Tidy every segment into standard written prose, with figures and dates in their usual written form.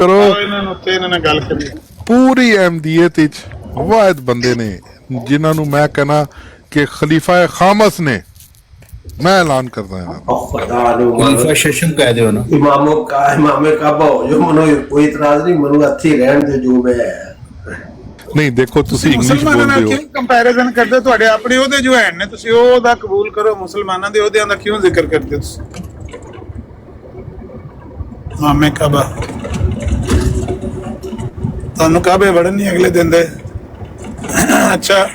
ਕਰੋ। ਇਹਨਾਂ ਨੂੰ ਤੇ ਇਹਨਾਂ ਨਾਲ ਗੱਲ ਕਰੀ। ਪੂਰੀ ਅਹਿਮਦੀਅਤ ਵਿੱਚ ਵਾਹਿਦ ਬੰਦੇ ਨੇ ਜਿਨ੍ਹਾਂ ਨੂੰ ਮੈਂ ਕਹਿਣਾ ਕਿ ਖਲੀਫਾ ਖਾਮਸ ਨੇ। मैं ऐलान करता है खलीफा शशम कह दो ना, इमामों का इमामे काबा हो जो मनो कोई इतराज नहीं, मनो अच्छी रहन दे जो मैं नहीं। देखो ਤੁਸੀਂ ਇੰਗਲਿਸ਼ ਮੁਸਲਮਾਨਾਂ ਨਾਲ ਬੋਲਦੇ ਹੋ, ਕਿਉਂ ਕੰਪੈਰੀਜ਼ਨ ਕਰਦੇ ਹੋ? ਤੁਹਾਡੇ ਆਪਣੇ ਉਹਦੇ ਜੋ ਹੈ ਨੇ, ਤੁਸੀਂ ਉਹਦਾ ਕਬੂਲ ਕਰੋ। ਮੁਸਲਮਾਨਾਂ ਦੇ ਉਹਦਿਆਂ ਦਾ ਕਿਉਂ ਜ਼ਿਕਰ ਕਰਦੇ ਹੋ ਤੁਸੀਂ? ਮਾਮੇ ਕਾਬਾ ਤੁਹਾਨੂੰ ਕਾਬੇ ਵੜਨ ਨਹੀਂ ਅਗਲੇ ਦਿਨ ਦੇ। ਅੱਛਾ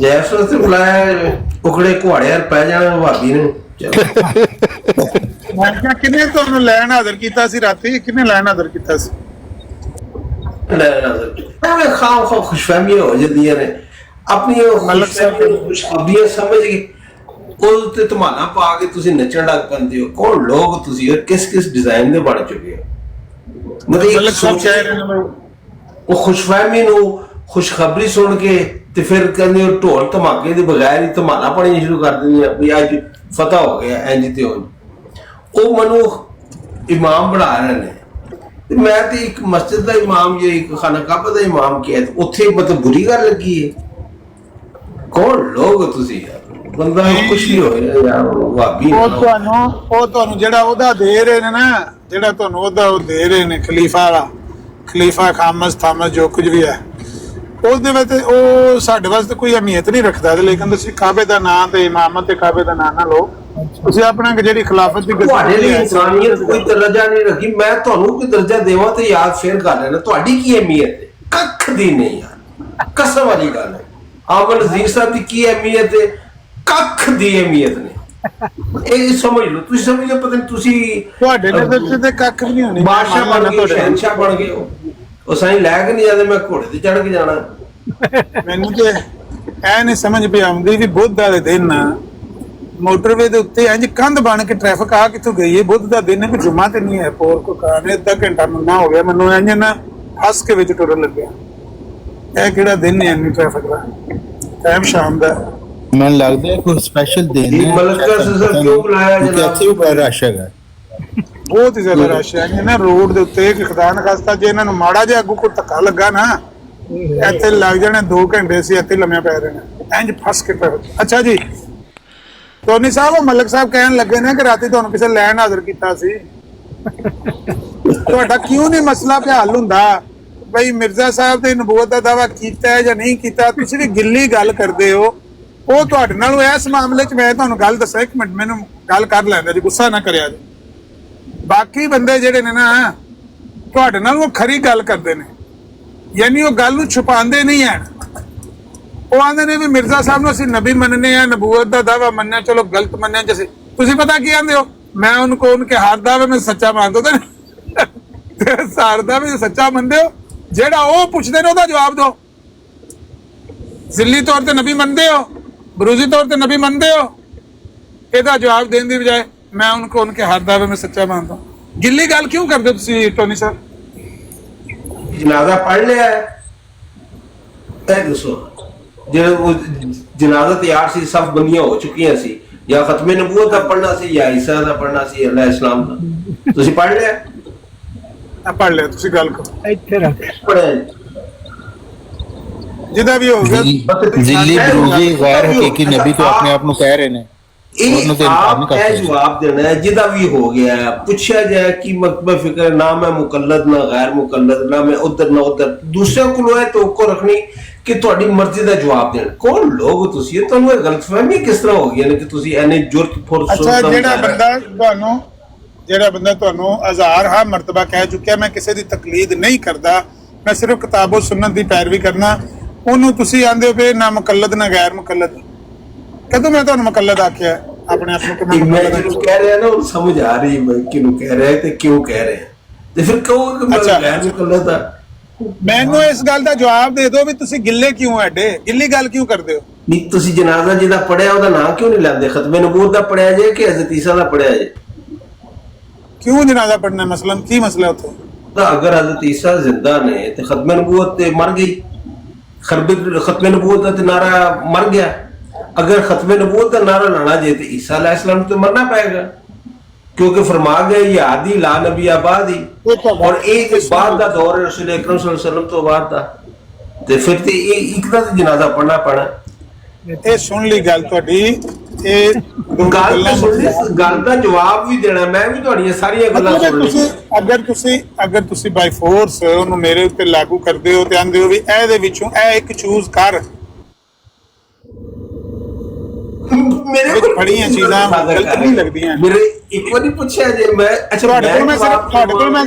जैसे से बुलाया उखड़े घोड़े यार पै जाना भाभी ने। ਮੈਂ ਕਿਹਾ ਕਿੰਨੇ ਤੁਹਾਨੂੰ ਲੈਣ ਹਾਜ਼ਰ ਕੀਤਾ ਸੀ ਰਾਤੀ? ਕਿੰਨੇ ਲੈਣ ਹਾਜ਼ਰ ਕੀਤਾ ਸੀ? मैं खाओ खाओ खुशफहमी हो जाती है अपनी मलक साहब खुशखबरियां समझ के ਉਹ ਤੇ ਧਮਾਲਾ ਪਾ ਕੇ ਤੁਸੀਂ ਨੱਚਣ ਲੱਗ ਪੈਂਦੇ ਹੋ। ਕੌਣ ਲੋਕ ਤੁਸੀਂ ਔਰ ਕਿਸ ਕਿਸ ਡਿਜ਼ਾਈਨ ਦੇ ਬਣ ਚੁੱਕੇ ਹੋ। ਮਲਕ ਸਾਹਿਬ ਕਹਿ ਰਹੇ ਨੇ ਉਹ ਖੁਸ਼ਫਹਿਮੀ ਨੂੰ ਖੁਸ਼ਖਬਰੀ ਸੁਣ ਕੇ ਤੇ ਫਿਰ ਕਹਿੰਦੇ ਉਹ ਢੋਲ ਧਮਾਕੇ ਦੇ ਬਗੈਰ ਹੀ ਧਮਾਲਾ ਪੜਨੀ ਸ਼ੁਰੂ ਕਰ ਦਿੰਦੇ ਆ ਵੀ ਅੱਜ ਫਤਹ ਹੋ ਗਿਆ ਇੰਜ ਤੇ ਉਹ ਮਨੂੰ ਇਮਾਮ ਬਣਾ ਰਹੇ ਨੇ। ਤੇ ਮੈਂ ਤੇ ਇੱਕ ਮਸਜਿਦ ਦਾ ਇਮਾਮ ਜਾਂ ਇੱਕ ਖਾਨਾ ਕਾਬਾ ਦਾ ਇਮਾਮ ਕਿਹਾ ਉੱਥੇ ਮਤਲਬ ਬੁਰੀ ਗੱਲ ਲੱਗੀ ਹੈ। ਕੌਣ ਲੋਕ ਤੁਸੀਂ ਯਾਰ, ਬੰਦਾ ਕੁਛ ਨਹੀਂ ਹੋਇਆ ਯਾਰ। ਭਾਬੀ ਉਹ ਤੁਹਾਨੂੰ ਜਿਹੜਾ ਉਹਦਾ ਦੇ ਰਹੇ ਨੇ ਨਾ, ਜਿਹੜਾ ਤੁਹਾਨੂੰ ਉਹਦਾ ਉਹ ਦੇ ਰਹੇ ਨੇ ਖਲੀਫਾ ਵਾਲਾ, ਖਲੀਫਾ ਖਾਮਸ ਥਾਮਸ ਜੋ ਕੁਝ ਵੀ ਹੈ, ਉਹਦੇ ਵਿੱਚ ਉਹ ਸਾਡੇ ਵਾਸਤੇ ਕੋਈ ਅਹਿਮੀਅਤ ਨਹੀਂ ਰੱਖਦਾ। ਲੇਕਿਨ ਤੁਸੀਂ ਕਾਬੇ ਦਾ ਨਾਂ ਤੇ ਇਮਾਮਤ ਤੇ ਕਾਬੇ ਦਾ ਨਾਂ ਨਾ ਲਓ। ਤੁਸੀਂ ਆਪਣਾ ਜਿਹੜੀ ਖਿਲਾਫਤ ਦੀ ਤੁਹਾਡੇ ਲਈ ਇਨਸਾਨੀਅਤ ਕੋਈ ਦਰਜਾ ਨਹੀਂ ਰੱਖੀ। ਮੈਂ ਤੁਹਾਨੂੰ ਕੋਈ ਦਰਜਾ ਦੇਵਾਂ ਤੇ ਯਾਦ ਫੇਰ ਕਰ ਲੈਣਾ। ਤੁਹਾਡੀ ਕੀ ਅਹਿਮੀਅਤ ਹੈ? ਕੱਖ ਦੀ ਨਹੀਂ ਯਾਰ, ਕਸਮ ਵਾਲੀ ਗੱਲ ਹੈ। ਆਮਨ ਅਜ਼ੀਜ਼ ਸਾਹਿਬ ਦੀ ਕੀ ਅਹਿਮੀਅਤ ਹੈ? ਕੱਖ ਦੀ ਅਹਿਮੀਅਤ ਨਹੀਂ। ਇਹ ਸਮਝ ਲਓ, ਤੁਸੀਂ ਸਮਝ ਲਓ। ਪਤਾ ਨਹੀਂ ਤੁਸੀਂ ਤੁਹਾਡੇ ਨਜ਼ਰ ਤੇ ਕੱਖ ਵੀ ਨਹੀਂ ਹੋਣੀ। ਬਾਦਸ਼ਾਹ ਬਣ ਗਏ, ਸ਼ਹਿਨਸ਼ਾਹ ਬਣ ਗਏ ਹੋ। ਉਹ ਸਾਈਂ ਲੈ ਕੇ ਨਹੀਂ ਜਾਂਦੇ, ਮੈਂ ਘੋੜੇ ਤੇ ਚੜ੍ਹ ਕੇ ਜਾਣਾ। ਮੈਨੂੰ ਤੇ ਐ ਨਹੀਂ ਸਮਝ ਪਈ ਆਉਂਦੀ ਵੀ ਬੁੱਧ ਵਾਲੇ ਦਿਨ ਮੋਟਰਵੇ ਦੇ ਉੱਤੇ ਇੰਜ ਕੰਧ ਬਣ ਕੇ ਟ੍ਰੈਫਿਕ ਆ ਕਿੱਥੋਂ ਗਈ ਹੈ? ਬੁੱਧ ਦਾ ਦਿਨ ਕੋਈ ਜੁਮਾ ਤੇ ਨਹੀਂ ਹੈ। ਪੋਰ ਕੋ ਕਾਨੇ ਅੱਧਾ ਘੰਟਾ ਮੰਨਾ ਹੋ ਗਿਆ ਮੈਨੂੰ ਇੰਜ ਨਾ ਹੱਸ ਕੇ ਵਿੱਚ ਟੁਰਨ ਲੱਗਿਆ। ਇਹ ਕਿਹੜਾ ਦਿਨ ਹੈ ਇੰਨੀ ਟ੍ਰੈਫਿਕ ਦਾ? ਟਾਈਮ ਸ਼ਾਮ ਦਾ। ਮੈਨੂੰ ਲੱਗਦਾ ਕੋਈ ਸਪੈਸ਼ਲ ਦਿਨ ਹੈ। ਮਲਕ ਸਰ ਕਿਉਂ ਬੁਲਾਇਆ ਜਨਾਬ? ਇੱਥੇ ਵੀ ਬੜਾ ਰਸ਼ ਹੈਗਾ, ਬਹੁਤ ਹੀ ਜ਼ਿਆਦਾ ਰਸ਼ ਹੈ ਨਾ ਰੋਡ ਦੇ ਉੱਤੇ। ਇੱਕ ਖੁਦਾ ਨਾ ਖਾਸਤਾ ਜੇ ਇਹਨਾਂ ਨੂੰ ਮਾੜਾ ਜਿਹਾ ਅੱਗੋਂ ਕੋਈ ਧੱਕਾ ਲੱਗਾ ਨਾ, ਇੱਥੇ ਲੱਗ ਜਾਣੇ 2 ਘੰਟੇ ਸੀ ਇੱਥੇ ਲੰਮੇ ਪੈ ਰਹੇ ਨੇ ਇੰਜ ਫਸ ਕੇ। ਅੱਛਾ ਜੀ, ਟੋਨੀ ਸਾਹਿਬ ਉਹ ਮਲਕ ਸਾਹਿਬ ਕਹਿਣ ਲੱਗੇ ਨੇ ਕਿ ਰਾਤੀ ਤੁਹਾਨੂੰ ਕਿਸੇ ਲੈਣ ਹਾਜ਼ਰ ਕੀਤਾ ਸੀ। ਤੁਹਾਡਾ ਕਿਉਂ ਨਹੀਂ ਮਸਲਾ ਤੇ ਹੱਲ ਹੁੰਦਾ? ਬਈ ਮਿਰਜ਼ਾ ਸਾਹਿਬ ਤੇ ਨਬੂਵਤ ਦਾ ਦਾਵਾ ਕੀਤਾ ਹੈ ਜਾਂ ਨਹੀਂ ਕੀਤਾ? ਤੁਸੀਂ ਵੀ ਗਿੱਲੀ ਗੱਲ ਕਰਦੇ ਹੋ। ਉਹ ਤੁਹਾਡੇ ਨਾਲ ਇਸ ਮਾਮਲੇ 'ਚ ਮੈਂ ਤੁਹਾਨੂੰ ਗੱਲ ਦੱਸਾਂ, ਇੱਕ ਮਿੰਟ ਮੈਨੂੰ ਗੱਲ ਕਰ ਲੈਂਦਾ ਜੀ, ਗੁੱਸਾ ਨਾ ਕਰਿਆ ਜੀ। ਬਾਕੀ ਬੰਦੇ ਜਿਹੜੇ ਨੇ ਨਾ ਤੁਹਾਡੇ ਨਾਲ ਉਹ ਖਰੀ ਗੱਲ ਕਰਦੇ ਨੇ, ਯਾਨੀ ਉਹ ਗੱਲ ਨੂੰ ਛੁਪਾਉਂਦੇ ਨਹੀਂ ਹੈ। ਉਹ ਆਂਦੇ ਨੇ ਵੀ ਮਿਰਜ਼ਾ ਸਾਹਿਬ ਨੂੰ ਅਸੀਂ ਨਬੀ ਮੰਨਨੇ ਆ, ਨਬੂਵਤ ਦਾ ਦਾਵਾ ਮੰਨਿਆ, ਚਲੋ ਗਲਤ ਮੰਨਿਆ ਜੈਸੇ। ਤੁਸੀਂ ਪਤਾ ਕੀ ਆਂਦੇ ਹੋ? ਮੈਂ उनके हर दावे में सच्चा मान दो सार दावे सच्चा मनते हो। जेड़ा वो पूछते ने जवाब दो। जिली तौर पर नबी मनते हो, बरूजी तौर पर नबी मनते हो, ਇਹਦਾ जवाब देने की बजाय मैं उनके हर दावे में सच्चा मानता हूँ। गिल्ली गल क्यों करते हो टोनी साहब? जनाजा पढ़ लिया है, दसो जो जनाजा तैयार सी, सब बंदियां हो चुकी सी, या खत्मे नबूवत का पढ़ना सी या ईसा का पढ़ना सी, अल्लाह इस्लाम का। तुसी पढ़ लिया? पढ़ लिया। तुसी गल करो इत्थे रख पढ़े जिदा भी हो गया। जिल्ली बरूजी गैर हकीकी नबी तो अपने आप को कह रहे हैं। जवाब देना है जिदा भी हो गया है। पूछा जाए कि मकबा फिक्र ना मैं मुकल्लद ना गैर मुकल्लद, ना मैं उधर ना उधर, दूसरे को है तो को रखनी कि ਤੁਹਾਡੀ ਮਰਜ਼ੀ ਦਾ ਜਵਾਬ ਦੇਣ। ਕੌਣ ਲੋਗ ਤੁਸੀਂ? ਇਹ ਤੁਹਾਨੂੰ ਗਲਤਫਹਿਮੀ ਕਿਸ ਤਰ੍ਹਾਂ ਹੋ ਗਈ ਹੈ ਕਿ ਤੁਸੀਂ ਐਨੇ ਜੁਰਤ ਫੁਰਸ? ਅੱਛਾ, ਜਿਹੜਾ ਬੰਦਾ ਤੁਹਾਨੂੰ ਹਜ਼ਾਰ ਹਾਂ ਮਰਤਬਾ ਕਹਿ ਚੁੱਕਿਆ ਮੈਂ ਕਿਸੇ ਦੀ ਤਕਲੀਦ ਨਹੀਂ ਕਰਦਾ, ਮੈਂ ਸਿਰਫ ਕਿਤਾਬੋ ਸੁਨਨਤ ਦੀ ਪੈਰਵੀ ਕਰਨਾ, ਉਹਨੂੰ ਤੁਸੀਂ ਆਂਦੇ ਹੋ ਵੀ ਨਾ ਮੁਕੱਲਦ ਨਾ ਗੈਰ ਮੁਕੱਲਦ। ਕਦੋਂ ਮੈਂ ਤੁਹਾਨੂੰ ਮੁਕੱਲਦ ਆਖਿਆ ਆਪਣੇ ਆਪ ਨੂੰ ਕਿ ਮੈਂ ਜਿਹਨੂੰ ਕਹਿ ਰਿਹਾ ਨਾ ਉਹ ਸਮਝ ਆ ਰਹੀ ਹੈ ਕਿਹਨੂੰ ਕਹਿ ਰਿਹਾ ਤੇ ਕਿਉਂ ਕਹਿ ਰਿਹਾ, ਤੇ ਫਿਰ ਕਹੋ ਕਿ ਮੈਂ ਗੈਰ ਮੁਕੱਲਦ ਆ। ਮੈਨੂੰ ਇਸ ਗੱਲ ਦਾ ਜਵਾਬ ਦੇ ਦਿਓ ਵੀ ਤੁਸੀਂ ਗਿੱਲੇ ਕਿਉਂ ਐਡੇ, ਗਿੱਲੀ ਗੱਲ ਕਿਉਂ ਕਰਦੇ ਹੋ? ਨਹੀਂ ਤੁਸੀਂ ਜਨਾਜ਼ਾ ਜਿਹਦਾ ਪੜਿਆ ਉਹਦਾ ਨਾਂ ਕਿਉਂ ਨਹੀਂ ਲੈਂਦੇ? ਖਤਮੇ ਨਬੂਵਤ ਦਾ ਪੜਿਆ ਜੇ ਕਿ ਹਜ਼ਰਤ ਈਸਾ ਦਾ ਪੜਿਆ ਜੇ? ਕਿਉਂ ਜਨਾਜ਼ਾ ਪੜਨਾ? ਮਸलन ਕੀ ਮਸਲਾ ਉੱਥੇ? ਤਾਂ ਅਗਰ ਹਜ਼ਰਤ ਈਸਾ ਜ਼ਿੰਦਾ ਨੇ ਤੇ ਖਤਮੇ ਨਬੂਵਤ ਤੇ ਮਰ ਗਈ, ਖਤਮੇ ਨਬੂਵਤ ਦਾ ਤੇ ਨਾਰਾ ਮਰ ਗਿਆ। ਅਗਰ ਖਤਮੇ ਨਬੂਵਤ ਦਾ ਨਾਰਾ ਲਾਣਾ ਜੇ ਤੇ ਈਸਾ अलैहिस्सलाम तो मरना पड़ेगा, क्योंकि फरमा गए यादी ला नबी आबादी और एक बाद का दौर है रसूल अकरम सल्लल्लाहु अलैहि वसल्लम तो बाद का ते फिर ते एक दा जनाजा पढ़ना पैना ਇਹ ਸੁਣ ਲਈ ਗੱਲ ਤੁਹਾਡੀ ਇਹ ਗੱਲ ਤਾਂ ਸੁਣ ਲਈ ਗੱਲ ਦਾ ਜਵਾਬ ਵੀ ਦੇਣਾ ਮੈਂ ਵੀ ਤੁਹਾਡੀਆਂ ਸਾਰੀਆਂ ਗੱਲਾਂ ਸੁਣ ਲਈ ਅਗਰ ਤੁਸੀਂ ਬਾਈ ਫੋਰਸ ਉਹਨੂੰ ਮੇਰੇ ਉੱਤੇ ਲਾਗੂ ਕਰਦੇ ਹੋ ਤੇ ਆਂਦੇ ਹੋ ਵੀ ਇਹਦੇ ਵਿੱਚੋਂ ਇਹ ਇੱਕ ਚੂਜ਼ ਕਰ ਮੇਰੇ ਕੋਲ ਬੜੀਆਂ ਚੀਜ਼ਾਂ ਗਲਤ ਨਹੀਂ ਲੱਗਦੀਆਂ ਮੇਰੇ ਇੱਕ ਵਾਰੀ ਪੁੱਛਿਆ ਜੇ ਮੈਂ ਅੱਛਾ ਤੁਹਾਡੇ ਕੋਲ ਮੈਂ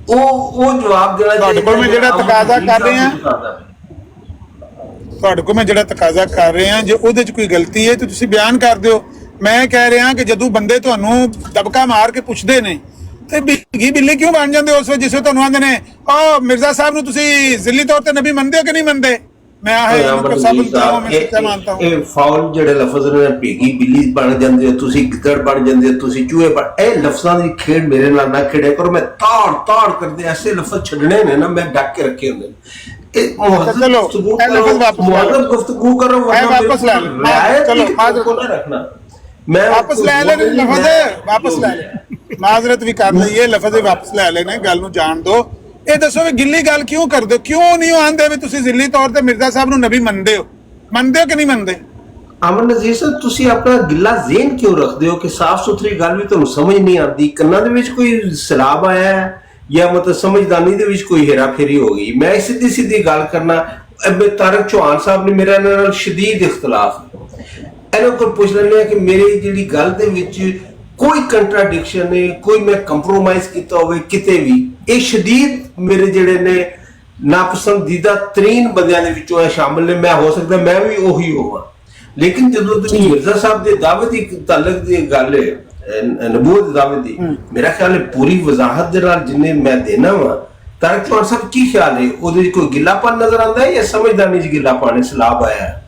ਉਹ ਜਵਾਬ ਦੇਣਾ ਤੁਹਾਡੇ ਕੋਲ ਮੈਂ ਜਿਹੜਾ ਤਕਾਜ਼ਾ ਕਰ ਰਿਹਾ ਜੇ ਉਹਦੇ 'ਚ ਕੋਈ ਗਲਤੀ ਹੈ ਤੇ ਤੁਸੀਂ ਬਿਆਨ ਕਰ ਦਿਓ ਮੈਂ ਕਹਿ ਰਿਹਾ ਕਿ ਜਦੋਂ ਬੰਦੇ ਤੁਹਾਨੂੰ ਦਬਕਾ ਮਾਰ ਕੇ ਪੁੱਛਦੇ ਨੇ ਤੇ ਬਿੱਗੀ ਬਿੱਲੀ ਕਿਉਂ ਬਣ ਜਾਂਦੇ ਉਸ ਵੇਲੇ ਜਿਸੇ ਤੁਹਾਨੂੰ ਆਂਦੇ ਨੇ ਉਹ ਮਿਰਜ਼ਾ ਸਾਹਿਬ ਨੂੰ ਤੁਸੀਂ ਜ਼ਿੱਲੀ ਤੌਰ ਤੇ ਨਬੀ ਮੰਨਦੇ ਹੋ ਕਿ ਨਹੀਂ ਮੰਨਦੇ मैं फाउल ਜਿਹੜੇ ਲਫ਼ਜ਼ ਨੇ ਭੇਗੀ ਬਿੱਲੀ ਬਣ ਜਾਂਦੇ ਹੋ ਤੁਸੀਂ ਗਿੱਦੜ ਬਣ ਜਾਂਦੇ ਹੋ ਤੁਸੀਂ ਚੂਹੇ ਬਣ ਇਹ ਲਫ਼ਜ਼ਾਂ ਦੀ ਖੇਡ ਮੇਰੇ ਨਾਲ ਨਾ ਖੇਡਿਆ ਕਰੋ ਮੈਂ ਤਾੜ ਕਰਦੇ ਐਸੇ ਲਫ਼ਜ਼ ਛੱਡਣੇ ਨੇ ਨਾ ਮੈਂ ਡੱਕ ਕੇ ਰੱਖੇ ਹੁੰਦੇ ਨੇ ਇਹ ਮੁਹੱਜ਼ਬ ਗੁਫ਼ਤਗੂ ਕਰੋ ਵਾਪਸ ਲੈ ਚਲੋ ਰੱਖਣਾ ਮੈਂ ਵਾਪਸ ਲੈ ਲੈ ਲਫ਼ਜ਼ ਵਾਪਸ ਲੈ ਲੈ ਮਾਜ਼ਰਤ ਵੀ ਕਰ ਲਈਏ ਲਫ਼ਜ਼ ਵਾਪਸ ਲੈ ਲੈਣੇ ਗੱਲ ਨੂੰ ਜਾਣ ਦੋ ਇਹ ਦੱਸੋ ਵੀ ਗਿੱਲੀ ਗੱਲ ਕਿਉਂ ਕਰਦੇ ਹੋ ਕਿਉਂ ਨਹੀਂ ਆਂਦੇ ਵੀ ਤੁਸੀਂ ਜ਼ਿੱਲੀ ਤੌਰ ਤੇ ਮਿਰਜ਼ਾ ਸਾਹਿਬ ਨੂੰ ਨਬੀ ਮੰਨਦੇ ਹੋ ਕਿ ਨਹੀਂ ਮੰਨਦੇ ਅਮਨ ਨਜ਼ੀਰ ਸਾਹਿਬ ਤੁਸੀਂ ਆਪਣਾ ਗਿੱਲਾ ਜ਼ੇਨ ਕਿਉਂ ਰੱਖਦੇ ਹੋ ਕਿ ਸਾਫ਼ ਸੁਥਰੀ ਗੱਲ ਵੀ ਤੁਹਾਨੂੰ ਸਮਝ ਨਹੀਂ ਆਉਂਦੀ ਕੰਨਾਂ ਦੇ ਵਿੱਚ ਕੋਈ ਸਲਾਬ ਆਇਆ ਹੈ ਜਾਂ ਮਤਲਬ ਸਮਝਦਾਨੀ ਦੇ ਵਿੱਚ ਕੋਈ ਹੇਰਾਫੇਰੀ ਹੋ ਗਈ ਮੈਂ ਸਿੱਧੀ ਗੱਲ ਕਰਨਾ ਤਾਰਕ ਚੌਹਾਨ ਸਾਹਿਬ ਨੇ ਮੇਰੇ ਨਾਲ ਸ਼ਦੀਦ ਇਖਤਲਾਫ ਇਹਨਾਂ ਕੋਲ ਪੁੱਛ ਲੈਂਦੇ ਆ ਕਿ ਮੇਰੀ ਜਿਹੜੀ ਗੱਲ ਦੇ ਵਿੱਚ ਕੋਈ ਕੰਟਰਾਡਿਕਸ਼ਨ ਨਹੀਂ ਕੋਈ ਮੈਂ ਕੰਪਰੋਮਾਈਜ਼ ਕੀਤਾ ਹੋਵੇ ਕਿਤੇ ਵੀ ਇਹ ਸ਼ਦੀਦ ਮੇਰੇ ਜਿਹੜੇ ਨੇ ਨਾਪਸੰਦੀਦਾ ਤਰੀਨ ਬੰਦਿਆਂ ਦੇ ਵਿੱਚੋਂ ਇਹ ਸ਼ਾਮਲ ਨੇ ਮੈਂ ਹੋ ਸਕਦਾ ਮੈਂ ਵੀ ਉਹੀ ਹੋਵਾਂ ਲੇਕਿਨ ਜਦੋਂ ਤੁਸੀਂ ਮਿਰਜ਼ਾ ਸਾਹਿਬ ਦੇ ਦਾਅਵੇ ਦੀ ਤਾਲੁਕ ਦੀ ਗੱਲ ਹੈ ਨਬੂਵਤ ਦੇ ਦਾਅਵੇ ਦੀ ਮੇਰਾ ਖਿਆਲ ਹੈ ਪੂਰੀ ਵਜ਼ਾਹਤ ਦੇ ਨਾਲ ਜਿੰਨੇ ਮੈਂ ਦੇਣਾ ਵਾ ਤਾਰਕ ਚੌਹਾਨ ਸਾਹਿਬ ਕੀ ਖਿਆਲ ਹੈ ਉਹਦੇ ਵਿੱਚ ਕੋਈ ਗਿੱਲਾਪਨ ਨਜ਼ਰ ਆਉਂਦਾ ਹੈ ਜਾਂ ਸਮਝਦਾਨੀ ਚ ਗਿੱਲਾਪਨ ਸਲਾਬ ਆਇਆ ਹੈ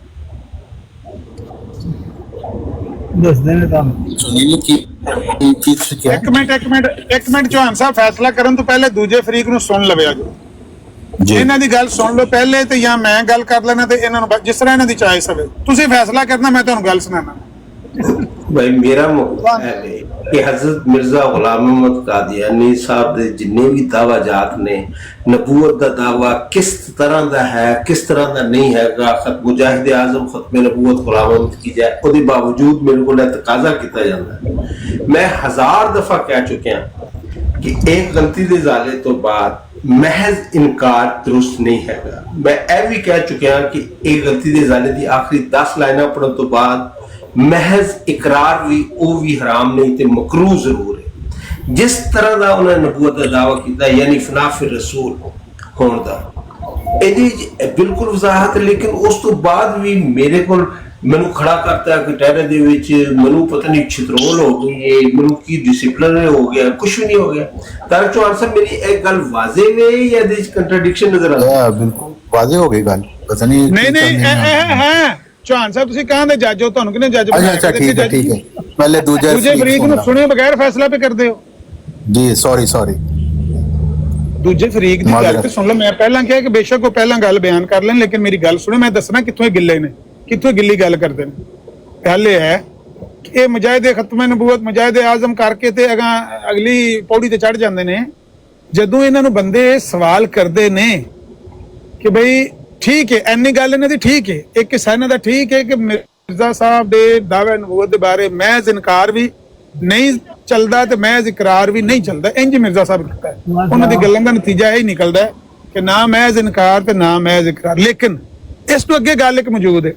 ਦੱਸਦੇ ਨੇ ਤੁਹਾਨੂੰ ਇੱਕ ਮਿੰਟ ਚੌਹਾਨ ਸਾਹਿਬ ਫੈਸਲਾ ਕਰਨ ਤੋਂ ਪਹਿਲੇ ਦੂਜੇ ਫਰੀਕ ਨੂੰ ਸੁਣ ਲਵੇ ਜੋ ਇਹਨਾਂ ਦੀ ਗੱਲ ਸੁਣ ਲਓ ਪਹਿਲੇ ਤੇ ਜਾਂ ਮੈਂ ਗੱਲ ਕਰ ਲੈਣਾ ਤੇ ਇਹਨਾਂ ਨੂੰ ਜਿਸ ਤਰ੍ਹਾਂ ਇਹਨਾਂ ਦੀ ਚਾਇਸ ਹੋਵੇ ਤੁਸੀਂ ਫੈਸਲਾ ਕਰਨਾ ਮੈਂ ਤੁਹਾਨੂੰ ਗੱਲ ਸੁਣਾਣਾ ਭਾਈ ਮੇਰਾ ਕਿ हजरत मिर्जा गुलाम अहमद कादियानी साहब ਦੇ ਜਿੰਨੇ ਵੀ ਦਾਵਾਜਾਤ ਨੇ ਨਬੂਵਤ ਦਾ ਦਾਵਾ ਕਿਸ ਤਰ੍ਹਾਂ ਦਾ ਹੈ ਕਿਸ ਤਰ੍ਹਾਂ ਦਾ ਨਹੀਂ ਹੈਗਾ ਖਤ ਮੁਜਾਹਿਦ ਆਜ਼ਮ ਖਤਮ ਨਬੂਵਤ ਗੁਲਾਮ ਅਹਿਮਦ ਕੀ ਜਾਏ ਉਹਦੇ ਬਾਵਜੂਦ ਮੇਰੇ ਕੋਲ ਤਕਾਜ਼ਾ ਕੀਤਾ ਜਾਂਦਾ ਮੈਂ 1000 ਦਫਾ ਕਹਿ ਚੁੱਕਿਆ ਕਿ ਇੱਕ ਗਲਤੀ ਦੇ ਜ਼ਾਲੇ ਤੋਂ ਬਾਅਦ महज इनकार दुरुस्त नहीं है मैं यह भी कह चुका कि एक गलती दे जाने दी आखिरी 10 लाइना पढ़ने तो बाद महज इकरार भी हराम नहीं ते मकरूह जरूर है जिस तरह का उन्होंने नबूवत का दावा किया यानी फना फिर रसूल होने का बिल्कुल वजाहत लेकिन उस तो बाद भी मेरे को मैनू खड़ा करता है कटहरे दे विच मैनू पता नहीं छितरोल हो गई है मैनू की डिसिप्लिन हो गया कुछ भी नहीं हो गया तारक चौहान साहब मेरी एक गल वाजे वे या दे कंट्राडिक्शन नजर आ रहा है बिल्कुल वाजे हो गई गल पता नहीं है चौहान साहब ਤੁਸੀਂ ਕਹਾਂ ਦੇ ਜੱਜ ਹੋ ਤੁਹਾਨੂੰ ਕਿਹਨੇ ਜੱਜ ਬਣਾਇਆ ਅੱਛਾ ਠੀਕ ਹੈ ਪਹਿਲੇ ਦੂਜੇ ਫਰੀਕ ਨੂੰ ਸੁਣੇ ਬਗੈਰ ਫੈਸਲਾ ਪੇ ਕਰਦੇ ਹੋ ਜੀ ਸੌਰੀ ਦੂਜੇ ਫਰੀਕ ਦੀ ਗੱਲ ਤੇ ਸੁਣ ਲਓ ਮੈਂ ਪਹਿਲਾਂ ਕਿਹਾ ਕਿ ਬੇਸ਼ੱਕ ਉਹ ਪਹਿਲਾਂ ਗੱਲ ਬਿਆਨ ਕਰ ਲੈਣ ਲੇਕਿਨ ਮੇਰੀ ਗੱਲ ਸੁਣੋ ਮੈਂ ਦੱਸਣਾ ਕਿੱਥੋਂ ਇਹ ਗਿੱਲੇ ਨੇ ਕਿੱਥੋਂ ਗਿੱਲੀ ਗੱਲ ਕਰਦੇ ਨੇ ਗੱਲ ਇਹ ਹੈ ਕਿ ਇਹ ਮੁਜਾਹਿਦੇ ਖਤਮ ਨਬੂਵਤ ਮੁਜਾਹਿਦੇ ਆਜ਼ਮ ਕਰਕੇ ਤੇ ਅਗਲੀ ਪੌੜੀ ਤੇ ਚੜ ਜਾਂਦੇ ਨੇ ਜਦੋਂ ਇਹਨਾਂ ਨੂੰ ਬੰਦੇ ਸਵਾਲ ਕਰਦੇ ਨੇ ਕਿ ਬਈ ਠੀਕ ਹੈ ਐਨੀ ਗੱਲ ਇਹਨਾਂ ਦੀ ਠੀਕ ਹੈ ਇੱਕ ਕਿਸਾ ਇਹਨਾਂ ਦਾ ਠੀਕ ਹੈ ਕਿ ਮਿਰਜ਼ਾ ਸਾਹਿਬ ਦੇ ਦਾਅਵੇ ਨਬੂਵਤ ਦੇ ਬਾਰੇ ਮਹਿਜ਼ ਇਨਕਾਰ ਵੀ ਨਹੀਂ ਚੱਲਦਾ ਤੇ ਮਹਿਜ਼ ਇਕਰਾਰ ਵੀ ਨਹੀਂ ਚੱਲਦਾ ਇੰਜ ਮਿਰਜ਼ਾ ਸਾਹਿਬ ਕਹਿੰਦਾ ਉਹਨਾਂ ਦੀ ਗੱਲਾਂ ਦਾ ਨਤੀਜਾ ਇਹ ਨਿਕਲਦਾ ਕਿ ਨਾ ਮਹਿਜ਼ ਇਨਕਾਰ ਤੇ ਨਾ ਮਹਿਜ਼ ਇਕਰਾਰ ਲੇਕਿਨ ਇਸ ਤੋਂ ਅੱਗੇ ਗੱਲ ਇੱਕ ਮੌਜੂਦ ਹੈ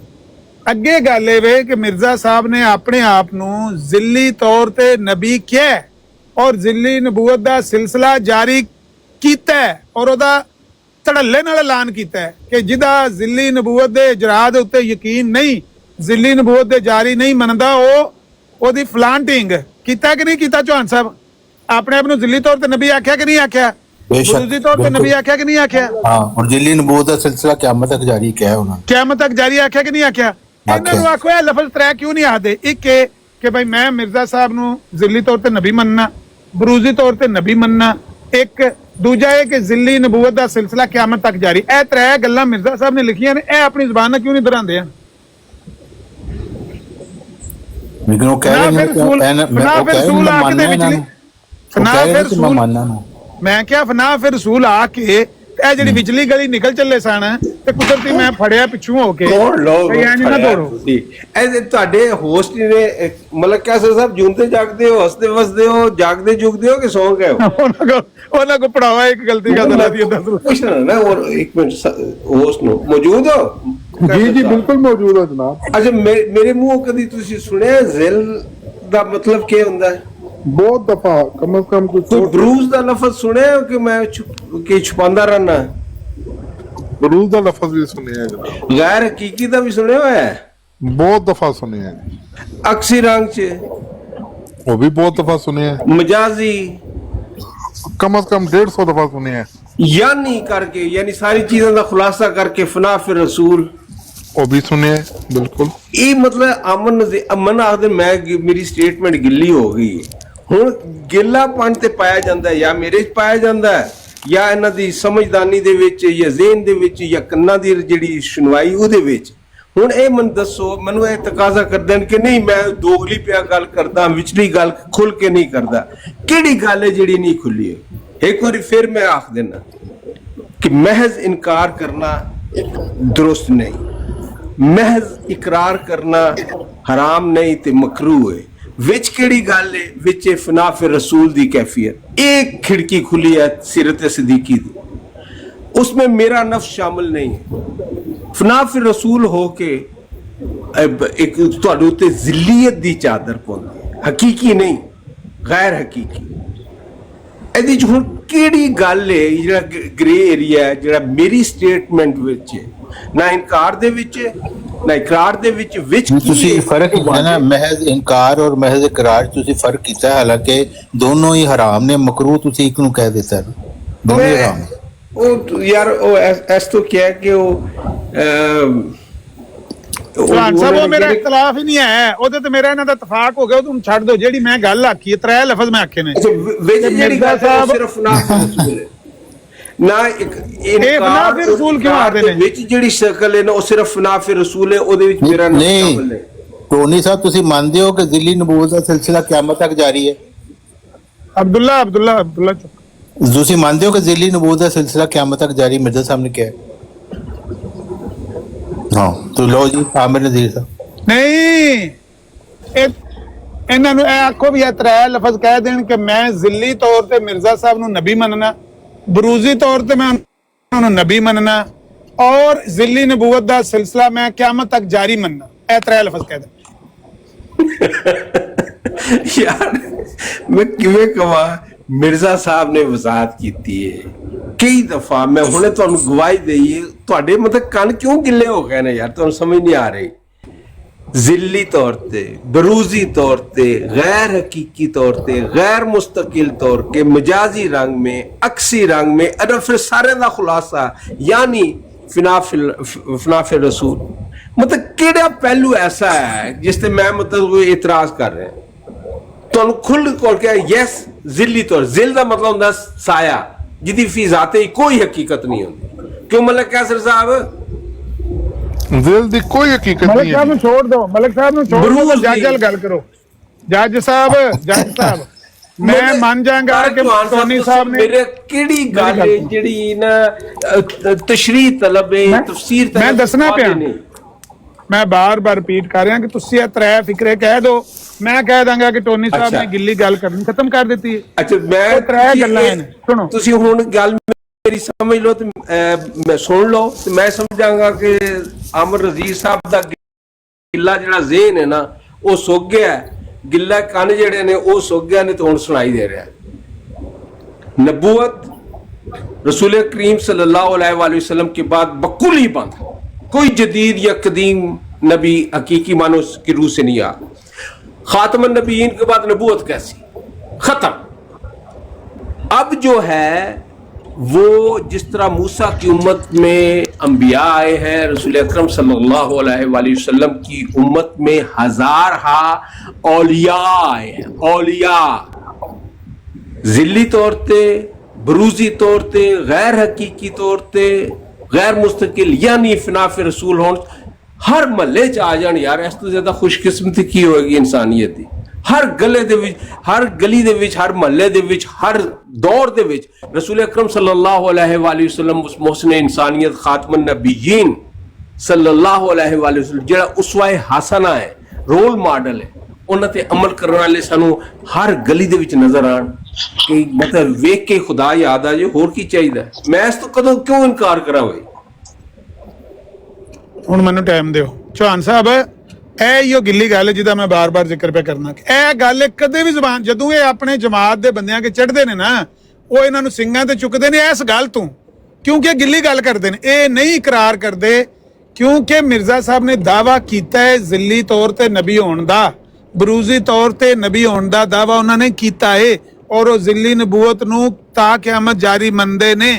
ਅੱਗੇ ਗੱਲ ਇਹ ਵੇ ਕਿ ਮਿਰਜ਼ਾ ਸਾਹਿਬ ਨੇ ਆਪਣੇ ਆਪ ਨੂੰ ਜ਼ਿੱਲੀ ਤੌਰ ਤੇ ਨਬੀ ਕਿਹਾ ਔਰ ਜ਼ਿੱਲੀ ਨਬੂਵਤ ਦਾ ਸਿਲਸਿਲਾ ਜਾਰੀ ਕੀਤਾ ਔਰ ਉਹਦਾ ਧੜੱਲੇ ਨਾਲ ਐਲਾਨ ਕੀਤਾ ਕਿ ਜਿਹਦਾ ਜ਼ਿੱਲੀ ਨਬੂਵਤ ਦੇ ਇਜਰਾ ਦੇ ਉੱਤੇ ਯਕੀਨ ਨਹੀਂ ਜ਼ਿੱਲੀ ਨਬੂਵਤ ਦੇ ਜਾਰੀ ਨਹੀਂ ਮੰਨਦਾ ਉਹਦੀ ਫਲਾਂਟਿੰਗ ਕੀਤਾ ਕਿ ਨਹੀਂ ਕੀਤਾ ਚੌਹਾਨ ਸਾਹਿਬ ਆਪਣੇ ਆਪ ਨੂੰ ਜ਼ਿੱਲੀ ਤੌਰ ਤੇ ਨਬੀ ਆਖਿਆ ਕਿ ਨਹੀਂ ਆਖਿਆ ਬੇਸ਼ੱਕ ਤੌਰ ਤੇ ਨਬੀ ਆਖਿਆ ਕਿ ਨਹੀਂ ਆਖਿਆ ਹਾਂ ਔਰ ਜ਼ਿੱਲੀ ਨਬੂਵਤ ਦਾ ਸਿਲਸਿਲਾ ਕਿਆਮਤ ਤੱਕ ਜਾਰੀ ਕਿਹਾ ਉਹਨਾਂ ਕਿਆਮਤ ਤੱਕ ਜਾਰੀ ਆਖਿਆ ਕਿ ਨਹੀਂ ਆਖਿਆ ਇਹਨਾਂ ਨੂੰ ਆਖੋ ਇਹ ਲਫ਼ਜ਼ ਤਰੇ ਕਿਉਂ ਨਹੀਂ ਆਖਦੇ ਇੱਕ ਇਹ ਕਿ ਭਾਈ ਮੈਂ ਮਿਰਜ਼ਾ ਸਾਹਿਬ ਨੂੰ ਜ਼ਿੱਲੀ ਤੌਰ ਤੇ ਨਬੀ ਮੰਨਣਾ ਬਰੂਜ਼ੀ ਤੌਰ ਤੇ ਨਬੀ ਮੰਨਣਾ ਇੱਕ ਦੂਜਾ ਇਹ ਕਿ ਜ਼ਿੱਲੀ ਨਬੂਵਤ ਦਾ ਸਿਲਸਿਲਾ ਕਿਆਮਤ ਤੱਕ ਜਾਰੀ ਇਹ ਤਰੇ ਗੱਲਾਂ ਮਿਰਜ਼ਾ ਸਾਹਿਬ ਨੇ ਲਿਖੀਆਂ ਨੇ ਇਹ ਆਪਣੀ ਜ਼ੁਬਾਨ ਨਾਲ ਕਿਉਂ ਨਹੀਂ ਦੁਹਰਾਉਂਦੇ ਆ लेकिन वो कह ना रहे हैं फिर कि रसूल- मैं ना वो फिर कह रहे हैं रसूल मैं आके मानना दे है ना विचली- वो ना कह रहे फिर हैं कि मैं रसूल- मानना ना ਮੈਂ ਕਿਹਾ ਫਨਾ ਫਿਰ ਰਸੂਲ ਆ ਕੇ ਇਹ ਜਿਹੜੀ ਵਿਚਲੀ ਗਲੀ ਨਿਕਲ ਚੱਲੇ ਸਨ ਤੇ ਕੁਦਰਤੀ ਮੈਂ ਫੜਿਆ ਪਿੱਛੋਂ ਹੋ ਕੇ ਕੌਣ ਲੋਗ ਵੀ ਐਂ ਨੀ ਨਾ ਦੌੜੋ। ਐ ਤੁਹਾਡੇ ਹੋਸਟ ਨੇ ਮਤਲਬ ਕੈਸਰ ਸਾਹਿਬ ਜੂਨਤੇ ਜਾਗਦੇ ਹੋ, ਹੱਸਦੇ ਵਸਦੇ ਹੋ, ਜਾਗਦੇ ਜੁਗਦੇ ਹੋ ਕਿ ਸੌਂ ਗਏ ਹੋ? ਉਹਨਾਂ ਕੋ ਪੜਾਵਾ ਇੱਕ ਗਲਤੀ ਕਰ ਦਿਲਾ ਦੀ ਦੱਸ ਪੁੱਛਣਾ ਨਾ ਔਰ ਇੱਕ ਮਿੰਟ ਹੋਸਟ ਨੂੰ ਮੌਜੂਦ ਹੋ? ਜੀ ਜੀ ਬਿਲਕੁਲ ਮੌਜੂਦ ਹੈ ਜਨਾਬ। ਅੱਛਾ ਮੇਰੇ ਮੂੰਹੋਂ ਕਦੀ ਤੁਸੀਂ ਸੁਣਿਆ ਜ਼ਿਲ ਦਾ ਮਤਲਬ ਕੀ ਹੁੰਦਾ ਹੈ? ਬਹੁਤ ਦਫਾ ਕਮ ਸੇ ਕਮ ਕੋਈ ਬਰੂਜ਼ ਦਾ ਲਫ਼ਜ਼ ਸੁਣਿਆ ਕਿ ਮੈਂ ਕਿ ਛੁਪਾਉਂਦਾ ਰਹਿਣਾ? ਬਰੂਜ਼ ਦਾ ਲਫ਼ਜ਼ ਵੀ ਸੁਣਿਆ ਹੈ ਜਨਾਬ, ਗੈਰ ਹਕੀਕੀ ਦਾ ਵੀ ਸੁਣਿਆ ਹੋਇਆ ਹੈ? ਬਹੁਤ ਦਫਾ ਸੁਣਿਆ ਹੈ। ਅਕਸੀ ਰੰਗ ਚ ਉਹ ਵੀ ਬਹੁਤ ਦਫਾ ਸੁਣਿਆ ਹੈ, ਮਜਾਜ਼ੀ ਕਮ ਸੇ ਕਮ 150 ਦਫਾ ਸੁਣਿਆ ਹੈ। यानी करके यानी सारी चीजों का खुलासा करके फना फिर रसूल ਉਹ ਵੀ ਸੁਣਿਆ ਹੈ, ਬਿਲਕੁਲ। ਇਹ ਮਤਲਬ ਅਮਨ ਆਖਦੇ ਮੈਂ ਮੇਰੀ ਸਟੇਟਮੈਂਟ ਗਿੱਲੀ ਹੋ ਗਈ ਹੈ। ਹੁਣ ਗਿੱਲਾਪਣ ਤੇ ਪਾਇਆ ਜਾਂਦਾ ਹੈ ਜਾਂ ਮੇਰੇ ਚ ਪਾਇਆ ਜਾਂਦਾ ਹੈ ਜਾਂ ਇਹਨਾਂ ਦੀ ਸਮਝਦਾਨੀ ਦੇ ਵਿੱਚ ਜਾਂ ਜ਼ਿਹਨ ਦੇ ਵਿੱਚ ਜਾਂ ਕੰਨਾਂ ਦੀ ਜਿਹੜੀ ਸੁਣਵਾਈ ਉਹਦੇ ਵਿੱਚ। ਹੁਣ ਇਹ ਮੈਨੂੰ ਦੱਸੋ, ਮੈਨੂੰ ਇਹ ਤਕਾਜ਼ਾ ਕਰਦੇ ਨੇ ਕਿ ਨਹੀਂ ਮੈਂ ਦੋਗਲੀ ਪਿਆ ਗੱਲ ਕਰਦਾ, ਵਿਚਲੀ ਗੱਲ ਖੁੱਲ ਕੇ ਨਹੀਂ ਕਰਦਾ। ਕਿਹੜੀ ਗੱਲ ਹੈ ਜਿਹੜੀ ਨਹੀਂ ਖੁੱਲੀ ਹੈ? एक बार फिर मैं आख देना कि महज इनकार करना दुरुस्त नहीं, महज इकरार करना हराम नहीं ते मकरू है। विच केड़ी गल है? विच फना फिर रसूल दी कैफियत। एक खिड़की खुली है सीरत सिद्दीकी दी, उसमें मेरा नफ्स शामिल नहीं है। फना फिर रसूल हो के एक तुहाडे उत्ते जिल्लियत दी चादर पाउंदी, हकीकी नहीं गैर हकीकी। ਇਹਦੀ ਚ ਹੁਣ ਕਿਹੜੀ ਗੱਲ ਹੈ ਜਿਹੜਾ ਗ੍ਰੇ ਏਰੀਆ ਹੈ ਜਿਹੜਾ ਮੇਰੀ ਸਟੇਟਮੈਂਟ ਵਿੱਚ ਹੈ? ਨਾ ਇਨਕਾਰ ਦੇ ਵਿੱਚ ਨਾ ਇਕਰਾਰ ਦੇ ਵਿੱਚ ਤੁਸੀਂ ਫਰਕ ਕੀਤਾ ਨਾ, ਮਹਿਜ਼ ਇਨਕਾਰ ਔਰ ਮਹਿਜ਼ ਇਕਰਾਰ ਤੁਸੀਂ ਫਰਕ ਕੀਤਾ ਹੈ। ਹਾਲਾਂਕਿ ਦੋਨੋਂ ਹੀ ਹਰਾਮ ਨੇ, ਮਕਰੂਹ ਤੁਸੀਂ ਇੱਕ ਨੂੰ ਕਹਿ ਦਿੱਤਾ ਹੈ, ਦੋਨੋਂ ਹੀ ਹਰਾਮ ਨੇ। ਉਹ ਯਾਰ ਉਹ ਐਸ ਤੋਂ ਕਿਹਾ ਕਿ ਉਹ ਸੁਹਾਨ ਸਾਹਿਬ ਉਹ ਮੇਰਾ ਇਖਤਲਾਫ ਹੀ ਨਹੀਂ ਹੈ, ਉਹਦੇ ਤੇ ਮੇਰਾ ਇਹਨਾਂ ਦਾ ਇਤਫਾਕ ਹੋ ਗਿਆ। ਉਹ ਤੁਹਾਨੂੰ ਛੱਡ ਦਿਓ, ਜਿਹੜੀ ਮੈਂ ਗੱਲ ਆਖੀ ਹੈ 3 ਲਫ਼ਜ਼ ਮੈਂ ਆਖੇ ਨੇ। ਵਿੱਚ ਜਿਹੜੀ ਗੱਲ ਹੈ ਸਿਰਫ ਨਾ ਰਸੂਲ ਹੈ ਨਾ ਇੱਕ ਇਨਕਾਰ ਫਿਰ ਰਸੂਲ ਕਿਉਂ ਆਖਦੇ ਨੇ? ਵਿੱਚ ਜਿਹੜੀ ਸ਼ਕਲ ਹੈ ਨਾ ਉਹ ਸਿਰਫ ਨਾ ਫਿਰ ਰਸੂਲ ਹੈ, ਉਹਦੇ ਵਿੱਚ ਮੇਰਾ ਨਾਮ ਸ਼ਾਮਿਲ ਹੈ। ਟੋਨੀ ਸਾਹਿਬ ਤੁਸੀਂ ਮੰਨਦੇ ਹੋ ਕਿ ਜ਼ਿਲੀ ਨਬੂਵਤ ਦਾ ਸਿਲਸਿਲਾ ਕਿਆਮਤ ਤੱਕ ਜਾਰੀ ਹੈ? ਅਬਦੁੱਲਾ ਤੁਸੀਂ ਮੰਨਦੇ ਹੋ ਕਿ ਜ਼ਿਲੀ ਨਬੂਵਤ ਦਾ ਸਿਲਸਿਲਾ ਕਿਆਮਤ ਤੱਕ ਜਾਰੀ? ਮਿਰਜ਼ਾ ਸਾਹਿਬ ਨੇ ਕਿਹਾ ਹਾਂ, ਤੋ ਲੋ ਜੀ ਆਮਿਰ ਨਜ਼ੀਰ ਸਾਹਿਬ ਨਹੀਂ, ਇਹਨਾਂ ਨੂੰ ਇਹ ਆਖੋ ਵੀ ਇਹ 3 ਲਫ਼ਜ਼ ਕਹਿ ਦੇਣ ਕਿ ਮੈਂ ਜ਼ਿੱਲੀ ਤੌਰ ਤੇ ਮਿਰਜ਼ਾ ਸਾਹਿਬ ਨੂੰ ਨਬੀ ਮੰਨਣਾ, ਬਰੂਜ਼ੀ ਤੌਰ ਤੇ ਮੈਂ ਉਹਨਾਂ ਨੂੰ ਨਬੀ ਮੰਨਣਾ, ਔਰ ਜ਼ਿੱਲੀ ਨਬੂਵਤ ਦਾ ਸਿਲਸਿਲਾ ਮੈਂ ਕਿਆਮਤ ਤੱਕ ਜਾਰੀ ਮੰਨਣਾ। ਇਹ 3 ਲਫ਼ਜ਼ ਕਹਿ ਦੇ। ਯਾਰ ਮੈਂ ਕਿਵੇਂ ਕਹਾਂ? ਮਿਰਜ਼ਾ ਸਾਹਿਬ ਨੇ ਵਜ਼ਾਹਤ ਕੀਤੀ ਹੈ ਕਈ ਦਫਾ। ਮੈਂ ਹੁਣੇ ਤੁਹਾਨੂੰ ਗਵਾਹੀ ਦੇਈ, ਤੁਹਾਡੇ ਮਤਲਬ ਕੰਨ ਕਿਉਂ ਗਿੱਲੇ ਹੋ ਗਏ ਨੇ ਯਾਰ? ਤੁਹਾਨੂੰ ਸਮਝ ਨਹੀਂ ਆ ਰਹੀ। ਜ਼ਿੱਲੀ तौर पे, बरूजी तौर पे, गैर हकीकी तौर पे, गैर मुस्तकिल तौर के, मजाजी रंग में, अक्सी रंग में, अरे फिर सारे का खुलासा यानी फिनाफिल रसूल। मतलब केड़ा पहलू ऐसा है जिससे मैं मतलब इतराज कर रहा तो खुल खोल के यस जिली तौर। जिल का मतलब होता साया जिदी फी जाते ही कोई हकीकत नहीं होती। क्यों मलिक कैसर साहब? ਦਿਲ ਦੀ ਕੋਈ ਹਕੀਕਤ ਮਲਿਕ ਨਹੀਂ ਸਾਹਿਬ ਹੈ। ਨੂੰ ਛੋੜ ਦਿਓ, ਮਲਿਕ ਸਾਹਿਬ ਨੂੰ ਛੋੜ ਦਿਓ, ਜੱਜ ਨਾਲ ਗੱਲ ਕਰੋ। ਜੱਜ ਸਾਹਿਬ ਮੈਂ ਮੰਨ ਜਾਗਾ ਕਿ ਟੋਨੀ ਸਾਹਿਬ ਨੇ ਮੇਰੇ ਕਿਹੜੀ ਗੱਲ ਹੈ ਜਿਹੜੀ ਨਾ ਤਸ਼ਰੀਹ ਤਲਬ ਹੈ, ਤਫਸੀਰ ਤਲਬ। ਮੈਂ ਦੱਸਣਾ ਪਿਆ, ਮੈਂ ਬਾਰ-ਬਾਰ ਰਿਪੀਟ ਕਰ ਰਿਹਾ ਕਿ ਤੁਸੀਂ ਇਹ 3 ਫਿਕਰੇ ਕਹਿ ਦਿਓ, ਮੈਂ ਕਹਿ ਦਾਂਗਾ ਕਿ ਟੋਨੀ ਸਾਹਿਬ ਨੇ ਗਿੱਲੀ ਗੱਲ ਕਰਨੀ ਖਤਮ ਕਰ ਦਿੱਤੀ ਹੈ। ਅੱਛਾ ਮੈਂ 3 ਗੱਲਾਂ ਨੇ, ਸੁਣੋ ਤੁਸੀਂ ਹੁਣ ਗੱਲ ਮੇਰੀ ਸਮਝ ਲਓ ਤੇ ਮੈਂ ਸੁਣ ਲਓ ਤੇ ਮੈਂ ਸਮਝਾਂਗਾ ਕਿ ਆਮਰ ਰਜ਼ੀਜ਼ ਸਾਹਿਬ ਦਾ ਗਿੱਲਾ ਜਿਹੜਾ ਜ਼ਿਹਨ ਹੈ ਨਾ ਉਹ ਸੁੱਕ ਗਿਆ, ਗਿੱਲਾ ਕੰਨ ਜਿਹੜੇ ਨੇ ਉਹ ਸੁੱਕ ਗਿਆ ਨੇ ਤੇ ਹੁਣ ਸੁਣਾਈ ਦੇ ਰਿਹਾ। नबूवत रसूल करीम सल्लल्लाहु अलैहि वसल्लम के बाद बकुल ही बंद, कोई जदीद या कदीम नबी हकीकी मानो की रूह से नहीं आ। खातमन नबीयीन के बाद नबूवत कैसी? खत्म। अब जो है वो जिस तरह मूसा की उम्मत में अंबिया आए हैं, रसूल अकरम सल्लल्लाहु अलैहि वसल्लम की उम्मत में 1000 औलिया आए हैं। औलिया जिल्ली तौर पे, बरूजी तौर पे, गैर हकीकी तौर पे, गैर मुस्तकिल यानी फिनाफ रसूल हों ਹਰ ਮਹੱਲੇ 'ਚ ਆ ਜਾਣ ਯਾਰ, ਇਸ ਤੋਂ ਜ਼ਿਆਦਾ ਖੁਸ਼ਕਿਸਮਤੀ ਕੀ ਹੋਏਗੀ ਇਨਸਾਨੀਅਤ ਦੀ। ਹਰ ਗਲੇ ਦੇ ਵਿੱਚ, ਹਰ ਗਲੀ ਦੇ ਵਿੱਚ, ਹਰ ਮਹੱਲੇ ਦੇ ਵਿੱਚ, ਹਰ ਦੌਰ ਦੇ ਵਿੱਚ ਰਸੂਲ ਅਕਰਮ ਸੱਲੱਲਾਹੁ अलैहि वसल्लम उस मोहसिन इंसानियत खातमुन नबीयीन सल्लल्लाहु अलैहि वसल्लम ਜਿਹੜਾ ਉਸਵਾ-ਏ ਹਸਨਾ ਹੈ, ਰੋਲ ਮਾਡਲ ਹੈ, ਉਹਨਾਂ ਤੇ ਅਮਲ ਕਰਨ ਵਾਲੇ ਸਾਨੂੰ ਹਰ ਗਲੀ ਦੇ ਵਿੱਚ ਨਜ਼ਰ ਆਣ ਕਿ ਮਤਲਬ ਵੇਖ ਕੇ ਖੁਦਾ ਯਾਦ ਆ ਜੇ, ਹੋਰ ਕੀ ਚਾਹੀਦਾ। ਮੈਂ ਇਸ ਤੋਂ ਕਦੋਂ ਕਿਉਂ ਇਨਕਾਰ ਕਰਾਂ ਬਈ। ਹੁਣ ਮੈਨੂੰ ਟਾਈਮ ਦਿਓ ਚੌਹਾਨ ਸਾਹਿਬ, ਇਹ ਹੀ ਉਹ ਗਿੱਲੀ ਗੱਲ ਹੈ ਜਿਹਦਾ ਮੈਂ ਬਾਰ-ਬਾਰ ਜ਼ਿਕਰ ਪਿਆ ਕਰਨਾ ਕਿ ਇਹ ਗੱਲ ਕਦੇ ਵੀ ਜ਼ੁਬਾਨ, ਜਦੋਂ ਇਹ ਆਪਣੇ ਜਮਾਤ ਦੇ ਬੰਦਿਆਂ ਕੇ ਚੜ੍ਹਦੇ ਨੇ ਨਾ, ਉਹ ਇਹਨਾਂ ਨੂੰ ਸਿੰਘਾਂ ਤੇ ਚੁੱਕਦੇ ਨੇ ਇਸ ਗੱਲ ਤੋਂ, ਕਿਉਂਕਿ ਇਹ ਗਿੱਲੀ ਗੱਲ ਕਰਦੇ ਨੇ। ਇਹ ਨਹੀਂ ਇਕਰਾਰ ਕਰਦੇ ਕਿਉਂਕਿ ਮਿਰਜ਼ਾ ਸਾਹਿਬ ਨੇ ਦਾਵਾ ਕੀਤਾ ਹੈ ਜ਼ਿੱਲੀ ਤੌਰ ਤੇ ਨਬੀ ਹੋਣ ਦਾ, ਬਰੂਜ਼ੀ ਤੌਰ ਤੇ ਨਬੀ ਹੋਣ ਦਾ ਦਾਵਾ ਉਹਨਾਂ ਨੇ ਕੀਤਾ ਹੈ, ਔਰ ਉਹ ਜ਼ਿੱਲੀ ਨਬੂਵਤ ਨੂੰ ਤਾ ਕਿਆਮਤ ਜਾਰੀ ਮੰਨਦੇ ਨੇ।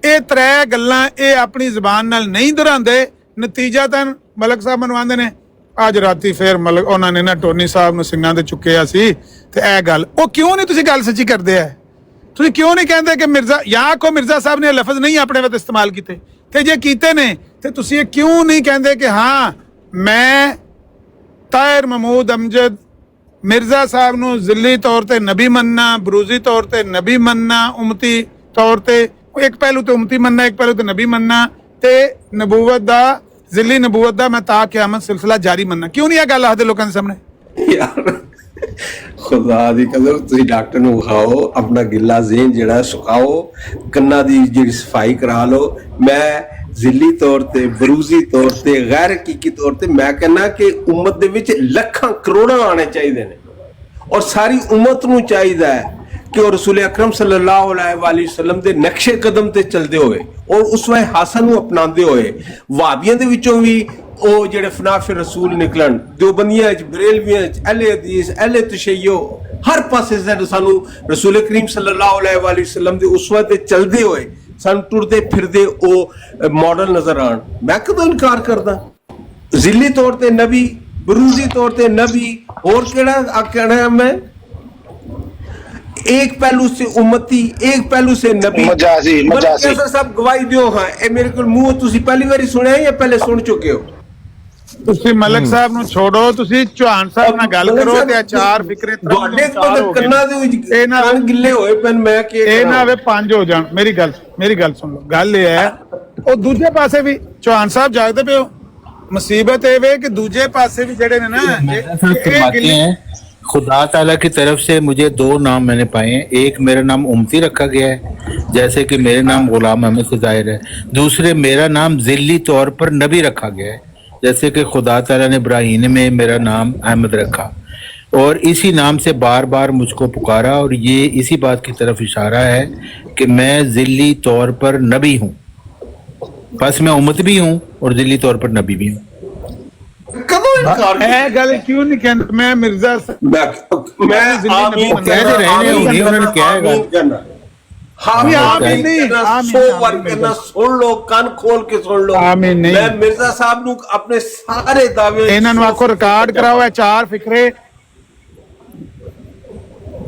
ਇਹ ਤਰੇ ਗੱਲਾਂ ਇਹ ਆਪਣੀ ਜ਼ਬਾਨ ਨਾਲ ਨਹੀਂ ਦੁਹਰਾਉਂਦੇ, ਨਤੀਜਤਨ ਮਲਕ ਸਾਹਿਬ ਮਨਵਾਉਂਦੇ ਨੇ ਅੱਜ ਰਾਤੀ ਫੇਰ ਮਲਕ ਉਹਨਾਂ ਨੇ ਨਾ ਟੋਨੀ ਸਾਹਿਬ ਨੂੰ ਸਿੰਘਾਂ ਤੇ ਚੁੱਕਿਆ ਸੀ ਤੇ ਇਹ ਗੱਲ। ਉਹ ਕਿਉਂ ਨਹੀਂ ਤੁਸੀਂ ਗੱਲ ਸੱਚੀ ਕਰਦੇ ਆ? ਤੁਸੀਂ ਕਿਉਂ ਨਹੀਂ ਕਹਿੰਦੇ ਕਿ ਮਿਰਜ਼ਾ ਜਾਂ ਕੋ ਮਿਰਜ਼ਾ ਸਾਹਿਬ ਨੇ ਲਫ਼ਜ਼ ਨਹੀਂ ਆਪਣੇ ਵੱਲ ਇਸਤੇਮਾਲ ਕੀਤੇ, ਤੇ ਜੇ ਕੀਤੇ ਨੇ ਤੇ ਤੁਸੀਂ ਇਹ ਕਿਉਂ ਨਹੀਂ ਕਹਿੰਦੇ ਕਿ ਹਾਂ ਮੈਂ ਤਾਹਿਰ ਮਹਿਮੂਦ ਅਮਜਦ ਮਿਰਜ਼ਾ ਸਾਹਿਬ ਨੂੰ ਜ਼ਿੱਲੀ ਤੌਰ ਤੇ ਨਬੀ ਮੰਨਣਾ, ਬਰੂਜ਼ੀ ਤੌਰ ਤੇ ਨਬੀ ਮੰਨਣਾ, ਉਮਤੀ ਤੌਰ ਤੇ ਇੱਕ ਪਹਿਲੂ ਤੇ ਉਮਤੀ ਮੰਨਣਾ, ਇੱਕ ਪਹਿਲੂ ਤੇ ਨਬੀ ਮੰਨਣਾ, ਤੇ ਨਬੂਵਤ ਦਾ ਜ਼ਿੱਲੀ ਨਬੂਵਤ ਦਾ ਮੈਂ ਤਾ ਕਿਆਮਤ ਸਿਲਸਿਲਾ ਜਾਰੀ ਮੰਨਣਾ, ਕਿਉਂ ਨਹੀਂ ਇਹ ਗੱਲ ਆਖਦੇ ਲੋਕਾਂ ਦੇ ਸਾਹਮਣੇ? ਯਾਰ ਖੁਦਾ ਦੀ ਕਸਮ, ਤੁਸੀਂ ਡਾਕਟਰ ਨੂੰ ਵਿਖਾਓ, ਆਪਣਾ ਗਿੱਲਾ ਜ਼ੇਨ ਜਿਹੜਾ ਸੁਕਾਓ, ਕੰਨਾਂ ਦੀ ਜਿਹੜੀ ਸਫਾਈ ਕਰਾ ਲਓ। ਮੈਂ ਜ਼ਿੱਲੀ ਤੌਰ ਤੇ, ਬਰੂਜ਼ੀ ਤੌਰ ਤੇ, ਗੈਰ ਹਕੀਕੀ ਤੌਰ ਤੇ ਮੈਂ ਕਹਿੰਦਾ ਕਿ ਉਮਤ ਦੇ ਵਿੱਚ ਲੱਖਾਂ ਕਰੋੜਾਂ ਆਣੇ ਚਾਹੀਦੇ ਨੇ, ਔਰ ਸਾਰੀ ਉਮਤ ਨੂੰ ਚਾਹੀਦਾ ਹੈ ਕਿ ਉਹ ਰਸੂਲ ਅਕਰਮ ਸੱਲੱਲਾਹੁ अलैहि वसल्लम ਦੇ ਨਕਸ਼ੇ ਕਦਮ ਤੇ ਚੱਲਦੇ ਹੋਏ ਔਰ ਉਸਵਾ-ਏ ਹਸਨ ਨੂੰ ਅਪਣਾਉਂਦੇ ਹੋਏ, ਵਹਾਬੀਆਂ ਦੇ ਵਿੱਚੋਂ ਵੀ ਉਹ ਜਿਹੜੇ ਫਨਾਫਿਰ ਰਸੂਲ ਨਿਕਲਣ, ਦਿਓਬੰਦੀਆਂ ਚ, ਬਰੇਲਵੀਆਂ ਚ, ਅਹਿਲੇ ਹਦੀਸ, ਅਹਿਲੇ ਤਸ਼ਯੁ, ਹਰ ਪਾਸੇ ਸਾਨੂੰ ਰਸੂਲ ਕਰੀਮ ਸੱਲੱਲਾਹੁ अलैहि वसल्लम ਦੇ ਉਸਵਾ ਤੇ ਚੱਲਦੇ ਹੋਏ ਸਾਨੂੰ ਟੁਰਦੇ ਫਿਰਦੇ ਉਹ ਮਾਡਲ ਨਜ਼ਰ ਆਣ। ਮੈਂ ਕਦੋਂ ਇਨਕਾਰ ਕਰਦਾ? ਜ਼ਿੱਲੀ ਤੌਰ ਤੇ ਨਬੀ, ਬਰੂਜ਼ੀ ਤੌਰ ਤੇ नबी, और केड़ा कहना है मैं, एक पहलू से उम्मती, एक पहलू से नबी। मजाजी सब गवाही दियो। हाँ, ए मेरे को मुंह तुसी पहली बारी सुने या पहले सुन चुके हो? ਤੁਸੀਂ ਮਲਕ ਸਾਹਿਬ ਨੂੰ ਛੋੜੋ, ਤੁਸੀਂ ਚੌਹਾਨ ਸਾਹਿਬ ਨਾਲ ਗੱਲ ਕਰੋ ਤੇ ਆਚਾਰ ਫਿਕਰੇ ਤੁਹਾਡੇ ਕੋਲ ਕੰਨਾਂ ਦੇ ਵਿੱਚ ਕੰਨ ਗਿੱਲੇ ਹੋਏ ਪੈਨ, ਮੈਂ ਕੀ ਇਹ ਨਾ ਵੇ ਪੰਜ ਹੋ ਜਾਣ। ਮੇਰੀ ਗੱਲ ਸੁਣ ਲਓ। ਗੱਲ ਇਹ ਹੈ ਉਹ ਦੂਜੇ ਪਾਸੇ ਵੀ ਚੌਹਾਨ ਸਾਹਿਬ ਜਾਗਦੇ ਪਿਓ। मुसीबत ये वे कि दूजे पासे भी जड़े ने ना, खुदा ताला की तरफ से मुझे दो नाम मैंने पाए हैं। एक मेरा नाम उम्मती रखा गया है, जैसे कि मेरे नाम गुलाम अहमद से जाहिर है। दूसरे मेरा नाम ज़िल्ली तौर पर नबी रखा गया है, जैसे कि खुदा ताला ने इब्राहीम में मेरा नाम अहमद रखा और इसी नाम से बार बार मुझको पुकारा। और ये इसी बात की तरफ इशारा है कि मैं ज़िल्ली तौर पर नबी हूँ, बस मैं उम्मत भी हूँ और ज़िल्ली तौर पर नबी भी हूँ। गल क्यों नहीं कहते? मैं मिर्जा सुन लो, कान खोल के सुन लो। मैं मिर्जा साहब नू अपने सारे दावे इन्हां नू आखो रिकॉर्ड कराओ, चार फिक्रे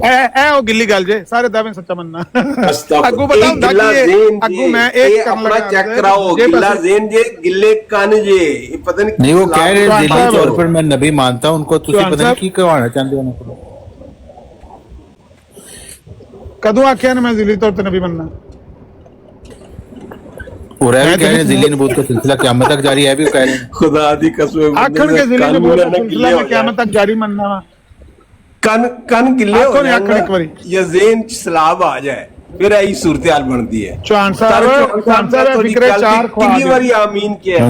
ओ गिल्ली गल जे सारे दावे सच्चा मनना। अगू बताओ अगू मैं एक अपना चेक कराओ, गिल्ला ज़ेन जे गिल्ले कान जे पता नहीं वो कह रहे ज़िल्ली तौर पर मैं नबी मानता हूं उनको, तुसी पता नहीं की कहवाना चाहते हो उनको। कदों आख्या ना मैं ज़िल्ली तौर पे नबी बनना? और है भी कह रहे हैं ज़िल्ली नबूवत का सिलसिला क़यामत तक जारी है, भी कह रहे हैं। खुदा दी कसम आखन के ज़िल्ली नबूवत का सिलसिला क़यामत तक जारी मनना। कन गिले हो या ज़ेन च सलाब आ जाए, फिर ऐसी सूरत हाल बनती है। चौहान साहब फिक्रे चार कितनी बारी आमीन किया है?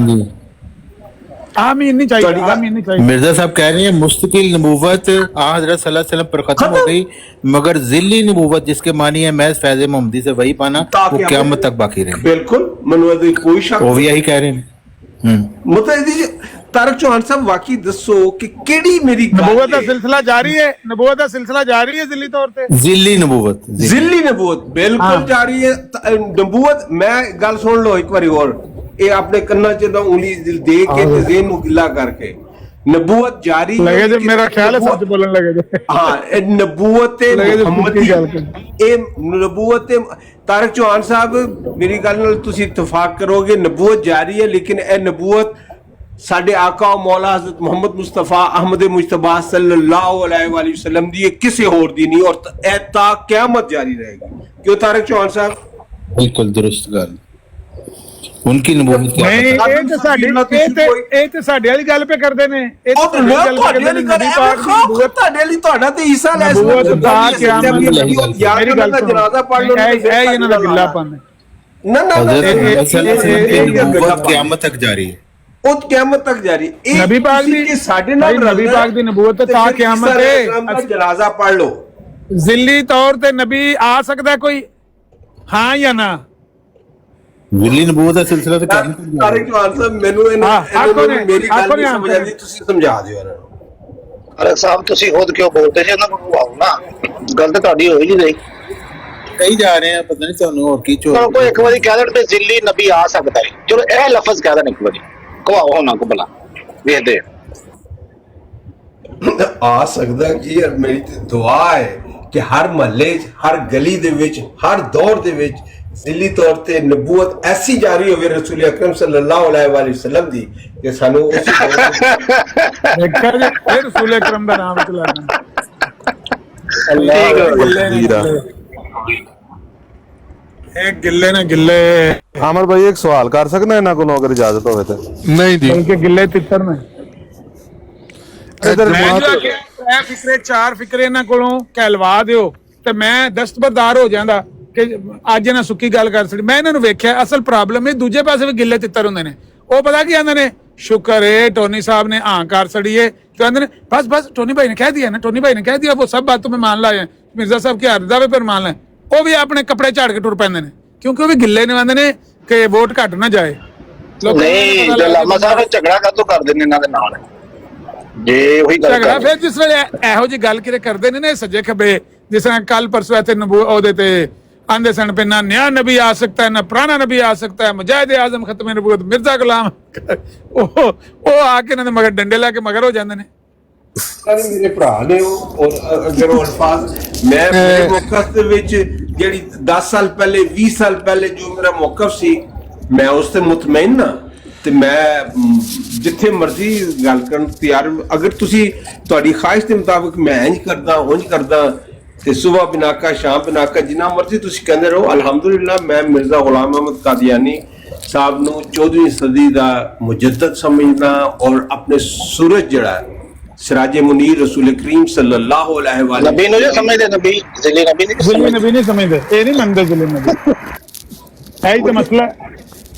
आमीन नहीं चाहिए, आमीन नहीं चाहिए। मिर्जा साहब कह रहे हैं मुस्तकिल नबूवत हज़रत सल्लल्लाहु अलैहि वसल्लम पर खत्म हो गई, मगर ज़िल्ली नबूवत जिसके मानी है महज फैज़ मोहम्मदी से वही पाना, वो क़यामत तक बाकी रहेगी। बिल्कुल, मनोवादी कोई शक, वो भी यही कह रहे हैं। मतलब तारक चौहान साहब वाकई दसो कि केड़ी मेरी नबूवत का सिलसिला जारी है? नबूवत का सिलसिला जारी है ज़िल्ली तौर पे? ज़िल्ली नबूवत बिल्कुल जारी है। नबूवत मैं गल सुन लो एक बार और, ये अपने कन्ना च उंगली दे के ते ज़ेन नू गिला करके, नबूवत जारी लगे जे मेरा ख्याल है सच बोलने लगे जे। हां, नबूवत मुहम्मदी, ए नबूवत तारक चौहान साहब मेरी गल नाल तुसी इत्तेफाक करोगे, नबूवत जारी है, लेकिन ए नबूवत ਸਾਡੇ ਆਕਾ ਮੌਲਾ ਹਜ਼ਰਤ ਮੁਹੰਮਦ ਮੁਸਤਫਾ ਅਹਿਮਦ ਮੁਜਤਬਾ ਸੱਲੱਲਾਹੁ ਅਲੈहि ਵਸੱਲਮ ਦੀ, ਕਿਸੇ ਹੋਰ ਦੀ ਨਹੀਂ, ਔਰ ਇਹ ਤਾਂ ਕਿਆਮਤ ਜਾਰੀ रहेगी। क्यों तारिक चौहान साहब? बिल्कुल दुरुस्त गल। उनकी नबूवत क्या ਨਹੀਂ ਇਹ ਤੇ ਸਾਡੀ ਇਹ ਤੇ ਸਾਡੇ ਵਾਲੀ ਗੱਲ ਪੇ ਕਰਦੇ ਨੇ। ਇਹ ਉਹ ਤਾਂ ਤੁਹਾਡੇ ਲਈ ਕਰੇ ਤੁਹਾਡੇ ਲਈ, ਤੁਹਾਡਾ ਤੇ ਈਸਾ ਅਲੈਹਿਸ ਸਲਾਮ ਮੇਰੀ ਗੱਲ ਦਾ ਜਨਾਜ਼ਾ ਪੜ੍ਹ ਲਓ। ਇਹ ਇਹਨਾਂ ਦਾ ਗਿੱਲਾ ਪਨ ਨਾ क़यामत तक जारी है। ਉਹ ਕਿਆਮਤ ਤੱਕ ਜਾਰੀ। ਇਹ ਨਬੀ ਪਾਕ ਦੀ ਕਿ ਸਾਡੇ ਨਾਲ ਨਬੀ ਪਾਕ ਦੀ ਨਬੂਵਤ ਤਾਂ ਕਿਆਮਤ ਹੈ। ਜਨਾਜ਼ਾ ਪੜ੍ਹ ਲਓ। ਜ਼ਿੱਲੀ ਤੌਰ ਤੇ ਨਬੀ ਆ ਸਕਦਾ ਕੋਈ, ਹਾਂ ਜਾਂ ਨਾ? जिली नबूवत का सिलसिला तो क़यामत तक जारी ਤਾਰਿਕ ਚੌਹਾਨ ਸਾਹਿਬ ਮੈਨੂੰ ਮੇਰੀ ਗੱਲ ਨਹੀਂ ਸਮਝ ਆਉਂਦੀ, ਤੁਸੀਂ ਸਮਝਾ ਦਿਓ ਇਹਨਾਂ ਨੂੰ। ਅਰੇ ਸਾਹਿਬ ਤੁਸੀਂ ਖੁਦ ਕਿਉਂ ਬੋਲਦੇ ਜੀ, ਉਹਨਾਂ ਨੂੰ ਬੁਲਾਓ ਨਾ, ਗੱਲ ਤਾਂ ਤੁਹਾਡੀ ਹੋਈ ਨਹੀਂ ਰਹੀ। कई जा रहे हैं, पता नहीं ਤੁਹਾਨੂੰ ਹੋਰ ਕੀ ਚੋ ਚਲੋ ਕੋਈ ਇੱਕ ਵਾਰੀ ਕਹਿ ਦੇਣ ਤੇ ਜ਼ਿੱਲੀ ਨਬੀ ਆ ਸਕਦਾ ਹੈ, ਚਲੋ ਇਹ ਲਫ਼ਜ਼ ਕਹਿ ਦੇਣ ਇੱਕ ਵਾਰੀ, ਕਵਾਓ ਉਹਨਾਂ ਕੋ ਭਲਾ ਵੇਖਦੇ ਆ ਸਕਦਾ ਕਿ ਯਾਰ ਮੇਰੀ ਤੇ ਦੁਆ ਹੈ ਕਿ ਹਰ ਮਹੱਲੇ 'ਚ, ਹਰ ਗਲੀ ਦੇ ਵਿੱਚ, ਹਰ ਦੌਰ ਦੇ ਵਿੱਚ ਜ਼ਿੱਲੀ ਤੌਰ ਤੇ ਨਬੂਵਤ ਐਸੀ ਜਾਰੀ ਹੋਵੇ ਰਸੂਲ ਅਕਰਮ ਸੱਲੱਲਾਹੁ ਅਲੈहि ਵਸੱਲਮ ਦੀ ਕਿ ਸਾਨੂੰ ਉਸ ਦੇਖਿਆ ਜੀ ਫਿਰ ਰਸੂਲ ਅਕਰਮ ਦਾ ਨਾਮ ਚਲਾਣਾ। ਇਹ ਗਿੱਲੇ ਨੇ ਗਿੱਲੇ, ਆਮਰ ਭਾਈ ਇੱਕ ਸਵਾਲ ਕਰ ਸਕਦਾ ਇਹਨਾਂ ਕੋਲੋਂ ਅਗਰ ਇਜਾਜ਼ਤ ਹੋਵੇ ਤੇ? ਨਹੀਂ ਜੀ, ਬਲਕਿ ਗਿੱਲੇ ਤਿੱਤਰ ਨੇ। ਇਧਰ ਮੈਂ ਜੋ ਆਖਿਆ ਇਹ ਫਿਕਰੇ, ਚਾਰ ਫਿਕਰੇ ਇਹਨਾਂ ਕੋਲੋਂ ਕਹਿਲਵਾ ਦਿਓ ਤੇ ਮੈਂ ਦਸਤਬਰਦਾਰ ਹੋ ਜਾਂਦਾ ਕਿ ਅੱਜ ਇਹਨਾਂ ਸੁੱਕੀ ਗੱਲ ਕਰ ਸਕਦੀ। ਮੈਂ ਇਹਨਾਂ ਨੂੰ ਵੇਖਿਆ, ਅਸਲ ਪ੍ਰੋਬਲਮ ਇਹ ਦੂਜੇ ਪਾਸੇ ਵੀ ਗਿੱਲੇ ਤਿੱਤਰ ਹੁੰਦੇ ਨੇ। ਉਹ ਪਤਾ ਕੀ ਆਂਦੇ ਨੇ, ਸ਼ੁਕਰ ਹੈ ਟੋਨੀ साहब ने हाँ कर सड़ी है, तो आंदे ने बस बस टोनी भाई ने कह दिया ना, टोनी भाई ने कह दिया, वो सब बातों में मान लाए, मिर्जा साहब के हर दावे पर मान लाए। वो भी अपने कपड़े झाड़ के टुर पैंदे ने क्योंकि वो भी गिले ने आंदे ने कि वोट घट ना जाए। ਨਹੀਂ ਲਾਮਾ ਸਾਹਿਬ ਝਗੜਾ ਕਾਹਤੋਂ ਕਰਦੇ ਨੇ ਇਹਨਾਂ ਦੇ ਨਾਲ, ਜੇ ਉਹੀ ਗੱਲ ਝਗੜਾ ਫਿਰ ਜਿਸ ਵੇਲੇ ਇਹੋ ਜਿਹੀ ਗੱਲ ਕਿਤੇ ਕਰਦੇ ਨੇ ਨਾ ਸੱਜੇ ਖੱਬੇ, ਜਿਸ ਤਰ੍ਹਾਂ ਕੱਲ ਪਰਸੋਂ ਇੱਥੇ ਉਹਦੇ ਤੇ आंदे सन पे ना नया नबी आ सकता है ना पुराना नबी आ सकता है, मुजाहिद आजम खत्म नबूवत मिर्जा गुलाम ਉਹ ਆ ਕੇ ਇਹਨਾਂ ਦੇ ਮਗਰ ਡੰਡੇ ਲਾ ਕੇ ਮਗਰ ਹੋ ਜਾਂਦੇ ਨੇ। ਮੇਰੇ ਭਰਾ ਨੇ ਉਹ, ਔਰ ਅਗਰ ਉਹ ਅਲਫਾਜ਼ ਮੈਂ ਮੇਰੇ ਮੌਕਫ ਦੇ ਵਿੱਚ ਜਿਹੜੀ 10 ਸਾਲ ਪਹਿਲੇ 20 ਸਾਲ ਪਹਿਲੇ ਜੋ ਮੇਰਾ ਮੌਕਫ ਸੀ, ਮੈਂ ਉਸ ਤੇ ਮੁਤਮਈਨ ਨਾ, ਤੇ ਮੈਂ ਜਿੱਥੇ ਮਰਜ਼ੀ ਗੱਲ ਕਰਨ ਤਿਆਰ। ਅਗਰ ਤੁਸੀਂ ਤੁਹਾਡੀ ਖਾਹਿਸ਼ ਦੇ ਮੁਤਾਬਕ ਮੈਂ ਇੰਜ ਕਰਦਾ ਉਂਝ ਕਰਦਾ ਤੇ ਸੁਬਹ ਬਿਨਾਕਾ ਸ਼ਾਮ ਬਿਨਾਕਾ ਜਿੰਨਾ ਮਰਜ਼ੀ ਤੁਸੀਂ ਕਹਿੰਦੇ ਰਹੋ, ਅਲਹਮਦੁਲਿਲਾ ਮੈਂ ਮਿਰਜ਼ਾ ਗੁਲਾਮ ਅਹਿਮਦ ਕਾਦੀਆਨੀ ਸਾਹਿਬ ਨੂੰ 14ਵੀਂ ਸਦੀ ਦਾ ਮੁਜੱਦਦ ਸਮਝਦਾ, ਔਰ ਆਪਣੇ ਸੂਰਜ ਜਿਹੜਾ ਸਿਰਾਜ ਮੁਨੀਰ ਰਸੂਲ ਕਰੀਮ ਸੱਲੱਲਾਹੁ ਅਲੈहि ਵਸੱਲਮ ਨਬੀ ਨੂੰ ਜੇ ਸਮਝਦੇ, ਨਬੀ ਜ਼ਿੱਲੀ ਨਬੀ ਨਹੀਂ ਜ਼ਿੱਲੀ ਨਬੀ ਨਹੀਂ ਸਮਝਦੇ, ਇਹ ਨਹੀਂ ਮੰਨਦੇ ਜ਼ਿੱਲੀ ਨਬੀ। ਹੈ ਹੀ ਤਾਂ ਮਸਲਾ।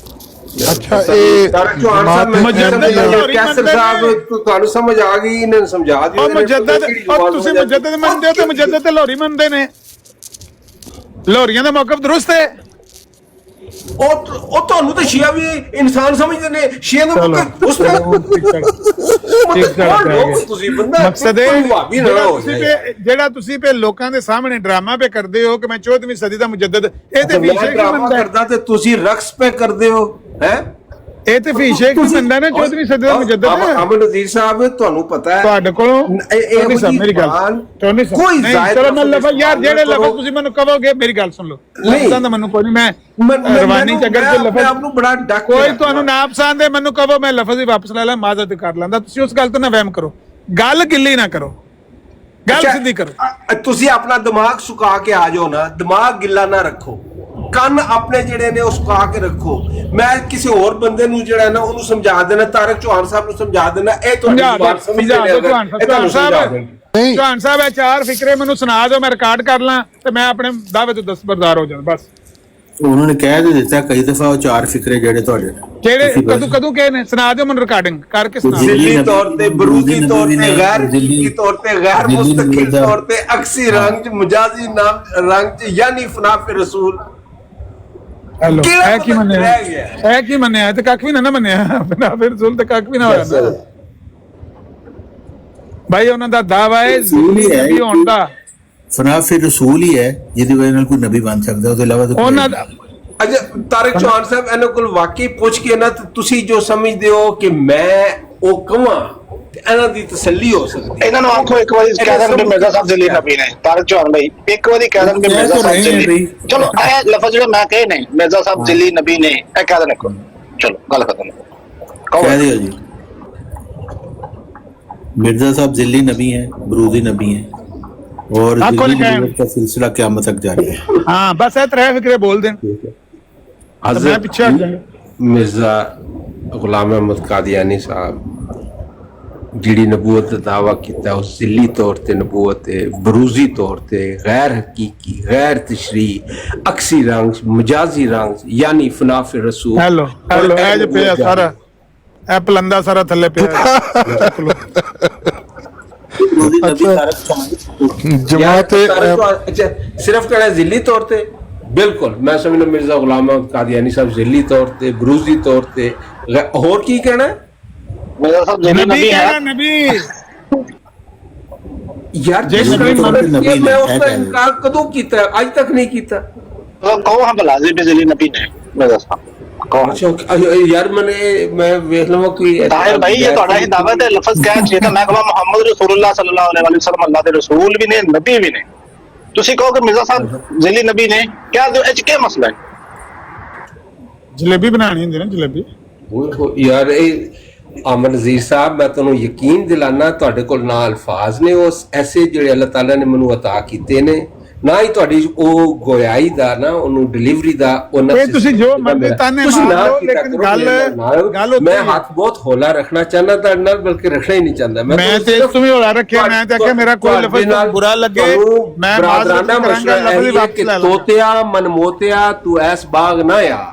ਅੱਛਾ ਇਹ ਤਾਰਿਕ ਚੌਹਾਨ ਸਾਹਿਬ ਕੈਸਰ ਸਾਹਿਬ ਤੁਹਾਨੂੰ ਸਮਝ ਆ ਗਈ, ਇਹਨਾਂ ਨੂੰ ਸਮਝਾ ਦਿਓ। ਉਹ ਮੁਜੱਦਦ, ਉਹ ਤੁਸੀਂ ਮੁਜੱਦਦ ਮੰਨਦੇ ਹੋ ਤੇ ਮੁਜੱਦਦ ਤੇ ਲੋਹਰੀ ਮੰਨਦੇ ਨੇ, ਲੋਹਰੀਆਂ ਦਾ ਮੌਕਫ ਦਰੁਸਤ ਹੈ। ਉਹ ਤੁਹਾਨੂੰ ਤਾਂ ਸ਼ੀਆ ਵੀ ਇਨਸਾਨ ਸਮਝਦੇ ਨੇ, ਸ਼ੀਆ ਦਾ ਮੌਕਫ ਉਸ ਤੁਸੀਂ ਬੰਦਾ ਮਕਸਦ ਜਿਹੜਾ ਤੁਸੀਂ ਪੇ ਲੋਕਾਂ ਦੇ ਸਾਹਮਣੇ ਡਰਾਮਾ ਪੇ ਕਰਦੇ ਹੋ ਕਿ ਮੈਂ 14ਵੀਂ ਸਦੀ ਦਾ ਮੁਜੱਦਦ, ਇਹ ਤੇ ਫੀਸ਼ੇ ਕੀ ਮੰਨਦਾ ਕਰਦਾ ਤੇ ਤੁਸੀਂ ਰਕਸ ਪੇ ਕਰਦੇ ਹੋ ਹੈ, ਇਹ ਤੇ ਫੀਸ਼ੇ ਕੀ ਮੰਨਦਾ ਨਾ 14ਵੀਂ ਸਦੀ ਦਾ ਮੁਜੱਦਦ। ਅਮਨ ਨਜ਼ੀਰ ਸਾਹਿਬ ਤੁਹਾਨੂੰ ਪਤਾ ਹੈ ਤੁਹਾਡੇ ਕੋਲੋਂ ਮੇਰੀ ਗੱਲ ਕੋਈ ਚਲੋ ਮੈਂ ਲਫ਼ਜ਼ ਯਾਰ ਜਿਹੜੇ ਲਫ਼ਜ਼ ਤੁਸੀਂ ਮੈਨੂੰ ਕਹੋਗੇ ਮੇਰੀ ਗੱਲ ਸੁਣ ਲਓ, ਲਫ਼ਜ਼ਾਂ ਦਾ ਮੈਨੂੰ ਕੋਈ ਨਹੀਂ, ਮੈਂ ਰਵਾਨੀ ਚ ਅਗਰ ਕੋਈ ਲਫ਼ਜ਼ ਆਪ ਨੂੰ ਬੜਾ ਡੱਕ ਕੋਈ ਤੁਹਾਨੂੰ ਨਾ ਪਸੰਦ ਹੈ ਮੈਨੂੰ ਕਹੋ, ਮੈਂ ਲਫ਼ਜ਼ ਹੀ ਵਾਪਸ ਲੈ ਲਾਂ, ਮਾਜ਼ਰਤ ਕਰ ਲੈਂਦਾ। ਤੁਸੀਂ ਉਸ ਗੱਲ ਤੋਂ ਨਾ ਵਹਿਮ ਕਰੋ, ਗੱਲ ਗਿੱਲੀ ਨਾ ਕਰੋ, ਗੱਲ ਸਿੱਧੀ ਕਰੋ। ਤੁਸੀਂ ਆਪਣਾ ਦਿਮਾਗ ਸੁਕਾ ਕੇ ਆ ਜਾਓ ਨਾ, ਦਿਮਾਗ ਗਿੱਲਾ ਨਾ ਰੱਖੋ, ਕੰਨ ਆਪਣੇ ਜਿਹੜੇ ਨੇ ਉਹ ਸੁਕਾ ਕੇ ਰੱਖੋ। ਮੈਂ ਕਿਸੇ ਹੋਰ ਬੰਦੇ ਨੂੰ ਜਿਹੜਾ ਨਾ ਉਹਨੂੰ ਸਮਝਾ ਦੇਣਾ, ਤਾਰਿਕ ਚੌਹਾਨ ਸਾਹਿਬ ਨੂੰ ਸਮਝਾ ਦੇਣਾ, ਇਹ ਤੁਹਾਡੀ ਬਾਤ ਸਮਝਦੇ ਨੇ। ਚੌਹਾਨ ਸਾਹਿਬ ਇਹ ਚਾਰ ਫਿਕਰੇ ਮੈਨੂੰ ਸੁਣਾ ਦਿਓ, ਮੈਂ ਰਿਕਾਰਡ ਕਰ ਲਾਂ ਤੇ ਮੈਂ ਆਪਣੇ ਦਾਅਵੇ ਤੋਂ ਦਸਤਬਰਦਾਰ ਹੋ ਜਾਵਾਂ ਬਸ। उन्होंने कह तो दिता कई दफा वो 4 फिक्रे जेड़े ਤੁਹਾਡੇ ਕਿਹੜੇ ਕਦੋਂ ਕਹੇ ਨੇ, ਸੁਣਾ ਦਿਓ ਮੈਨੂੰ ਰਿਕਾਰਡਿੰਗ ਕਰਕੇ ਸੁਣਾ। ਜ਼ਿੱਲੀ ਤੌਰ ਤੇ, ਬਰੂਦੀ ਤੌਰ ਤੇ, ਗੈਰ ਜ਼ਿੱਲੀ ਤੌਰ ਤੇ, ਗੈਰ ਮੁਸਤਕਿਲ ਤੌਰ ਤੇ, ਅਕਸੀ ਰੰਗ ਚ, ਮਜਾਜ਼ੀ ਨਾਮ ਰੰਗ ਚ, ਯਾਨੀ ਫਨਾਫ ਰਸੂਲ। ਹੈਲੋ ਇਹ ਕੀ ਮੰਨਿਆ, ਇਹ ਕੀ ਮੰਨਿਆ, ਤੇ ਕੱਖ ਵੀ ਨਾ ਮੰਨਿਆ, ਫਨਾਫ ਰਸੂਲ ਤੇ ਕੱਖ ਵੀ ਨਾ ਹੋਇਆ ਨਾ ਭਾਈ। ਉਹਨਾਂ ਦਾ ਦਾਵਾ ਹੈ ਜ਼ਿੱਲੀ ਨਬੀ ਹੋਣ ਦਾ, ਫਨਾਫ ਰਸੂਲ ਹੀ ਹੈ ਜਿਹਦੀ ਵਜ੍ਹਾ ਨਾਲ ਕੋਈ ਨਬੀ ਬਣ ਸਕਦਾ, ਉਹਦੇ ਇਲਾਵਾ ਉਹਨਾਂ ਦਾ। ਅੱਛਾ ਤਾਰਿਕ ਚੌਹਾਨ ਸਾਹਿਬ ਇਹਨਾਂ ਕੋਲ ਵਾਕਈ ਪੁੱਛ ਕੇ ਨਾ ਤੁਸੀਂ ਜੋ ਸਮਝਦੇ ਹੋ ਕਿ ਮੈਂ ਉਹ ਕਵਾਂ ਤੇ ਇਹਨਾਂ ਦੀ ਤਸੱਲੀ ਹੋ ਸਕਦੀ। ਇਹਨਾਂ ਨੂੰ ਆਖੋ ਇੱਕ ਵਾਰੀ ਕਹਿ ਦੇਣ ਕਿ ਮਿਰਜ਼ਾ ਸਾਹਿਬ ਜ਼ਿੱਲੀ ਨਬੀ ਨੇ, ਤਾਰਿਕ ਚੌਹਾਨ ਭਾਈ ਇੱਕ ਵਾਰੀ ਕਹਿ ਦੇਣ ਕਿ ਮਿਰਜ਼ਾ ਸਾਹਿਬ ਜ਼ਿੱਲੀ, ਚਲੋ ਇਹ ਲਫ਼ਜ਼ ਜਿਹੜੇ ਮੈਂ ਕਹੇ ਨੇ ਮਿਰਜ਼ਾ ਸਾਹਿਬ ਜ਼ਿੱਲੀ ਨਬੀ ਨੇ, ਇਹ ਕਹਿ ਦੇਣ, ਚਲੋ ਗੱਲ ਖਤਮ। ਕਹਿ ਦਿਓ ਜੀ। मिर्जा साहब जिल्ली नबी हैं, बरूजी नबी हैं, और हाँ, कौन जिल्ली है? नबूवत का सिलसिला क़यामत तक जारी है। हाँ बस है तरह फिक्रे बोल दें तो मैं पीछे हट जाऊंगा। मिर्जा गुलाम अहमद कादियानी साहब जिहड़ी नबूवत दा दावा कीता उस जिली तौर ते नबूवत है, बरूजी तौर ते गैर हकीकी, गैर तशरी, अक्सी रंग, मजाजी रंग, यानी फनाफ रसूल। हेलो हेलो और ए जो पे नबूवत सारा ए पलंदा सारा थल्ले पे बरूजी नबी तारक जमात अच्छा सिर्फ कहना जिली तौर ते बिल्कुल मैं समझना मिर्जा गुलाम अहमद कादियानी साहब जिली तौर ते, बरूजी तौर ते, होर की कहना है मिर्जा साहब जिली नबी नबी कहना है। नबी यार जय जिस श्री नबी राम। ने मैं उसका इनकार कदों कीता है? आज तक नहीं कीता। तो कहो हम बलाजी भी जिली नबी ने मिर्जा साहब कहो। अच्छा यार मैं वेख लवां कोई ताहिर भाई ये ਤੁਹਾਡਾ ਹੀ ਦਾਅਵਾ ਤੇ ਲਫ਼ਜ਼ ਕਹਿ ਚਾਹੀਦਾ ਮੈਂ ਕਹਾਂ ਮੁਹੰਮਦ ਰਸੂਲullah ਸੱਲੱਲਾਹੁ ਅਲੈहि ਵਸੱਲਮ ਅੱਲਾਹ ਦੇ ਰਸੂਲ ਵੀ ਨੇ ਨਬੀ ਵੀ ਨੇ ਤੁਸੀਂ ਕਹੋ ਕਿ ਮਿਰਜ਼ਾ ਸਾਹਿਬ ਜ਼ਿਲੀ ਨਬੀ ਨੇ ਕਿਆ ਇਹ ਚ ਕੀ ਮਸਲਾ ਹੈ जलेबी बनानी ਹੁੰਦੀ ਨਾ जलेबी यार आमन नज़ीर साहब मैं ਤੁਹਾਨੂੰ ਯਕੀਨ ਦਿਲਾਨਾ ਤੁਹਾਡੇ ਕੋਲ ਨਾ ਅਲਫਾਜ਼ ਨੇ ਉਸ ਐਸੇ ਜਿਹੜੇ ਅੱਲਾਹ ਤਾਲਾ ਨੇ ਮੈਨੂੰ عطا ਕੀਤੇ ਨੇ ਨਾ ਹੀ ਤੁਹਾਡੀ ਉਹ ਗੋਇਆਈ ਦਾ ਨਾ ਉਹਨੂੰ ਡਿਲੀਵਰੀ ਦਾ ਉਹਨਾਂ ਇਹ ਤੁਸੀਂ ਜੋ ਮਰਜ਼ੀ ਤਾਨੇ ਤੁਸੀਂ ਮਾਰ ਨਾ ਲਓ, ਕੀਤਾ ਲੇਕਿਨ ਕਰੋ, ਗੱਲ- ਮੇਰੇ ਨਾਲ। ਗੱਲ ਉੱਥੇ ਮੈਂ ਹੀ ਹੈ। ਹੱਥ ਬਹੁਤ ਹੌਲਾ ਰੱਖਣਾ ਚਾਹੁੰਦਾ ਤੁਹਾਡੇ ਨਾਲ ਬਲਕਿ ਰੱਖਣਾ ਹੀ ਨਹੀਂ ਚਾਹੁੰਦਾ ਮੈਂ ਤੇ ਤੁਮ ਹੀ ਹੋਲਾ ਰੱਖਿਆ ਮੈਂ ਤੇ ਆਖਿਆ ਮੇਰਾ ਕੋਈ ਲਫ਼ਜ਼ ਬੁਰਾ ਲੱਗੇ ਮੈਂ ਮਾਜ਼ਰਤ ਕਰਾਂਗਾ ਲਫ਼ਜ਼ ਵਾਪਸ ਲੈ ਲਾਂਗਾ ਤੋਤਿਆ ਮਨਮੋਤਿਆ ਤੂੰ ਐਸ ਬਾਗ ਨਾ ਆ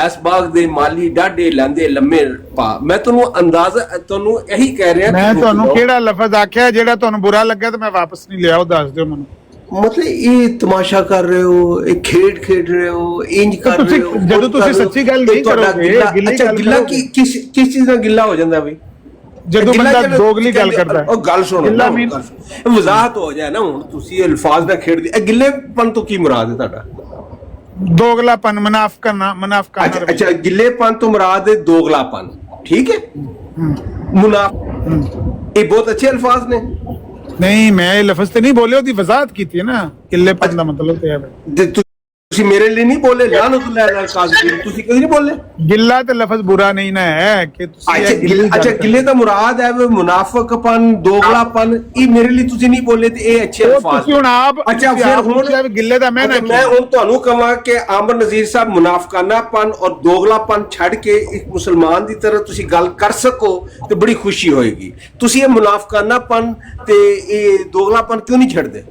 ਐਸ ਬਾਗ ਦੇ ਮਾਲੀ ਡਾਢੇ ਲੈਂਦੇ ਲੰਮੇ ਪਾ ਮੈਂ ਤੁਹਾਨੂੰ ਅੰਦਾਜ਼ਾ ਤੁਹਾਨੂੰ ਇਹੀ ਕਹਿ ਰਿਹਾ ਮੈਂ ਕਿ ਤੁਹਾਨੂੰ ਕਿਹੜਾ ਲਫ਼ਜ਼ ਆਖਿਆ ਜਿਹੜਾ ਤੁਹਾਨੂੰ ਬੁਰਾ ਲੱਗਾ ਤੇ ਮੈਂ ਵਾਪਸ ਨਹੀਂ ਲਿਆ ਉਹ ਦੱਸ ਦਿਓ ਮੈਨੂੰ मतलब ये तमाशा कर रहे हो, ये खेड खेड रहे हो, इंज कर ਤੁਸੀਂ- रहे हो ਜਦੋਂ ਤੁਸੀਂ ਸੱਚੀ ਗੱਲ ਨਹੀਂ ਕਰੋਗੇ, ਗਿੱਲੀ अच्छा ਗੱਲ गिला ਕਰੋਗੇ। किस चीज ਦਾ ਗਿੱਲਾ ਹੋ ਜਾਂਦਾ ਬਈ ਜਦੋਂ ਗਿੱਲਾ ਬੰਦਾ ਜਿਹੜਾ ਦੋਗਲੀ ਗੱਲ ਕਹਿੰਦੇ- ਕਰਦਾ ਉਹ ਗੱਲ ਸੁਣੋ ਗਿੱਲਾ ਨਾ, mean- ਗੱਲ ਸੁਣੋ। ਇਹ ਵਜ਼ਾਹਤ ਹੋ ਜਾਏ ਨਾ ਹੁਣ ਤੁਸੀਂ ਇਹ ਅਲਫਾਜ਼ ਨਾਲ ਖੇਡਦੇ ਇਹ ਗਿੱਲੇਪਨ ਤੋਂ ਕੀ ਮੁਰਾਦ ਹੈ ਤੁਹਾਡਾ ਦੋਗਲਾਪਨ ਮਨਾਫਕਨਾ अच्छा गिल्लेपन तो मुराद है दोगलापन ठीक है मुनाफ ये बहुत अच्छे अल्फाज ने ਨਹੀਂ ਮੈਂ ਇਹ ਲਫ਼ਜ਼ ਤੇ ਨਹੀਂ ਬੋਲੇ ਉਹਦੀ ਵਜ਼ਾਹਤ ਕੀਤੀ ਹੈ ਨਾ ਕਿੱਲੇਪਨ ਦਾ ਮਤਲਬ ਤੇ ਹੈ ਤੁਸੀਂ ਮੇਰੇ ਲਈ ਨਹੀਂ ਬੋਲੇ ਲਾਨਤੁल्लाह ਅਲੈਹ ਕਾਜ਼ਿਮ ਤੁਸੀਂ ਕਦੀ ਨਹੀਂ ਬੋਲੇ ਗਿੱਲਾ ਤੇ ਲਫ਼ਜ਼ ਬੁਰਾ ਨਹੀਂ ਨਾ ਹੈ ਕਿ ਤੁਸੀਂ ਇਹ ਗਿੱਲੀ ਗੱਲ अच्छा गिले का मुराद है वो मुनाफिकपन दोगलापन ये मेरे लिए तुझे नहीं बोले ते ये अच्छे ਉਹ अल्फाज ਤੁਸੀਂ ਹੁਣ ਆਪ अच्छा ਤੁਸੀਂ फिर ਆਪ ਪੁੱਛਿਆ ਵੀ ਗਿੱਲੇ ਦਾ ਮੈਂ ਨਾ मैं हूं ਤੁਹਾਨੂੰ ਕਹਾਂ ਕਿ ਆਮਰ ਨਜ਼ੀਰ ਸਾਹਿਬ ਮੁਨਾਫਕਾਨਾਪਨ ਔਰ ਦੋਗਲਾਪਨ ਛੱਡ ਕੇ ਇੱਕ ਮੁਸਲਮਾਨ ਦੀ ਤਰ੍ਹਾਂ ਤੁਸੀਂ ਗੱਲ ਕਰ ਸਕੋ ਤੇ ਬੜੀ ਖੁਸ਼ੀ ਹੋਏਗੀ ਤੁਸੀਂ ਇਹ ਮੁਨਾਫਕਾਨਾਪਨ ਤੇ ਇਹ ਦੋਗਲਾਪਨ ਕਿਉਂ ਨਹੀਂ ਛੱਡਦੇ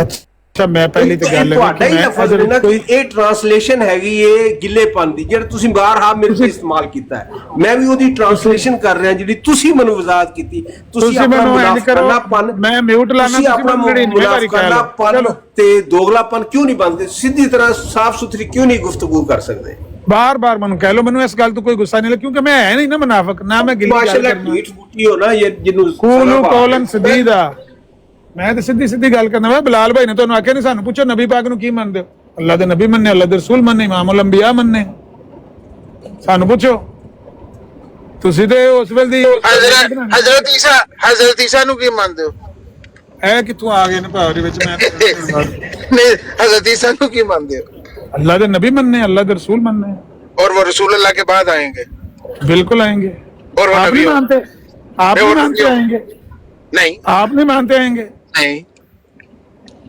ਅੱਛਾ ਮੈਂ ਪਹਿਲੀ ਤੇ ਗੱਲ ਹੈ ਤੁਹਾਡਾ ਹੀ ਲਫ਼ਜ਼ ਹੈ ਨਾ ਕਿ ਇਹ ਟ੍ਰਾਂਸਲੇਸ਼ਨ ਹੈਗੀ ਇਹ ਗਿੱਲੇਪਨ ਦੀ ਜਿਹੜਾ ਤੁਸੀਂ ਬਾਹਰ ਮੇਰੇ ਤੇ ਇਸਤੇਮਾਲ ਕੀਤਾ ਹੈ ਮੈਂ ਵੀ ਉਹਦੀ ਟ੍ਰਾਂਸਲੇਸ਼ਨ ਕਰ ਰਿਹਾ ਜਿਹੜੀ ਤੁਸੀਂ ਮੈਨੂੰ ਵਜ਼ਾਹਤ ਕੀਤੀ ਤੁਸੀਂ ਆਪਣਾ ਮੈਨੂੰ ਇੰਜ ਕਰੋ, ਮੁਨਾਫਕਾਨਾਪਨ ਮੈਂ mute ਲਾਣਾ, ਤੁਸੀਂ ਤੁਸੀਂ ਆਪਣਾ ਮੈਨੂੰ ਜਿਹੜੀ ਜ਼ਿੰਮੇਵਾਰੀ ਕਹਿ ਲਓ। ਮੁਨਾਫਕਾਨਾਪਨ ਚਲੋ। ਤੇ ਦੋਗਲਾਪਨ ਕਿਉਂ ਨਹੀਂ ਬੰਦੇ ਸਿੱਧੀ ਤਰ੍ਹਾਂ ਸਾਫ਼ ਸੁਥਰੀ ਕਿਉਂ ਨਹੀਂ ਗੁਫ਼ਤਗੂ ਕਰ ਸਕਦੇ ਬਾਰ-ਬਾਰ ਮੈਨੂੰ ਕਹਿ ਲੋ ਮੈਨੂੰ ਇਸ ਗੱਲ ਤੋਂ ਕੋਈ ਗੁੱਸਾ ਨਹੀਂ ਲੱਗ ਕਿਉਂਕਿ ਮੈਂ ਹੈ ਨਹੀਂ ਨਾ ਮੁਨਾਫਿਕ ਨਾ ਮੈਂ ਗਿੱਲੀ ਗੱਲ ਮਾਸ਼ਾਅੱਲਾ ਕਰਨਾ ਢੀਠ ਬੂਟੀ ਹੋ ਨਾ ਇਹ ਜਿਹਨੂੰ ਕੂਲੂ ਕੌਲਨ ਸਦੀਦਾ ਮੈਂ ਤਾਂ ਸਿੱਧੀ ਗੱਲ ਕਰਨਾ ਵਾ ਬਲਾਲ ਭਾਈ ਨੇ ਤੁਹਾਨੂੰ ਆਖਿਆ ਨਹੀਂ ਸਾਨੂੰ ਪੁੱਛੋ ਨਬੀ ਪਾਕ ਨੂੰ ਕੀ ਮੰਨਦੇ ਹੋ ਅੱਲਾਹ ਦੇ ਨਬੀ ਮੰਨੇ ਅੱਲਾਹ ਦੇ ਰਸੂਲ ਮੰਨੇ ਇਮਾਮੁਲ ਅੰਬੀਆ ਮੰਨੇ ਸਾਨੂੰ ਪੁੱਛੋ ਤੁਸੀਂ ਤੇ ਉਸ ਵੇਲੇ ਦੀ हजरत ईसा ਨੂੰ ਕੀ ਮੰਨਦੇ ਹੋ ਇਹ ਕਿੱਥੋਂ ਆ ਗਏ ਨੇ ਭਾਵ ਦੇ ਵਿੱਚ ਮੈਂ नहीं हजरत ईसा ਨੂੰ ਕੀ ਮੰਨਦੇ हो अल्लाह के नबी मनने अल्लाह के रसूल मनने और वो रसूल अल्लाह के बाद आएंगे बिल्कुल आएंगे और वो आप नबी नहीं हो। मानते आप मैं नहीं वो मानते नबी हूँ। आएंगे नहीं आप नहीं मानते आएंगे नहीं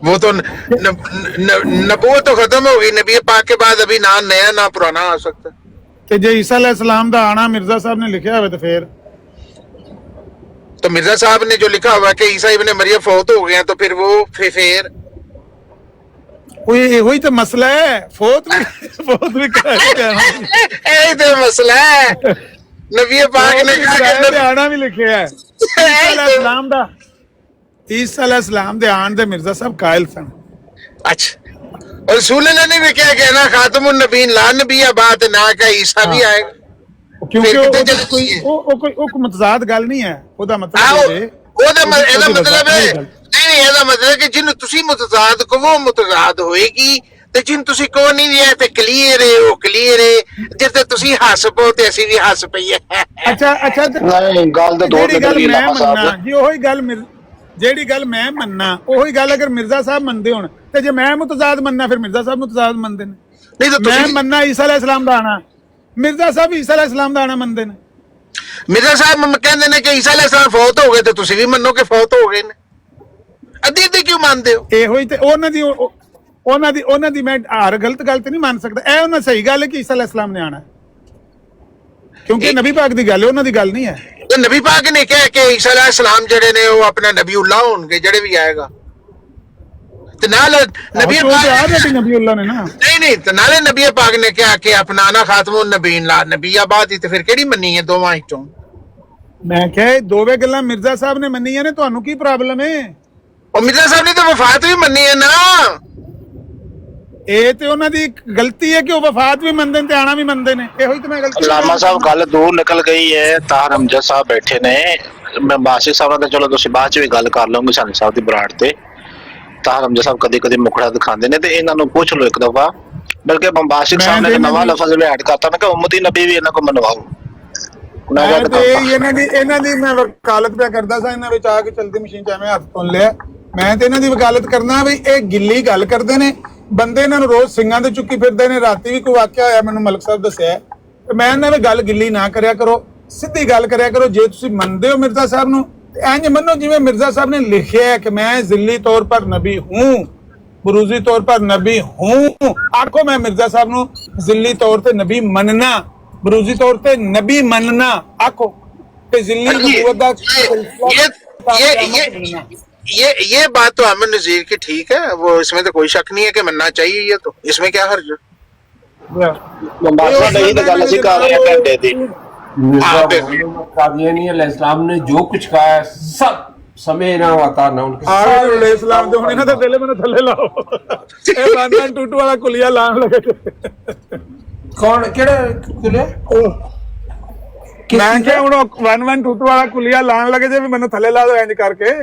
वो तो नबूवत तो खत्म हो गई नबी पाक के बाद अभी ना नया ना पुराना आ सकता कि जे ईसा अलैहिस्सलाम दा आना मिर्जा साहब ने लिखा हुआ तो फिर तो मिर्जा साहब ने जो लिखा हुआ है कि ईसा इब्ने मरियम फौत हो गए हैं तो फिर वो फिर वही तो मसला है फौत भी यही तो मसला है नबी पाक ने कहा कि आना भी लिखे है ईसा अलैहिस्सलाम दे आन दे मिर्जा साहब कायल सन अच्छा और रसूल ने भी क्या कहना खातमुन नबीन ला नबी बात ना का ईसा भी आएगा क्योंकि फिर कितने जल्दी कोई है कोई मतजाद गल नहीं है ਉਹਦਾ ਮਤਲਬ ਆਹੋ ਇਹ ਉਹਦਾ ਇਹਦਾ ਮਤਲਬ ਹੈ ਨਹੀਂ ਇਹਦਾ ਮਤਲਬ ਕਿ ਜਿਹਨੂੰ ਤੁਸੀਂ ਮੁਤਜ਼ਾਦ ਕਹੋ ਮੁਤਜ਼ਾਦ ਹੋਏਗੀ ਤੇ ਜਿਹਨੂੰ ਤੁਸੀਂ ਕਹੋ ਨਹੀਂ ਵੀ ਇਹ ਤੇ ਕਲੀਅਰ ਹੈ ਉਹ ਕਲੀਅਰ ਹੈ ਜਿੱਥੇ ਤੁਸੀਂ ਹੱਸ ਪਓ ਤੇ ਅਸੀਂ ਵੀ ਹੱਸ ਪਈਏ ਅੱਛਾ ਨਹੀਂ ਗੱਲ ਤਾਂ ਦੋ ਜਿਹੜੀ ਗੱਲ ਨਿਕਲੀ ਮੈਂ ਲਾਮਾ ਮੰਨਣਾ ਸਾਹਿਬ ਜੀ ਉਹੀ ਗੱਲ ਜਿਹੜੀ ਗੱਲ ਮੈਂ ਮੰਨਣਾ ਉਹੀ ਗੱਲ ਅਗਰ ਮਿਰਜ਼ਾ ਸਾਹਿਬ ਮੰਨਦੇ ਹੋਣ ਤੇ ਜੇ ਮੈਂ ਮੁਤਜ਼ਾਦ ਮੰਨਣਾ ਫਿਰ ਮਿਰਜ਼ਾ ਸਾਹਿਬ ਮੁਤਜ਼ਾਦ ਮੰਨਦੇ ਨੇ ਨਹੀਂ ਤਾਂ ਮੈਂ ਤੁਸੀਂ ਮੰਨਣਾ ਈਸਾ ਅਲੈਹਿਸਸਲਾਮ ਦਾ ਆਣਾ ਮਿਰਜ਼ਾ ਸਾਹਿਬ ਈਸਾ ਅਲੈਹਿਸਸਲਾਮ ਦਾ ਆਣਾ ਮੰਨਦੇ ਨੇ ਮਿਰਜ਼ਾ ਸਾਹਿਬ ਕਹਿੰਦੇ ਨੇ ਕਿ ਈਸਾ ਅਲੈਹਿਸਲਾਮ ਫੌਤ ਹੋ ਗਏ ਤੇ ਤੁਸੀਂ ਵੀ ਮੰਨੋ ਕਿ ਫੌਤ ਹੋ ਗਏ ਨੇ। ਅੱਧੀ ਅੱਧੀ ਕਿਉਂ ਮੰਨਦੇ ਹੋ? ਇਹੋ ਹੀ ਤੇ ਉਹਨਾਂ ਦੀ ਮੈਂ ਹਰ ਗਲਤ ਗੱਲ ਤੇ ਨਹੀਂ ਮੰਨ ਸਕਦਾ। ਇਹ ਉਹਨਾਂ ਸਹੀ ਗੱਲ ਹੈ ਕਿ ਈਸਾ ਅਲੈਹਿਸਲਾਮ ਨੇ ਆਣਾ, ਕਿਉਂਕਿ ਨਬੀ ਪਾਕ ਦੀ ਗੱਲ ਹੈ, ਉਹਨਾਂ ਦੀ ਗੱਲ ਨਹੀਂ ਹੈ। ਤੇ ਨਬੀ ਪਾਕ ਨੇ ਕਿਹਾ ਕਿ ਈਸਾ ਅਲੈਹਿਸਲਾਮ ਜਿਹੜੇ ਨੇ ਉਹ ਆਪਣਾ ਨਬੀਉल्लाह ਹੋਣਗੇ, ਜਿਹੜੇ ਵੀ ਆਏਗਾ। ਤੇ ਨਾਲ ਨਬੀ ਪਾਕ ਨਬੀਉल्लाह ਨੇ ਨਾ ਨਹੀਂ ਤੇ ਨਾਲੇ ਨਬੀ ਪਾਕ ਨੇ ਕਿਹਾ ਕਿ ਆਪਣਾ ਨਾ ਖਾਤਮੁਨ ਨਬੀਨ ਲਾ ਨਬੀਆਬਾਦ ਹੀ, ਤੇ ਫਿਰ ਕਿਹੜੀ ਮੰਨੀ ਹੈ ਦੋਵਾਂ ਵਿੱਚੋਂ? ਮੈਂ ਕਿਹਾ ਇਹ ਦੋਵੇਂ ਗੱਲਾਂ ਮਿਰਜ਼ਾ ਸਾਹਿਬ ਨੇ ਮੰਨੀਆਂ ਨੇ, ਤੁਹਾਨੂੰ ਕੀ ਪ੍ਰੋਬਲਮ ਹੈ? ਉਹ ਮਿਰਜ਼ਾ ਸਾਹਿਬ ਨੇ ਤਾਂ ਵਫਾਤ ਵੀ ਮੰਨੀ ਹੈ ਨਾ। ਇਹ ਤੇ ਉਹਨਾਂ ਦੀ ਗਲਤੀ ਹੈ ਕਿ ਉਹ ਵਫਾਤ ਵੀ ਮੰਨਦੇ ਨੇ ਤੇ ਆਣਾ ਵੀ ਮੰਨਦੇ ਨੇ। ਇਹੋ ਹੀ ਤੇ ਮੈਂ ਗਲਤੀ ਲਾਮਾ ਸਾਹਿਬ ਗੱਲ ਦੂਰ ਨਿਕਲ ਗਈ ਹੈ। ਤਾਹਰ ਅਮਜਦ ਸਾਹਿਬ ਬੈਠੇ ਨੇ, ਮੈਂ ਬਾਸਿਕ ਸਾਹਿਬ ਨਾਲ ਚਲੋ ਤੁਸੀਂ ਬਾਅਦ ਚ ਵੀ ਗੱਲ ਕਰ ਲਓਗੇ ਸਾਨੀ ਸਾਹਿਬ ਦੀ ਬਰਾੜ ਤੇ। ਤਾਹਰ ਅਮਜਦ ਸਾਹਿਬ ਕਦੇ ਕਦੇ ਮੁਖੜਾ ਦਿਖਾਉਂਦੇ ਨੇ ਤੇ ਇਹਨਾਂ ਨੂੰ ਪੁੱਛ ਲਓ ਇੱਕ ਦਫਾ। ਬਲਕਿ ਬੰਬਾਸਿਕ ਸਾਹਿਬ ਨੇ ਨਵਾਂ ਲਫ਼ਜ਼ ਵੀ ਐਡ ਕਰਤਾ ਨਾ ਕਿ ਉਮਤੀ ਨਬੀ ਵੀ ਇਹਨਾਂ ਕੋ ਮਨਵਾਓ। ਇਹਨਾਂ ਦੀ ਮੈਂ ਵਕਾਲਤ ਪਿਆ ਕਰਦਾ ਸਾਂ, ਇਹਨਾਂ ਵਿੱਚ ਆ ਕੇ ਚਲਦੀ ਮਸ਼ੀਨ ਚ ਐਵੇਂ ਹੱਥ ਧੁੰਨ ਲਿਆ। ਮੈਂ ਤੇ ਇਹਨਾਂ ਦੀ ਵਕਾਲਤ ਕਰਨਾ ਵੀ ਇਹ ਗਿੱਲੀ ਗੱਲ ਕਰਦੇ ਨੇ, ਬੰਦੇ ਇਹਨਾਂ ਨੂੰ ਰੋਜ਼ ਸਿੰਘਾਂ ਤੇ ਚੁੱਕੀ ਫਿਰਦੇ ਨੇ। ਰਾਤੀ ਵੀ ਕੋਈ ਵਾਕਿਆ ਹੋਇਆ ਮੈਨੂੰ ਮਲਕ ਸਾਹਿਬ ਦੱਸਿਆ, ਤੇ ਮੈਂ ਇਹਨਾਂ ਨਾਲ ਗੱਲ ਗਿੱਲੀ ਨਾ ਕਰਿਆ ਕਰੋ, ਸਿੱਧੀ ਗੱਲ ਕਰਿਆ ਕਰੋ। ਜੇ ਤੁਸੀਂ ਮੰਨਦੇ ਹੋ ਮਿਰਜ਼ਾ ਸਾਹਿਬ ਨੂੰ ਇੰਜ ਮੰਨੋ ਜਿਵੇਂ ਮਿर्जा साहब ने लिखा है कि मैं जिल्ली तौर पर नबी हूँ, बरूजी तौर पर नबी हूँ। आखो मैं मिर्जा साहब नु जिल्ली तौर पे नबी मनना, बरूजी तौर पे नबी मनना। आखो कि जिल्ली नबूवत दा ये बात तो अहमद नजीर की ठीक है, वो इसमें तो कोई शक नहीं है कि मनना चाहिए। ये तो इसमें क्या हर्ज है? इस्लाम ने जो कुछ कहा है सब समय ना आता ना उनके इस्लाम दे हुणे ना ते दिले मैंने थल्ले लाओ ए बांधन टूटू वाला कुलिया लान लगे। कौन केड़ा कुलिया मैं क्या हुण 1122 वाला कुलिया लान लगे जे मैंने थल्ले ला दो इंज करके।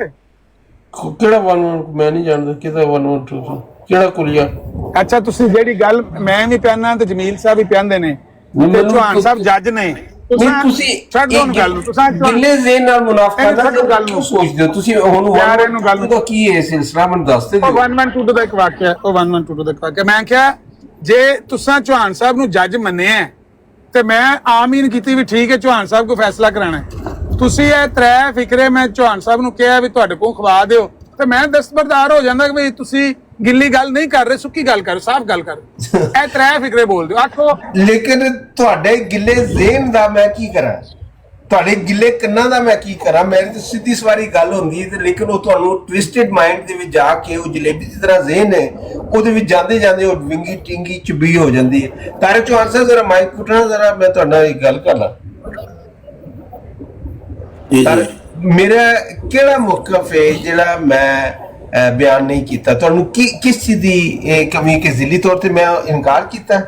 केड़ा 11 मैं नहीं जानदा किदा 1122 केड़ा कुलिया। अच्छा तुसी जेडी गल मैं भी पहनना ते जमील साहब भी पहनदे ने ते चौहान साहब जज ने। ਗਿੱਲੇ ਜ਼ੇਨ ਨਾਲ ਮੁਨਾਫਕਤ ਦਾ ਗੱਲ ਨੂੰ ਸੋਚਦੇ ਹੋ ਤੁਸੀਂ। ਹੁਣ ਯਾਰ ਇਹਨੂੰ ਗੱਲ ਦਾ ਕੀ ਹੈ ਸਿਲਸਿਲਾ ਮੈਨੂੰ ਦੱਸ ਦਿਓ। 1122 ਦਾ ਇੱਕ ਵਾਕਿਆ, ਉਹ 1122 ਦਾ ਇੱਕ ਵਾਕਿਆ। ਮੈਂ ਕਿਹਾ ਜੇ ਤੁਸੀਂ ਚੌਹਾਨ ਸਾਹਿਬ ਨੂੰ ਜੱਜ ਮੰਨਿਆ ਤੇ ਮੈਂ ਆਮੀਨ ਕੀਤੀ ਵੀ ਠੀਕ ਹੈ ਚੌਹਾਨ ਸਾਹਿਬ ਕੋ ਫੈਸਲਾ ਕਰਾਣਾ। ਤੁਸੀਂ ਇਹ ਤਰੇ ਫਿਕਰੇ ਮੈਂ ਚੌਹਾਨ ਸਾਹਿਬ ਨੂੰ ਕਿਹਾ ਵੀ ਤੁਹਾਡੇ ਕੋਲ ਖਵਾ ਦਿਓ ਤੇ ਮੈਂ ਦਸਤਬਰਦਾਰ ਹੋ ਜਾਂਦਾ ਕਿ ਵੀ ਤੁਸੀਂ ਗਿੱਲੀ ਗੱਲ ਨਹੀਂ ਕਰ ਰਹੇ, ਸੁੱਕੀ ਗੱਲ ਕਰ, ਸਾਫ਼ ਗੱਲ ਕਰ। ਇਹ ਤਰੇ ਫਿਕਰੇ ਬੋਲਦੇ ਹੋ। ਆਖੋ ਲੇਕਿਨ ਤੁਹਾਡੇ ਗਿੱਲੇ ਜ਼ੇਨ ਦਾ ਮੈਂ ਕੀ ਕਰਾਂ, ਤੁਹਾਡੇ ਗਿੱਲੇ ਕੰਨਾਂ ਦਾ ਮੈਂ ਕੀ ਕਰਾਂ। ਮੇਰੀ ਤਾਂ ਸਿੱਧੀ ਸਵਾਰੀ ਗੱਲ ਹੁੰਦੀ ਹੈ ਤੇ ਲੇਕਿਨ ਉਹ ਤੁਹਾਨੂੰ ਟਵਿਸਟਡ ਮਾਈਂਡ ਦੇ ਵਿੱਚ ਜਾ ਕੇ ਉਹ ਜਲੇਬੀ ਦੀ ਤਰ੍ਹਾਂ ਜ਼ੇਨ ਹੈ ਉਹਦੇ ਵਿੱਚ ਜਾਂਦੇ ਜਾਂਦੇ ਉਹ ਵਿੰਗੀ ਟਿੰਗੀ ਚੁਬੀ ਹੋ ਜਾਂਦੀ ਹੈ। ਤਾਰੇ ਚੌਹਾਨ ਸਾਹਿਬ ਜ਼ਰਾ ਮਾਈਕ ਪੁੱਟਣਾ, ਜ਼ਰਾ ਮੈਂ ਤੁਹਾਡੇ ਨਾਲ ਇੱਕ ਗੱਲ ਕਰਨਾ। ਮੇਰਾ ਕਿਹੜਾ ਮੌਕਫ ਹੈ ਜਿਹੜਾ ਮੈਂ ਬਿਆਨ ਨਹੀਂ ਕੀਤਾ? ਤੁਹਾਨੂੰ ਕਿਸ ਚੀਜ਼ ਦੀ ਕਮੀ ਕਿ ਜ਼ਿਲੀ ਤੌਰ ਤੇ ਮੈਂ ਇਨਕਾਰ ਕੀਤਾ?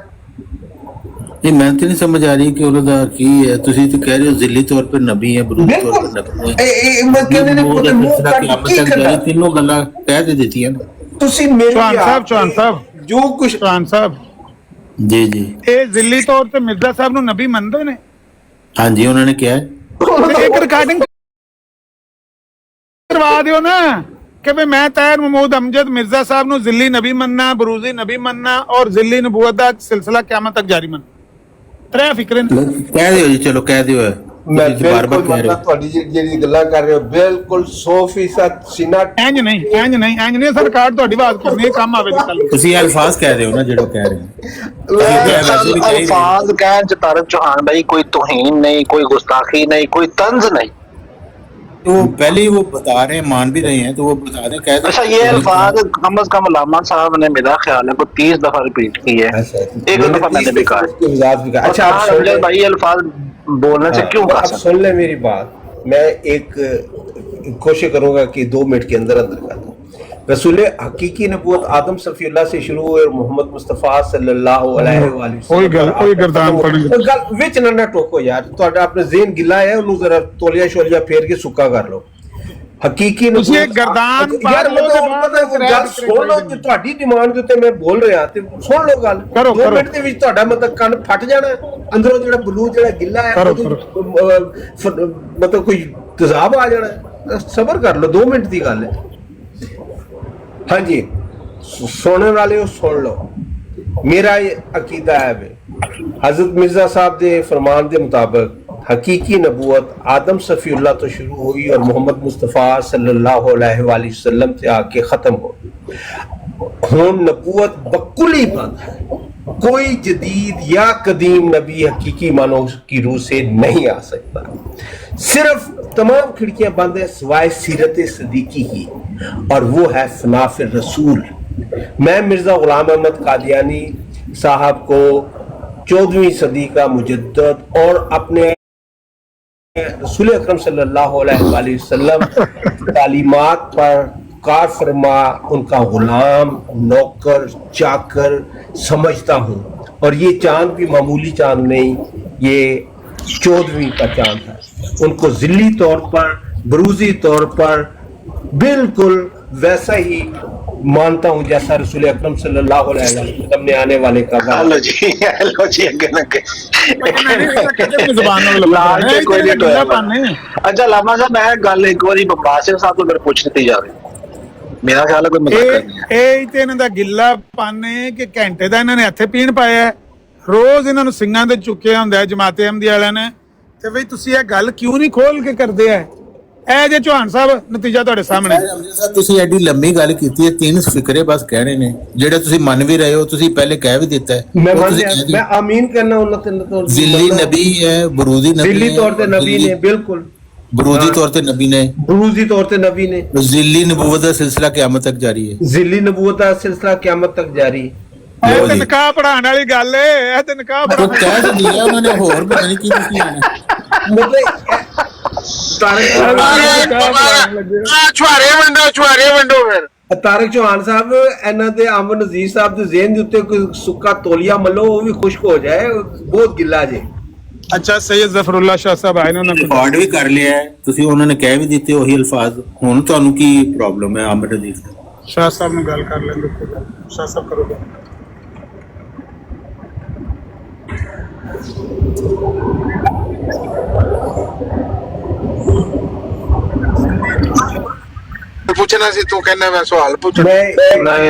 ये मैं तो नहीं समझ आ रही कि उन्होंने की है। तुसी तो कह रहे हो जिल्ली तौर पर नबी है, बरूदी तौर पर नबी है। मैं कहने ने कोई मुंह काट के करना तीनों गल्ला कह दे देती है ना। तुसी मेरे चौहान साहब जो कुछ चौहान साहब जी जी ये जिल्ली तौर पे मिर्जा साहब नु नबी मनदे ने। हाँ जी उन्होंने क्या है एक रिकॉर्डिंग करवा दियो ना कि भाई मैं ताहिर महमूद अमजद मिर्जा साहब नु जिल्ली नबी मनना, बरूजी नबी मनना और जिल्ली नबूवत दा सिलसिला क़यामत तक जारी मनना। ਤਰੇ ਫਿਕਰੇ ਕਹਿ ਦਿਓ ਜੀ, ਚਲੋ ਕਹਿ ਦਿਓ। ਮੈਂ ਬਾਰ-ਬਾਰ ਕਹਿ ਰਿਹਾ ਤੁਹਾਡੀ ਜਿਹੜੀ ਗੱਲਾਂ ਕਰ ਰਹੇ ਹੋ ਬਿਲਕੁਲ 100% ਸੀਨਾ ਇੰਜ ਨਹੀਂ ਸਰਕਾਰ ਤੁਹਾਡੀ ਬਾਤ ਕਰਨੀ ਹੈ, ਕੰਮ ਆਵੇ ਕੱਲ। ਤੁਸੀਂ ਅਲਫਾਜ਼ ਕਹਿ ਰਹੇ ਹੋ ਨਾ ਜਿਹੜੇ ਕਹਿ ਰਹੇ ਹੋ। अल्फाज कहन च तारक चौहान भाई कोई तौहीन नहीं, कोई गुस्ताखी नहीं, कोई तंज नहीं। तो पहले ही वो बता रहे हैं, मान भी रहे हैं, तो वो बता रहे हैं। अच्छा ये अल्फाज कम से कम लामा साहब ने मेरा ख्याल है को 30 दफा रिपीट की है, एक दफा मैंने भी कहा। अच्छा आप भाई अल्फाज बोलने से क्यों कहा? सुन ले मेरी बात, मैं एक कोशिश करूंगा कि 2 मिनट के अंदर अंदर कर दूं। रसूल हकीकी नबूवत आदम सफीउल्लाह से शुरू हुई और मोहम्मद मुस्तफा सल्लल्लाहु अलैहि वसल्लम कोई गर्दान पड़ेगी गल विच ना टोको यार। ਤੁਹਾਡਾ ਆਪਣੇ ਜ਼ੇਨ ਗਿਲਾ ਹੈ, ਉਹਨੂੰ ਜ਼ਰਾ ਤੋਲੀਆ ਸ਼ੋਲੀਆ ਫੇਰ ਕੇ ਸੁੱਕਾ ਕਰ ਲਓ। ਹਕੀਕੀ ਤੁਸੀਂ ਇੱਕ ਗਰਦਾਨ ਯਾਰ ਗੱਲ ਸੁਣ ਲਓ, ਜੇ ਤੁਹਾਡੀ ਡਿਮਾਂਡ ਦੇ ਉੱਤੇ ਮੈਂ ਬੋਲ ਰਿਹਾ ਤੇ ਸੁਣ ਲਓ ਗੱਲ। 2 ਮਿੰਟ ਦੇ ਵਿੱਚ ਤੁਹਾਡਾ ਮਤਲਬ ਕੰਨ ਫਟ ਜਾਣਾ, ਅੰਦਰੋਂ ਜਿਹੜਾ ਬਲੂ ਜਿਹੜਾ ਗਿੱਲਾ ਹੈ ਮਤਲਬ ਕੋਈ ਤਜ਼ਾਬ ਆ ਜਾਣਾ। ਸਬਰ ਕਰ ਲਓ, 2 ਮਿੰਟ ਦੀ ਗੱਲ ਹੈ। हाँ जी सुनने वाले हो सुन लो, मेरा ये अकीदा है हजरत मिर्जा साहब दे फरमान दे मुताबिक हकीकी नबूवत आदम सफ़ीउल्लाह तो शुरू हुई और मोहम्मद मुस्तफ़ा सल्लल्लाहु अलैहि वसल्लम से आके ख़त्म हो गई। हुन नबूवत बकुली बंद है, कोई जदीद या कदीम नबी हकीकी मानो की रूह से नहीं आ सकता। सिर्फ तमाम खिड़कियां बंद है सिवाय सीरत सदीकी ही, और वो है फनाफ रसूल। मैं मिर्ज़ा गुलाम अहमद कादियानी साहब को 14वीं सदी का मुजद्दद और अपने रसूल अकरम सल्लल्लाहु अलैहि वसल्लम तालीमात पर कार फरमा, उनका गुलाम, नौकर, चाकर समझता हूँ। और ये चांद भी मामूली चांद नहीं, ये 14वीं का चांद है। उनको ज़िल्ली तौर पर, बरूजी तौर पर बिल्कुल वैसा ही मानता हूँ जैसा रसूल अकरम सल्लल्लाहु अलैहि वसल्लम ने आने वाले का हेलो जी अगे लगे ਲਾਲ ਤੇ ਕੋਈ ਨਹੀਂ ਟੋਇਆ। ਅੱਛਾ ਲਾਮਾ ਸਾਹਿਬ ਮੈਂ ਗੱਲ ਇੱਕ ਵਾਰੀ ਬਾਸਿਰ ਸਾਹਿਬ ਤੋਂ ਮੇਰੇ ਪੁੱਛ ਦਿੱਤੀ ਜਾਵੇ। ਮੇਰਾ ਖਿਆਲ ਹੈ ਕੋਈ ਮਜ਼ਾਕ ਨਹੀਂ ਹੈ। ਇਹ ਤੇ ਇਹਨਾਂ ਦਾ ਗਿੱਲਾ ਪਾਣੇ ਕਿ ਘੰਟੇ ਦਾ ਇਹਨਾਂ ਨੇ ਇੱਥੇ ਪੀਣ ਪਾਇਆ, ਰੋਜ਼ ਇਹਨਾਂ ਨੂੰ ਸਿੰਘਾਂ ਦੇ ਚੁੱਕਿਆ ਹੁੰਦਾ ਹੈ ਜਮਾਤੇ ਅਹਿਮਦੀ ਵਾਲਿਆਂ ਨੇ। ਤੇ ਬਈ ਤੁਸੀਂ ਇਹ ਗੱਲ ਕਿਉਂ ਨਹੀਂ ਖੋਲ ਕੇ ਕਰਦੇ ਆ? ਇਹ ਜੇ ਚੌਹਾਨ ਸਾਹਿਬ ਨਤੀਜਾ ਤੁਹਾਡੇ ਸਾਹਮਣੇ। ਤੁਸੀਂ ਐਡੀ ਲੰਮੀ ਗੱਲ ਕੀਤੀ ਹੈ, 3 ਫਿਕਰੇ ਬਸ ਕਹਿਣੇ ਨੇ ਜਿਹੜੇ ਤੁਸੀਂ ਮੰਨ ਵੀ ਰਹੇ ਹੋ, ਤੁਸੀਂ ਪਹਿਲੇ ਕਹਿ ਵੀ ਦਿੱਤਾ ਹੈ। मैं आमीन करना उन्नत ਜ਼ਿੱਲੀ ਨਬੀ ਹੈ, ਬਰੂਦੀ ਨਬੀ दिल्ली है, तौर पे नबी ने, बिल्कुल बरूदी तौर पे नबी ने, बरूजी तौर पे नबी ने, जिल्ली नबूवत का सिलसिला क़यामत तक जारी है। जिल्ली नबूवत का सिलसिला क़यामत तक जारी। ਇਹ ਤੇ ਨਿਕਾਹ ਪੜਾਉਣ ਵਾਲੀ ਗੱਲ ਏ, ਇਹ ਤੇ ਨਿਕਾਹ वो ਪੜਾਉਣ कह तो दिया उन्होंने, होर पता नहीं की कुछ आना। ਛੁਆਰੇ ਵੰਡੋ ਫਿਰ। ਤਾਰਿਕ ਚੌਹਾਨ ਸਾਹਿਬ, ਇਹਨਾਂ ਦੇ ਅਮਨ ਨਜ਼ੀਰ ਸਾਹਿਬ ਦੇ ਜ਼ਿਹਨ ਦੇ ਉੱਤੇ ਕੋਈ ਸੁੱਕਾ ਤੋਲੀਆ ਮੱਲੋ, ਉਹ ਵੀ ਖੁਸ਼ਕ ਹੋ ਜਾਏ, ਬਹੁਤ ਗਿੱਲਾ ਜੇ। ਅੱਛਾ ਸੈਯਦ ਜ਼ਫਰੁੱਲਾ ਸ਼ਾਹ ਸਾਹਿਬ ਆਏ ਨੇ, ਉਹਨਾਂ ਕੋਲ ਰਿਕਾਰਡ ਵੀ ਕਰ ਲਿਆ ਹੈ, ਤੁਸੀਂ ਉਹਨਾਂ ਨੇ ਕਹਿ ਵੀ ਦਿੱਤੇ ਉਹੀ ਅਲਫਾਜ਼। ਹੁਣ ਤੁਹਾਨੂੰ ਕੀ ਪ੍ਰੋਬਲਮ ਹੈ ਆਮਦ ਅਜ਼ੀਜ਼ ਦਾ? ਸ਼ਾਹ ਸਾਹਿਬ ਨੂੰ ਗੱਲ ਕਰ ਲੈਂਦੇ। ਸ਼ਾਹ ਸਾਹਿਬ ਕਰੋ ਗੱਲ। ਪੁੱਛਣਾ ਸੀ, ਤੂੰ ਕਹਿੰਦਾ ਮੈਂ ਸਵਾਲ ਪੁੱਛਣਾ।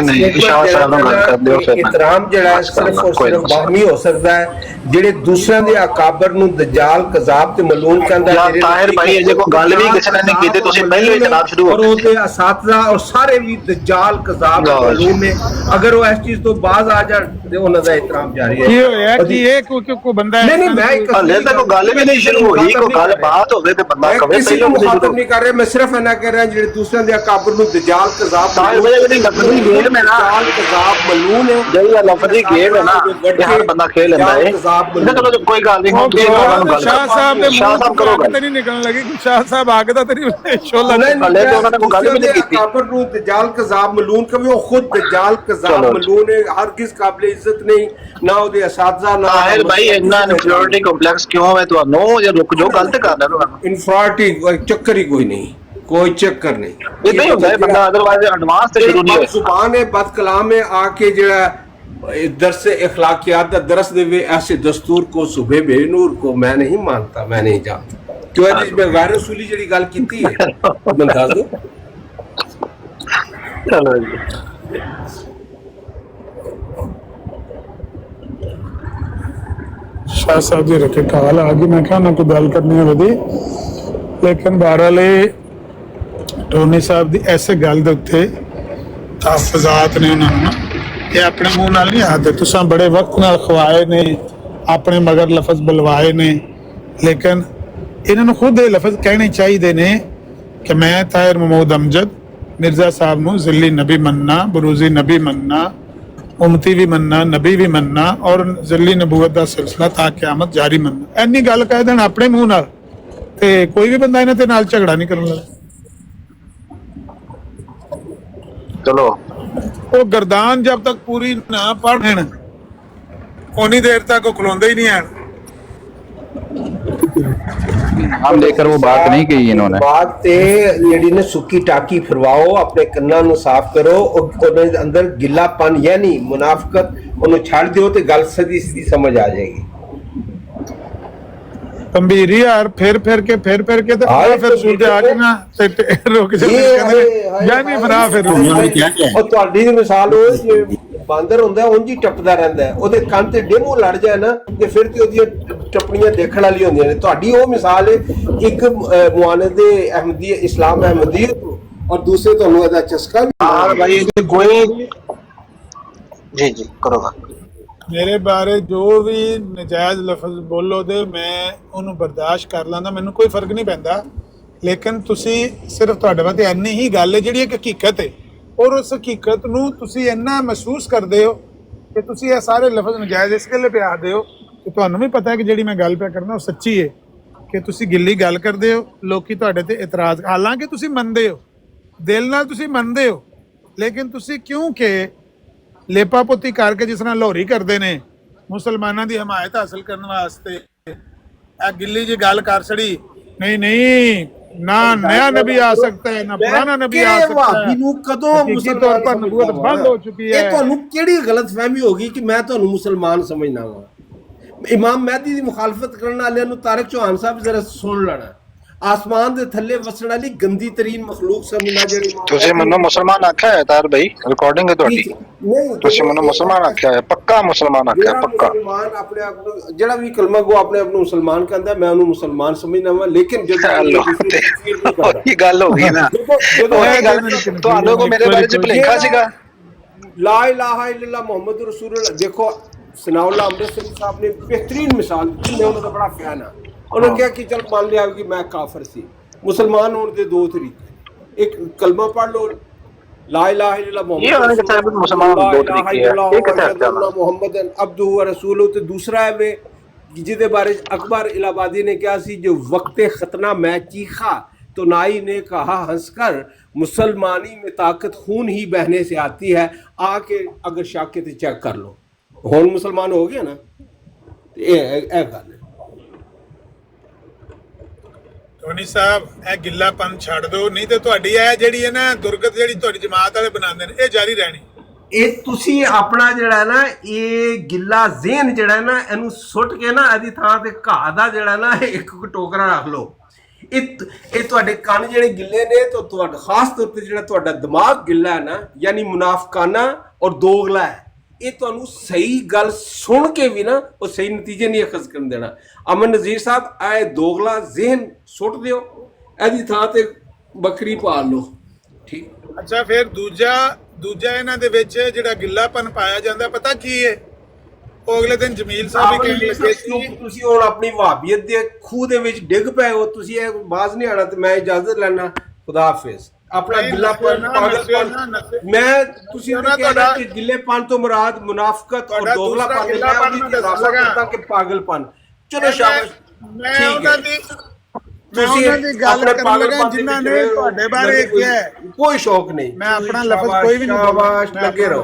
ਨਹੀਂ ਸ਼ਾਹ ਸਾਹਿਬ ਨਾਲ ਗੱਲ ਕਰਦੇ ਹੋ ਫਿਰ। ਇਤਰਾਮ ਜਿਹੜਾ ਸਿਰਫ ਔਰ ਸਿਰਫ ਬਾਹਮੀ ਹੋ ਸਕਦਾ ਹੈ, ਜਿਹੜੇ ਦੂਸਰਿਆਂ ਦੇ ਅਕਾਬਰ ਨੂੰ ਦਜਾਲ, ਕਜ਼ਾਬ ਤੇ ਮਲੂਨ ਕਹਿੰਦਾ ਹੈ। ਯਾਰ ਤਾਹਿਰ ਭਾਈ ਅਜੇ ਕੋਈ ਗੱਲ ਵੀ ਕਿਸੇ ਨੇ ਨਹੀਂ ਕੀਤੀ, ਤੁਸੀਂ ਪਹਿਲਾਂ ਹੀ ਜਨਾਬ ਸ਼ੁਰੂ ਹੋ ਗਏ। ਉਹਦੇ ਅਸਾਤਜ਼ਾ ਔਰ ਸਾਰੇ ਵੀ ਦਜਾਲ, ਕਜ਼ਾਬ ਤੇ ਮਲੂਨ ਨੇ। ਅਗਰ ਉਹ ਇਸ ਚੀਜ਼ ਤੋਂ ਬਾਜ਼ ਆ ਜਾਣ ਤੇ ਉਹਨਾਂ ਦਾ ਇਤਰਾਮ ਜਾਰੀ ਹੈ। ਕੀ ਹੋਇਆ ਕਿ ਇਹ ਕੋਈ ਬੰਦਾ ਨਹੀਂ ਨਹੀਂ, ਮੈਂ ਹਲੇ ਤਾਂ ਕੋਈ ਗੱਲ ਵੀ ਨਹੀਂ ਸ਼ੁਰੂ ਹੋਈ, ਕੋਈ ਗੱਲ ਬਾਤ ਹੋਵੇ ਤੇ ਬੰਦਾ ਕਵੇ। ਕਿਸੇ ਨੂੰ ਮੁਖਾਤਬ ਨਹੀਂ ਕਰ ਰਿਹਾ, ਮੈਂ ਸਿਰਫ ਇਹਨਾਂ ਕਹਿ ਰਿਹਾ ਜਿਹੜੇ ਦੂਸਰਿਆਂ ਦੇ ਅਕਾਬਰ ਨੂੰ ਦਜਾਲ, ਕਜ਼ਾਬ, ਤਾਹਿਰ ਭਾਈ ਜਿਹੜੀ ਲਫ਼ਜ਼ੀ ਗੇਮ ਹੈ ਨਾ, ਦਜਾਲ, ਕਜ਼ਾਬ, ਮਲੂਨ ਹੈ, ਜਿਹੜੀ ਲਫ਼ਜ਼ੀ ਗੇਮ ਹੈ ਨਾ, ਇਹ ਹਰ ਬੰਦਾ ਖੇਲ ਲੈਂਦਾ ਹੈ। ਚਲੋ ਕੋਈ ਗੱਲ ਨਹੀਂ, ਹੁਣ ਤੁਸੀਂ ਉਹਨਾਂ ਨੂੰ ਗੱਲ ਸ਼ਾਹ ਸਾਹਿਬ ਦੇ ਸ਼ਾਹ ਸਾਹਿਬ ਕਰੋ ਗੱਲ। ਤੇ ਨਹੀਂ ਨਿਕਲਣ ਲੱਗੀ ਕਿ ਸ਼ਾਹ ਸਾਹਿਬ ਆਗ ਦਾ ਤੇਰੀ ਸ਼ੋਲਾ ਹਲੇ ਤੇ ਉਹਨਾਂ ਨੇ ਕੋਈ ਗੱਲ ਵੀ ਨਹੀਂ ਕੀਤੀ। ਅਕਾਬਰ ਨੂੰ ਦਜਾਲ, ਕਜ਼ਾਬ, ਮਲੂਨ ਕਵੇ, ਉਹ ਖੁਦ ਦਜਾਲ, ਕਜ਼ਾਬ, ਮਲੂਨ ਹੈ, ਹਰਗਿਜ਼ ਕਾਬਿਲ ਇੱਜ਼ਤ ਨਹੀਂ, ਨਾ ਉਹਦੇ ਅਸਾਤਜ਼ਾ, ਨਾ ਤਾਹਿਰ ਭਾਈ ਇੰਨਾ ਇਨਫੀਰੀਅਰਿਟੀ ਕੰਪਲੈਕਸ ਕਿਉਂ ਹੈ ਤੁਹਾਨੂੰ? ਜਾਂ ਰੁਕ ਜਾਓ, ਗਲਤ ਕਰ ਰਹੇ ਹੋ। ਇਨਫੀਰੀਅਰਿਟੀ ਚੱਕਰ ਹੀ ਕੋਈ ਨਹੀਂ, कोई चक्कर नहीं। इतना ही होता है बंदा, अदरवाइज एडवांस से शुरू नहीं है। जुबान है, बद कलाम है, आके जरा दरस इखलाकियात का दरस देवे, ऐसे दस्तूर को, सुबह बेनूर को मैं नहीं मानता, मैं नहीं जानता। क्यों है जिसमें गैर रसूली जड़ी गल कीती है, मैं बता दो। चलो जी शाह साहब जी रखे काल आ गई, मैं क्या ना कोई गल करनी है वधी, लेकिन बहरहाल ਟੋਨੀ ਸਾਹਿਬ ਦੀ ਐਸੇ ਗੱਲ ਦੇ ਉੱਤੇ ਤਹਫਜ਼ਾਤ ਨੇ ਉਹਨਾਂ ਨੂੰ, ਇਹ ਆਪਣੇ ਮੂੰਹ ਨਾਲ ਨਹੀਂ ਆਦੇ। ਤੁਸੀਂ ਬੜੇ ਵਕਤ ਨਾਲ ਖਵਾਏ ਨੇ, ਆਪਣੇ ਮਗਰ ਲਫ਼ਜ਼ ਬੁਲਵਾਏ ਨੇ, ਲੇਕਿਨ ਇਹਨਾਂ ਨੂੰ ਖੁਦ ਇਹ ਲਫ਼ਜ਼ ਕਹਿਣੇ ਚਾਹੀਦੇ ਨੇ ਕਿ ਮੈਂ ਤਾਹਿਰ ਮਹਿਮੂਦ ਅਮਜਦ ਮਿਰਜ਼ਾ ਸਾਹਿਬ ਨੂੰ ਜ਼ਿੱਲੀ ਨਬੀ ਮੰਨਣਾ, ਬਰੂਜ਼ੀ ਨਬੀ ਮੰਨਣਾ, ਉਮਤੀ ਵੀ ਮੰਨਣਾ, ਨਬੀ ਵੀ ਮੰਨਣਾ ਔਰ ਜ਼ਿੱਲੀ ਨਬੂਵਤ ਦਾ ਸਿਲਸਿਲਾ ਤਾਂ ਕਿਆਮਤ ਜਾਰੀ ਮੰਨਣਾ। ਇੰਨੀ ਗੱਲ ਕਹਿ ਦੇਣ ਆਪਣੇ ਮੂੰਹ ਨਾਲ ਤੇ ਕੋਈ ਵੀ ਬੰਦਾ ਇਹਨਾਂ ਦੇ ਨਾਲ ਝਗੜਾ ਨਹੀਂ ਕਰਨ ਲੱਗਾ। चलो वो गर्दान जब तक पूरी ना पढ़न उन्नी देर तक वो खलोंदे ही नहीं है। हम लेकर वो बात नहीं कही इन्होंने। बात ते जेडी ने सुक्की टाकी फिरवाओ, अपने कन्ना नु साफ करो, ਉਹਦੇ ਅੰਦਰ ਗਿੱਲਾਪਨ यानी मुनाफकत ਉਹਨੂੰ ਛੱਡ ਦਿਓ ਤੇ ਗੱਲ ਸਿੱਧੀ ਸਿੱਧੀ ਸਮਝ ਆ ਜਾਏਗੀ। तंबीरी यार फिर के तो फिर सूरत आके ना रुक जाए यानी बना फिर और ਤੁਹਾਡੀ ਮਿਸਾਲ ਉਹ ਬਾਂਦਰ ਹੁੰਦਾ ਉਂਝ ਹੀ ਟੱਪਦਾ ਰਹਿੰਦਾ ਹੈ, ਉਹਦੇ ਕੰਨ ਤੇ ਡੇਮੋ ਲੜ ਜਾਏ ਨਾ ਤੇ ਫਿਰ ਤੇ ਉਹਦੀਆਂ ਟੱਪਣੀਆਂ ਦੇਖਣ ਵਾਲੀ ਹੁੰਦੀਆਂ ਨੇ। ਤੁਹਾਡੀ ਉਹ ਮਿਸਾਲ ਹੈ ਇੱਕ ਮੁਆਨਦ ਅਹਿਮਦੀ ਇਸਲਾਮ ਅਹਿਮਦੀ ਔਰ ਦੂਸਰੇ ਤੁਹਾਨੂੰ ਇਹਦਾ ਚਸਕਾ ਵੀ हाँ भाई कोई जी जी करोगा ਮੇਰੇ ਬਾਰੇ ਜੋ ਵੀ ਨਜਾਇਜ਼ ਲਫ਼ਜ਼ ਬੋਲੋ ਦੇ ਮੈਂ ਉਹਨੂੰ ਬਰਦਾਸ਼ਤ ਕਰ ਲਾਂਦਾ, ਮੈਨੂੰ ਕੋਈ ਫਰਕ ਨਹੀਂ ਪੈਂਦਾ। ਲੇਕਿਨ ਤੁਸੀਂ ਸਿਰਫ ਤੁਹਾਡੇ ਵਾਸਤੇ ਇੰਨੀ ਹੀ ਗੱਲ ਹੈ ਜਿਹੜੀ ਇੱਕ ਹਕੀਕਤ ਹੈ, ਔਰ ਉਸ ਹਕੀਕਤ ਨੂੰ ਤੁਸੀਂ ਇੰਨਾ ਮਹਿਸੂਸ ਕਰਦੇ ਹੋ ਕਿ ਤੁਸੀਂ ਇਹ ਸਾਰੇ ਲਫ਼ਜ਼ ਨਜਾਇਜ਼ ਇਸ ਗੱਲੇ ਪਿਆ ਆਖਦੇ ਹੋ ਕਿ ਤੁਹਾਨੂੰ ਵੀ ਪਤਾ ਹੈ ਕਿ ਜਿਹੜੀ ਮੈਂ ਗੱਲ ਪਿਆ ਕਰਨਾ ਉਹ ਸੱਚੀ ਹੈ, ਕਿ ਤੁਸੀਂ ਗਿੱਲੀ ਗੱਲ ਕਰਦੇ ਹੋ, ਲੋਕੀ ਤੁਹਾਡੇ ਤੇ ਇਤਰਾਜ਼, ਹਾਲਾਂਕਿ ਤੁਸੀਂ ਮੰਨਦੇ ਹੋ, ਦਿਲ ਨਾਲ ਤੁਸੀਂ ਮੰਨਦੇ ਹੋ, ਲੇਕਿਨ ਤੁਸੀਂ ਕਿਉਂਕਿ ਲੇਪਾ ਪੋਤੀ ਕਰਕੇ ਜਿਸ ਤਰ੍ਹਾਂ ਲਾਹੌਰੀ ਕਰਦੇ ਨੇ ਮੁਸਲਮਾਨਾਂ ਦੀ ਹਮਾਇਤ ਹਾਸਲ ਕਰਨ ਵਾਸਤੇ, ਇਹ ਗਿੱਲੀ ਜੀ ਗੱਲ ਕਰ ਛੜੀ, ਨਹੀਂ ਨਹੀਂ ਨਾ ਨया नबी आ सकता है ना पुराना नबी आ सकता है। ਨੂੰ ਕਦੋਂ हकीकी तौर पर नबूवत बंद हो चुकी है। ਇਹ ਤੁਹਾਨੂੰ ਕਿਹੜੀ ਗਲਤਫਹਿਮੀ ਹੋ ਗਈ ਕਿ ਮੈਂ ਤੁਹਾਨੂੰ ਮੁਸਲਮਾਨ ਸਮਝਣਾ ਵਾ? ਇਮਾਮ ਮਹਿਦੀ ਦੀ ਮੁਖਾਲਫਤ ਕਰਨ ਵਾਲਿਆਂ ਨੂੰ ਤਾਰਿਕ ਚੌਹਾਨ ਸਾਹਿਬ ਜ਼ਰਾ ਸੁਣ ਲੈਣਾ। ਆਸਮਾਨ ਦੇ ਥੱਲੇ ਵਸਣ ਵਾਲੀ ਗੰਦੀ ਤਰੀਨ ਮਖਲੂਕ ਸਮਝਣਾ ਜਿਹੜੀ ਤੁਸੀਂ ਮੈਨੂੰ ਮੁਸਲਮਾਨ ਆਖਿਆ ਹੈ ਤਾਰ ਭਾਈ, ਰਿਕਾਰਡਿੰਗ ਹੈ ਤੁਹਾਡੀ। ਨਹੀਂ, ਤੁਸੀਂ ਮੈਨੂੰ ਮੁਸਲਮਾਨ ਆਖਿਆ ਹੈ, ਪੱਕਾ ਮੁਸਲਮਾਨ ਆਖਿਆ ਜਿਹੜਾ ਪੱਕਾ। ਮੁਸਲਮਾਨ ਆਪਣੇ ਆਪ ਨੂੰ ਜਿਹੜਾ ਵੀ ਕਲਮਾ ਗੋ ਆਪਣੇ ਆਪ ਨੂੰ ਮੁਸਲਮਾਨ ਕਹਿੰਦਾ, ਮੈਂ ਉਹਨੂੰ ਮੁਸਲਮਾਨ ਸਮਝਦਾ ਵਾਂ। ਲੇਕਿਨ ਉਹੀ ਗੱਲ ਹੋ ਗਈ ਨਾ, ਉਹੀ ਗੱਲ। ਤੁਹਾਨੂੰ ਕੋ ਮੇਰੇ ਬਾਰੇ ਚ ਭੁਲੇਖਾ ਸੀਗਾ? ਲਾ ਇਲਾਹਾ ਇल्लल्लाह ਮੁਹੰਮਦ रसूलुल्लाह। देखो सनाउल्लाह अमृतसरी साहब ने बेहतरीन मिसाल दी, मैं उन्होंने बड़ा फैन हाँ। उन्होंने कहा कि चल मान लिया कि मैं काफिर सी। मुसलमान होने के दो तरीके, एक कलमा पढ़ लो ला इलाहा इल्लल्लाह मुहम्मद अब्दुहु व रसूलुहु, ते दूसरा है वे जिहदे बारे अकबर इलाहाबादी ने कहा सी, जो वक्ते खतना मैं चीखा तो नाई ने कहा हंसकर, मुसलमानी में ताकत खून ही बहने से आती है, आके अगर शाके ते चेक कर लो। हुण मुसलमान हो गया ना, ਇਹ ਗੱਲ ਹੈ। ਟੋਨੀ ਸਾਹਿਬ ਇਹ ਗਿੱਲਾਪਨ ਛੱਡ ਦਿਓ, ਨਹੀਂ ਤੇ ਤੁਹਾਡੀ ਇਹ ਜਿਹੜੀ ਹੈ ਨਾ ਦੁਰਗਤ ਜਿਹੜੀ ਤੁਹਾਡੀ ਜਮਾਤ ਵਾਲੇ ਬਣਾਉਂਦੇ ਨੇ, ਇਹ ਜਾਰੀ ਰਹਿਣੀ। ਇਹ ਤੁਸੀਂ ਆਪਣਾ ਜਿਹੜਾ ਹੈ ਨਾ ਇਹ ਗਿੱਲਾ ਜ਼ਿਹਨ ਜਿਹੜਾ ਹੈ ਨਾ ਇਹਨੂੰ ਸੁੱਟ ਕੇ ਨਾ ਇਹਦੀ ਥਾਂ ਤੇ ਘਾਹ ਦਾ ਜਿਹੜਾ ਨਾ ਇੱਕ ਟੋਕਰਾ ਰੱਖ ਲਓ। ਇਹ ਤੁਹਾਡੇ ਕੰਨ ਜਿਹੜੇ ਗਿੱਲੇ ਨੇ, ਤਾਂ ਤੁਹਾਡਾ ਖਾਸ ਤੌਰ ਤੇ ਜਿਹੜਾ ਤੁਹਾਡਾ ਦਿਮਾਗ ਗਿੱਲਾ ਹੈ ਨਾ, ਯਾਨੀ ਮੁਨਾਫਕਾਨਾ ਔਰ ਦੋਗਲਾ ਹੈ। ਇਹ ਤੁਹਾਨੂੰ ਸਹੀ ਗੱਲ ਸੁਣ ਕੇ ਵੀ ਨਾ ਉਹ ਸਹੀ ਨਤੀਜੇ ਨਹੀਂ ਅਖਜ਼ ਕਰਨ ਦੇਣਾ। ਅਮਨ ਨਜ਼ੀਰ ਸਾਹਿਬ ਇਹ ਦੋਗਲਾ ਜ਼ਿਹਨ ਸੁੱਟ ਦਿਓ, ਇਹਦੀ ਥਾਂ ਤੇ ਬੱਕਰੀ ਪਾਲ ਲਓ, ਠੀਕ। ਅੱਛਾ, ਫਿਰ ਦੂਜਾ ਇਹਨਾਂ ਦੇ ਵਿੱਚ ਜਿਹੜਾ ਗਿੱਲਾਪਨ ਪਾਇਆ ਜਾਂਦਾ ਪਤਾ ਕੀ ਹੈ? ਉਹ ਅਗਲੇ ਦਿਨ ਜਮੀਲ ਸਾਹਿਬ ਵੀ ਕਹਿਣ ਲੱਗੇ ਸੀ, ਤੁਸੀਂ ਹੁਣ ਆਪਣੀ ਵਹਾਬੀਅਤ ਦੇ ਖੂਹ ਦੇ ਵਿੱਚ ਡਿੱਗ ਪਏ ਹੋ, ਤੁਸੀਂ ਇਹ ਬਾਜ਼ ਨਹੀਂ ਆਣਾ, ਤੇ ਮੈਂ ਇਜਾਜ਼ਤ ਲੈਣਾ, ਖੁਦਾ ਹਾਫਿਜ਼। ਆਪਣਾ ਗਿੱਲਾਪਨ ਪਾਗਲਪਨ, ਮੈਂ ਤੁਸੀਂ ਉਹਨਾਂ ਕਹਿਣਾ ਕਿ ਗਿੱਲੇਪਨ ਤੋਂ ਮੁਰਾਦ ਮੁਨਾਫਕਤ ਔਰ ਦੋਗਲਾਪਨ ਹੈ, ਮੈਂ ਉਹਦੀ ਇਜ਼ਾਫਾ ਕਰਦਾ ਕਿ ਪਾਗਲਪਨ। ਚਲੋ ਸ਼ਾਬਾਸ਼, ਮੈਂ ਉਹਨਾਂ ਦੀ ਗੱਲ ਕਰਨ ਲੱਗਾ ਜਿਨ੍ਹਾਂ ਨੇ ਤੁਹਾਡੇ ਬਾਰੇ ਕਿਹਾ। ਕੋਈ ਸ਼ੌਕ ਨਹੀਂ, ਮੈਂ ਆਪਣਾ ਲਫ਼ਜ਼ ਕੋਈ ਵੀ ਨਹੀਂ ਸ਼ਾਬਾਸ਼, ਲੱਗੇ ਰਹੋ।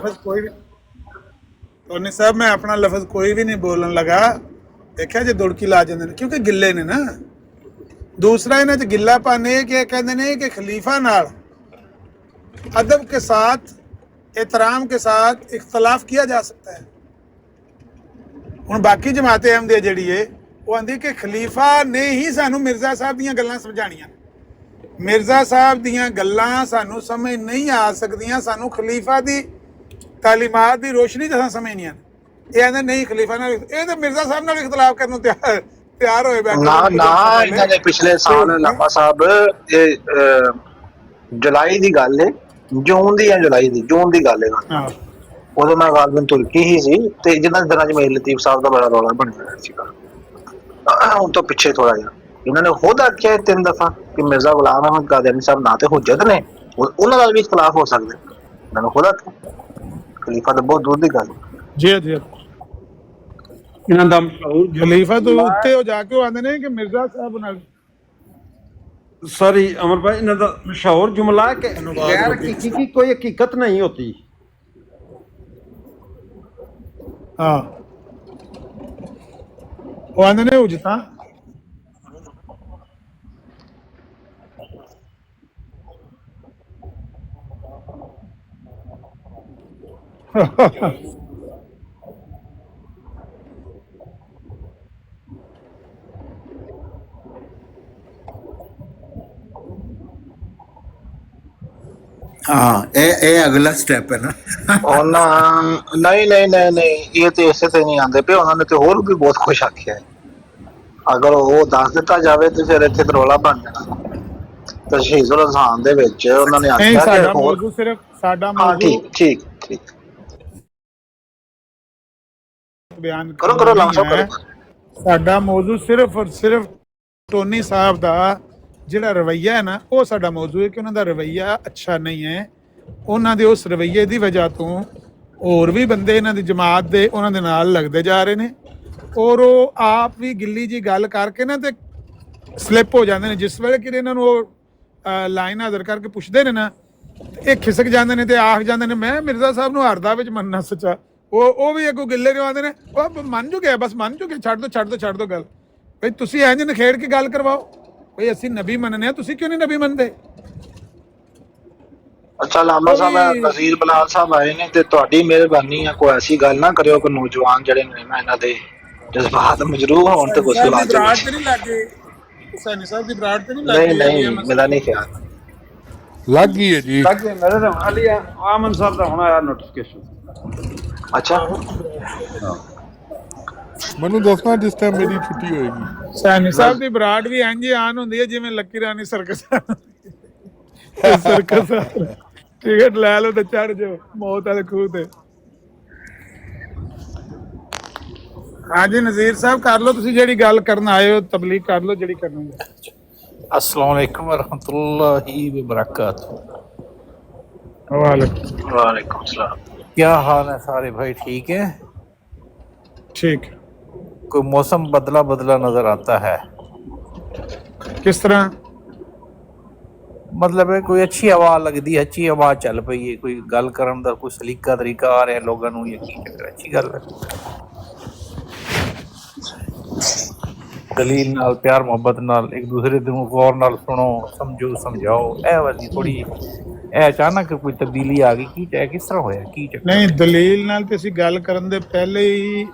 ਟੋਨੀ ਸਾਹਿਬ ਮੈਂ ਆਪਣਾ ਲਫ਼ਜ਼ ਕੋਈ ਵੀ ਨਹੀਂ ਬੋਲਣ ਲਗਾ, ਦੇਖਿਆ ਜੇ ਦੁੜਕੀ ਲਾ ਜਾਂਦੇ ਨੇ ਕਿਉਂਕਿ ਗਿੱਲੇ ਨੇ ਨਾ। दूसरा इन्हें गिल्लापन है कि कहते हैं कि खलीफा नाल अदब के साथ एहतराम के साथ इख्तलाफ किया जा सकता है। हुण बाकी जमात अहमदिया जिहड़ी है वो आंदी कि खलीफा ने ही सानू मिर्जा साहब दीयां गल्लां समझाणियां। मिर्जा साहब दीयां गल्लां सानू समझ नहीं आ सकदियां, सानू खलीफा दी तालीमात दी रोशनी च समझनियां। ये आंदे नहीं खलीफा नाल, ये तो मिर्जा साहब नाल इख्तलाफ करन नूं ਤਿਆਰ ਹੋਏ ਬੈਠੇ ਨਾ ਇਹਨਾਂ ਦੇ ਪਿਛਲੇ ਸਾਲ ਲਾਮਾ ਸਾਹਿਬ ਇਹ ਜੁਲਾਈ ਦੀ ਗੱਲ ਹੈ, ਜੂਨ ਦੀ ਜੂਨ ਦੀ ਗੱਲ ਹੈ। ਉਦੋਂ ਮੈਂ ਗਾਲਬਨ ਤੁਰਕੀ ਹੀ ਸੀ ਤੇ ਜਿੱਦਾਂ ਦਿਨਾਂ ਚ ਮੇਰ ਲਤੀਫ ਸਾਹਿਬ ਦਾ ਬੜਾ ਰੌਲਾ ਬਣ ਗਿਆ ਸੀਗਾ। ਹੁਣ ਤੋਂ ਪਿੱਛੇ ਥੋੜਾ ਜਿਹਾ ਇਹਨਾਂ ਨੇ ਖੁਦ ਆਖਿਆ 3 ਦਫਾ ਕਿ ਮਿਰਜ਼ਾ ਗੁਲਾਮ ਅਹਿਮਦ ਕਾਦੀਆਨੀ ਸਾਹਿਬ ਨਾ ਤੇ ਹੁਜਤ ਨੇ, ਉਹਨਾਂ ਨਾਲ ਵੀ ਇਖਤਲਾਫ ਹੋ ਸਕਦੇ। ਇਹਨਾਂ ਨੂੰ ਖੁਦ ਆਖਿਆ, ਖਲੀਫਾ ਤਾਂ ਬਹੁਤ ਦੂਰ ਦੀ ਗੱਲ। ਜੀ ਜੀ ਇਹਨਾਂ ਦਾ ਖਲੀਫਾ ਤੋਂ ਉੱਤੇ ਹੋ ਜਾ ਕੇ ਉਹ ਆਂਦੇ ਨੇ ਕਿ ਮਿਰਜ਼ਾ ਸਾਹਿਬ ਨਾਲ सॉरी अमर भाई, इन्हों का मशहूर जुमला है कि गैर हकीकी की कोई हकीकत नहीं होती। हाँ वो आंदे ने उजता हाँ ये अगला स्टेप है ना। ਉਹਨਾਂ ਨਹੀਂ ਇਹ ਤੇ ਇਸੇ ਤੇ ਨਹੀਂ ਆਉਂਦੇ ਪਏ, ਉਹਨਾਂ ਨੇ ਤੇ ਹੋਰ ਵੀ ਬਹੁਤ ਕੁਝ ਆਖਿਆ ਹੈ। ਅਗਰ ਉਹ ਦੱਸ ਦਿੱਤਾ ਜਾਵੇ ਤੇ ਫਿਰ ਇੱਥੇ ਤਾਂ ਰੌਲਾ ਬਣ ਜਾਣਾ। ਤਸ਼ਹੀਦੁਲ ਅਜ਼ਹਾਨ ਦੇ ਵਿੱਚ ਉਹਨਾਂ ਨੇ ਨਹੀਂ, ਆਖਿਆ ਕਿ ਸਾਡਾ ਹੋਰ ਮੌਜੂ ਸਿਰਫ ਸਾਡਾ ਹਾਂ ਮੌਜੂ ਠੀਕ ਬਿਆਨ ਕਰੋ ਕਰਨਾ ਲਾਂਗ ਸਾਹਿਬ ਨਹੀਂ ਹੈ। ਕਰੋ। ਸਾਡਾ ਮੌਜੂ ਸਿਰਫ ਔਰ ਸਿਰਫ ਟੋਨੀ ਸਾਹਿਬ ਦਾ ਜਿਹੜਾ ਰਵੱਈਆ ਹੈ ਨਾ, ਉਹ ਸਾਡਾ ਮੌਜੂ ਹੈ ਕਿ ਉਹਨਾਂ ਦਾ ਰਵੱਈਆ ਅੱਛਾ ਨਹੀਂ ਹੈ। ਉਹਨਾਂ ਦੇ ਉਸ ਰਵੱਈਏ ਦੀ ਵਜ੍ਹਾ ਤੋਂ ਹੋਰ ਵੀ ਬੰਦੇ ਇਹਨਾਂ ਦੀ ਜਮਾਤ ਦੇ ਉਹਨਾਂ ਦੇ ਨਾਲ ਲੱਗਦੇ ਜਾ ਰਹੇ ਨੇ, ਔਰ ਉਹ ਆਪ ਵੀ ਗਿੱਲੀ ਜੀ ਗੱਲ ਕਰਕੇ ਨਾ ਤੇ ਸਲਿੱਪ ਹੋ ਜਾਂਦੇ ਨੇ। ਜਿਸ ਵੇਲੇ ਕਿ ਇਹਨਾਂ ਨੂੰ ਉਹ ਲਾਈਨ ਹਾਜ਼ਰ ਕਰਕੇ ਪੁੱਛਦੇ ਨੇ ਨਾ, ਇਹ ਖਿਸਕ ਜਾਂਦੇ ਨੇ ਤੇ ਆਖ ਜਾਂਦੇ ਨੇ ਮੈਂ ਮਿਰਜ਼ਾ ਸਾਹਿਬ ਨੂੰ ਹਰਦਾ ਵਿੱਚ ਮੰਨਣਾ ਸੱਚਾ। ਉਹ ਵੀ ਅੱਗੋਂ ਗਿੱਲੇ ਕਰਵਾਉਂਦੇ ਨੇ, ਉਹ ਮੰਨ ਚੁੱਕੇ ਬਸ ਮੰਨ ਚੁੱਕੇ, ਛੱਡ ਦੋ ਗੱਲ। ਬਈ ਤੁਸੀਂ ਇੰਝ ਨਖੇੜ ਕੇ ਗੱਲ ਕਰਵਾਓ, ਬਈ ਅਸੀਂ ਨਬੀ ਮੰਨਨੇ ਆ, ਤੁਸੀਂ ਕਿਉਂ ਨਹੀਂ ਨਬੀ ਮੰਨਦੇ? ਅੱਛਾ ਲਾਮਾ ਸਾਹਿਬ, ਨਜ਼ੀਰ ਬਲਾਲ ਸਾਹਿਬ ਆਏ ਨੇ ਤੇ ਤੁਹਾਡੀ ਮਿਹਰਬਾਨੀ ਆ, ਕੋਈ ਐਸੀ ਗੱਲ ਨਾ ਕਰਿਓ ਕਿ ਨੌਜਵਾਨ ਜਿਹੜੇ ਨੇ ਮੈਂ ਇਹਨਾਂ ਦੇ ਜਜ਼ਬਾਤ ਮਜਰੂਹ ਹੋਣ ਤੇ ਗੁੱਸੇ ਬਾਤ ਨਹੀਂ ਲੱਗੇ ਹੁਸੈਨੀ ਸਾਹਿਬ ਦੀ ਬਰਾੜ ਤੇ ਨਹੀਂ ਨਹੀਂ ਮੇਰਾ ਨਹੀਂ ਖਿਆਲ। ਲੱਗ ਗਈ ਹੈ ਜੀ। ਮੇਰੇ ਤਾਂ ਅਲੀ ਆਮਨ ਸਾਹਿਬ ਦਾ ਹੁਣ ਆਇਆ ਨੋਟੀਫਿਕੇਸ਼ਨ। ਅੱਛਾ ਮੈਨੂੰ ਦੱਸਣਾ ਜਿਸ ਟਾਈਮ ਮੇਰੀ ਛੁੱਟੀ ਹੋਏਗੀ। ਹੁਸੈਨੀ ਸਾਹਿਬ ਦੀ ਬਰਾੜ ਵੀ ਇੰਝ ਆਨ ਹੁੰਦੀ ਹੈ ਜਿਵੇਂ ਲੱਕੀ ਰਾਣੀ ਸਰਕਸ ਟਿਕਟ ਲੈ ਲਓ ਤੇ ਚੜ ਜਾਓ ਮੌਤ ਵਾਲੇ ਖੂਹ ਤੇ। ਹਾਂਜੀ ਨਜ਼ੀਰ ਸਾਹਿਬ ਕਰ ਲਓ, ਤੁਸੀਂ ਜਿਹੜੀ ਗੱਲ ਕਰਨ ਆਏ ਹੋ ਤਬਲੀਗ ਕਰ ਲਓ ਜਿਹੜੀ ਕਰਨੀ ਹੈ। अस्सलाम वालेकुम रहमतुल्लाहि व बरकातहू। वालेकुम सलाम। क्या हाल है सारे भाई, ठीक है? ठीक। कोई मौसम बदला बदला नजर आता है? किस तरह? मतलब है कोई अच्छी हवा लगती है, अच्छी हवा चल पई है, कोई गल करन दा कोई सलीका तरीका आ रहा लोगों को, यकीन कर अच्छी गल है। दलील नाल प्यार मोहब्बत नाल एक दूसरे ਨੂੰ गौर नाल सुनो, समझो समझाओ, ਇਹ ਵਾਲੀ ਥੋੜੀ ਇਹ ਅਚਾਨਕ ਕੋਈ ਤਬਦੀਲੀ ਆ ਗਈ, ਕੀ ਕਿਸ ਤਰ੍ਹਾਂ ਹੋਇਆ, ਕੀ ਚੱਕਰ? ਨਹੀਂ ਦਲੀਲ ਨਾਲ ਤੇ ਅਸੀਂ ਗੱਲ ਕਰਨ ਦੇ ਪਹਿਲੇ ਹੀ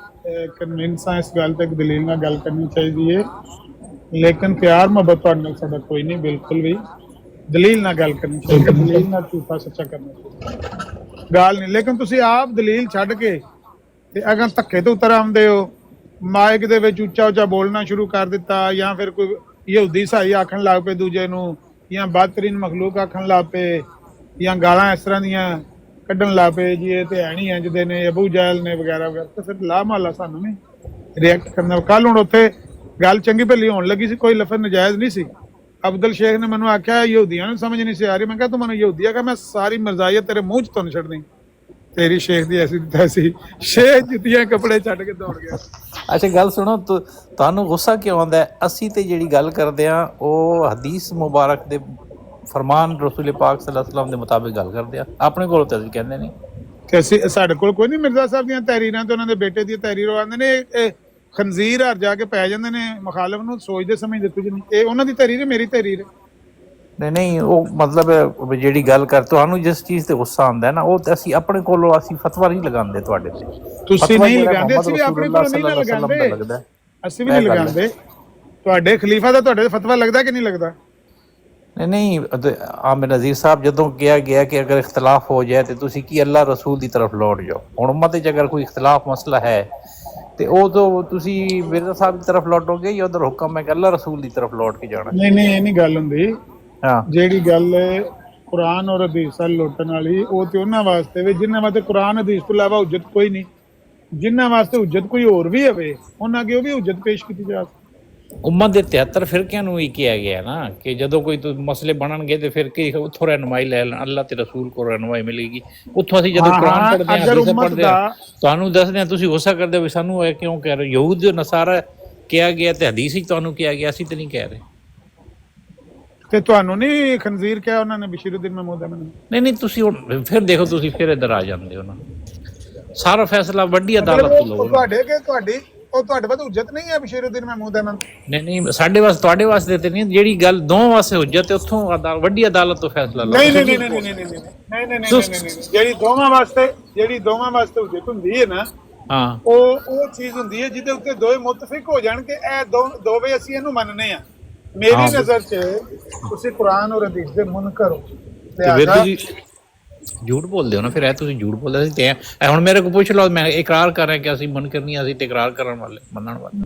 ਕਨਵਿੰਸ ਆ ਇਸ ਗੱਲ ਤੇ ਕਿ ਦਲੀਲ ਨਾਲ ਗੱਲ ਕਰਨੀ ਚਾਹੀਦੀ ਹੈ, ਲੇਕਿਨ ਪਿਆਰ ਮੁਹੱਬਤ ਤੁਹਾਡੇ ਨਾਲ ਸਾਡਾ ਕੋਈ ਨਹੀਂ, ਬਿਲਕੁਲ ਵੀ ਦਲੀਲ ਨਾਲ ਗੱਲ ਕਰਨੀ ਚਾਹੀਦੀ, ਦਲੀਲ ਨਾਲ ਝੂਠਾ ਸੱਚਾ ਕਰਨਾ ਚਾਹੀਦਾ ਗੱਲ ਨਹੀਂ। ਲੇਕਿਨ ਤੁਸੀਂ ਆਪ ਦਲੀਲ ਛੱਡ ਕੇ ਤੇ ਅਗਰ ਧੱਕੇ ਤੋਂ ਉਤਰ ਆਉਂਦੇ ਹੋ, ਮਾਈਕ ਦੇ ਵਿੱਚ ਉੱਚਾ ਬੋਲਣਾ ਸ਼ੁਰੂ ਕਰ ਦਿੱਤਾ, ਜਾਂ ਫਿਰ ਕੋਈ ਯਹੂਦੀ ਸਾਈ ਆਖਣ ਲੱਗ ਪਏ ਦੂਜੇ ਨੂੰ, ਜਾਂ ਬਦਤਰੀਨ ਮਖਲੂਕ ਆਖਣ ਲੱਗ ਪਏ, ਜਾਂ ਗਾਲਾਂ ਇਸ ਤਰ੍ਹਾਂ ਦੀਆਂ ਕੱਢਣ ਲੱਗ ਪਏ ਜੀ ਇਹ ਤੇ ਹੈ ਨਹੀਂ ਇੰਝ ਦੇ ਨੇ, ਅਬੂ ਜਹਿਲ ਨੇ ਵਗੈਰਾ ਵਗੈਰਾ, ਤਾਂ ਫਿਰ ਲਾ ਮਹੱਲਾ ਸਾਨੂੰ ਨਹੀਂ ਰਿਐਕਟ ਕਰਨਾ। ਕੱਲ੍ਹ ਹੁਣ ਉੱਥੇ ਗੱਲ ਚੰਗੀ ਭਲੀ ਹੋਣ ਲੱਗੀ ਸੀ, ਕੋਈ ਲਫ਼ਜ਼ ਨਜਾਇਜ਼ ਨਹੀਂ ਸੀ। ਅਬਦੁਲ ਸ਼ੇਖ ਨੇ ਮੈਨੂੰ ਆਖਿਆ ਯਹੂਦੀਆਂ ਨੂੰ ਸਮਝ ਨਹੀਂ ਸੀ ਆ ਰਹੀ। ਮੈਂ ਕਿਹਾ ਤੂੰ ਮੈਨੂੰ ਯਹੂਦੀ ਆ, ਮੈਂ ਸਾਰੀ ਮਰਜ਼ਾਈਅਤ ਤੇਰੇ ਮੂੰਹ 'ਚ ਤੋਂ ਨਹੀਂ ਛੱਡਣੀ, ਤੇਰੀ ਸ਼ੇਖ ਦੀ ਐਸੀ ਤੈਸੀ। ਸ਼ੇਖ ਜੁੱਤੀਆਂ ਕੱਪੜੇ ਛੱਡ ਕੇ ਦੌੜ ਗਿਆ। ਅੱਛਾ ਗੱਲ ਸੁਣੋ, ਤੁਹਾਨੂੰ ਗੁੱਸਾ ਕਿਉਂ ਆਉਂਦਾ? ਅਸੀਂ ਤੇ ਜਿਹੜੀ ਗੱਲ ਕਰਦੇ ਆ ਉਹ ਹਦੀਸ ਮੁਬਾਰਕ ਦੇ ਫਰਮਾਨ ਰਸੂਲ ਪਾਕ ਸੱਲੱਲਾਹੁ ਅਲੈਹਿ ਵਸੱਲਮ ਦੇ ਮੁਤਾਬਿਕ ਗੱਲ ਕਰਦੇ ਆ, ਆਪਣੇ ਕੋਲ ਤਾਂ ਅਸੀਂ ਕਹਿੰਦੇ ਨਹੀਂ ਤੇ ਅਸੀਂ ਸਾਡੇ ਕੋਲ ਕੋਈ ਨਹੀਂ। ਮਿਰਜ਼ਾ ਸਾਹਿਬ ਦੀਆਂ ਤਹਿਰੀਰਾਂ ਤੇ ਉਹਨਾਂ ਦੇ ਬੇਟੇ ਦੀਆਂ ਤਹਿਰੀਰਾਂ ਆਉਂਦੇ ਨੇ, ਇਹ ਖਨਜ਼ੀਰ ਹਰ ਜਾ ਕੇ ਪੈ ਜਾਂਦੇ ਨੇ ਮੁਖਾਲਫ ਨੂੰ, ਸੋਚਦੇ ਸਮਝਦੇ ਕੁਝ ਨਹੀਂ। ਇਹ ਉਹਨਾਂ ਦੀ ਤਹਿਰੀਰ ਹੈ, ਮੇਰੀ ਤਹਿਰੀਰ ਹੈ ਨਹੀਂ। ਉਹ ਮਤਲਬ ਜਿਹੜੀ ਗੱਲ ਕਰ ਤੁਹਾਨੂੰ ਜਿਸ ਚੀਜ਼ ਤੇ ਗੁੱਸਾ ਆਉਂਦਾ ਨਾ, ਉਹ ਅਸੀਂ ਆਪਣੇ ਕੋਲੋਂ ਅਸੀਂ ਫਤਵਾ ਨਹੀਂ ਲਗਾਉਂਦੇ ਤੁਹਾਡੇ ਤੇ। ਤੁਸੀਂ ਨਹੀਂ ਲਗਾਉਂਦੇ, ਅਸੀਂ ਵੀ ਆਪਣੇ ਕੋਲੋਂ ਨਹੀਂ ਲਗਾਉਂਦੇ, ਅਸੀਂ ਵੀ ਨਹੀਂ ਲਗਾਉਂਦੇ। ਤੁਹਾਡੇ ਖਲੀਫਾ ਦਾ ਤੁਹਾਡੇ ਫਤਵਾ ਲੱਗਦਾ ਕਿ ਨਹੀਂ ਲੱਗਦਾ? ਨਹੀਂ ਆਮਿਰ ਨਜ਼ੀਰ ਸਾਹਿਬ ਜਦੋਂ ਕਿਹਾ ਗਿਆ ਕਿ ਅਗਰ ਇਖਤਲਾਫ ਹੋ ਜਾਏ ਤੇ ਤੁਸੀਂ ਕੀ ਅੱਲਾਹ ਰਸੂਲ ਦੀ ਤਰਫ ਲੌਟ ਜਾਓ। ਹੁਣ ਉਮਤ 'ਚ ਅਗਰ ਕੋਈ ਇਖਤਲਾਫ ਮਸਲਾ ਹੈ ਤੇ ਉਹ ਤੋਂ ਤੁਸੀਂ ਮਿਰਜ਼ਾ ਸਾਹਿਬ ਦੀ ਤਰਫ ਲੌਟੋਗੇ ਜਾਂ ਉਧਰ ਹੁਕਮ ਹੈ ਕਿ ਅੱਲਾਹ ਰਸੂਲ ਦੀ ਤਰਫ ਲੌਟ ਕੇ ਜਾਣਾ? ਨਹੀਂ ਇਹ ਨਹੀਂ ਗੱਲ ਹੁੰਦੀ। ਹਾਂ, ਜਿਹੜੀ ਗੱਲ ਕੁਰਾਨ ਔਰ ਹਦੀਸ ਨਾਲ ਲੋਟਣ ਵਾਲੀ, ਉਹ ਤੇ ਉਹਨਾਂ ਵਾਸਤੇ ਵੀ ਜਿਨ੍ਹਾਂ ਵਾਸਤੇ ਕੁਰਾਨ ਹਦੀਸ ਤੋਂ ਇਲਾਵਾ ਹੁਜਤ ਕੋਈ ਨਹੀਂ, ਜਿਨ੍ਹਾਂ ਵਾਸਤੇ ਹੁਜਤ ਕੋਈ ਹੋਰ ਵੀ ਹੋਵੇ ਉਹਨਾਂ ਅੱਗੇ ਉਹ ਵੀ ਹੁਜਤ ਪੇਸ਼ ਕੀਤੀ ਜਾ ਸਕਦੀ। ਉਮਤ ਦੇ 73 ਫਿਰਕਿਆਂ ਨੂੰ ਹੀ ਕਿਹਾ ਗਿਆ ਨਾ ਕਿ ਜਦੋਂ ਕੋਈ ਮਸਲੇ ਬਣਨਗੇ ਤੇ ਫਿਰ ਕੀ ਉੱਥੋਂ ਰਹਿਨੁਮਾਈ ਲੈ ਲੈਣ, ਅੱਲਾਹ ਤੇ ਰਸੂਲ ਕੋਲ ਰਹਿਨੁਮਾਈ ਮਿਲੇਗੀ ਉੱਥੋਂ। ਅਸੀਂ ਜਦੋਂ ਕੁਰਾਨ ਪੜ੍ਹਦੇ ਹਾਂ, ਹਦੀਸ ਪੜ੍ਹਦੇ ਹਾਂ, ਤੁਹਾਨੂੰ ਦੱਸਦੇ ਹਾਂ, ਤੁਸੀਂ ਗੁੱਸਾ ਕਰਦੇ ਹੋ ਵੀ ਸਾਨੂੰ ਇਹ ਕਿਉਂ ਕਹਿ ਰਹੇ? ਯਹੂਦ ਨਸਾਰਾ ਕਿਹਾ ਗਿਆ ਤੇ ਹਦੀਸ ਹੀ ਤੁਹਾਨੂੰ ਕਿਹਾ ਗਿਆ, ਅਸੀਂ ਤੇ ਨਹੀਂ ਕਹਿ ਰਹੇ। ਤੇ ਤੁਹਾਨੂੰ ਨਹੀਂ ਖਨਜ਼ੀਰ ਕਿਹਾ ਉਹਨਾਂ ਨੇ ਬਸ਼ੀਰੁদ্দিন ਮਹਿਮੂਦ ਅਹਿਮਦ ਨੇ? ਨਹੀਂ ਤੁਸੀਂ ਹੁਣ ਫਿਰ ਦੇਖੋ, ਤੁਸੀਂ ਫਿਰ ਇੱਧਰ ਆ ਜਾਂਦੇ ਹੋ ਨਾ। ਸਾਰਾ ਫੈਸਲਾ ਵੱਡੀ ਅਦਾਲਤ ਤੋਂ ਲਓ। ਤੁਹਾਡੇ ਵਾਸਤੇ ਹੁਜਤ ਨਹੀਂ ਹੈ ਬਸ਼ੀਰੁদ্দিন ਮਹਿਮੂਦ ਅਹਿਮਦ? ਨਹੀਂ ਸਾਡੇ ਵਾਸਤੇ, ਤੁਹਾਡੇ ਵਾਸਤੇ ਤੇ ਨਹੀਂ। ਜਿਹੜੀ ਗੱਲ ਦੋਵਾਂ ਵਾਸਤੇ ਹੁਜਤ ਹੈ ਉੱਥੋਂ ਵੱਡੀ ਅਦਾਲਤ ਤੋਂ ਫੈਸਲਾ ਲਓ। ਨਹੀਂ ਜਿਹੜੀ ਦੋਵਾਂ ਵਾਸਤੇ ਹੁਜਤ ਹੁੰਦੀ ਹੈ ਨਾ, ਹਾਂ, ਉਹ ਚੀਜ਼ ਹੁੰਦੀ ਹੈ ਜਿਹਦੇ ਉੱਤੇ ਦੋਵੇਂ ਮੁਤਫਿਕ ਹੋ ਜਾਣ ਕਿ ਇਹ ਦੋਵੇਂ ਅਸੀਂ ਇਹਨੂੰ ਮੰਨਨੇ ਆ। ਮੇਰੀ ਨਜ਼ਰ 'ਚ ਤੁਸੀਂ ਕੁਰਾਨ ਔਰ ਹਦੀਸ ਦੇ ਮੁਨਕਰ ਹੋ, ਝੂਠ ਬੋਲਦੇ ਹੋ ਨਾ ਫਿਰ, ਇਹ ਤੁਸੀਂ ਝੂਠ ਬੋਲਦੇ ਸੀ ਤੇ ਇਹ ਹੁਣ ਮੇਰੇ ਕੋਲ ਪੁੱਛ ਲਓ, ਮੈਂ ਇਕਰਾਰ ਕਰ ਰਿਹਾ ਕਿ ਅਸੀਂ ਮੁਨਕਰ ਨਹੀਂ, ਅਸੀਂ ਤੇ ਇਕਰਾਰ ਕਰਨ ਵਾਲੇ, ਮੰਨਣ ਵਾਲੇ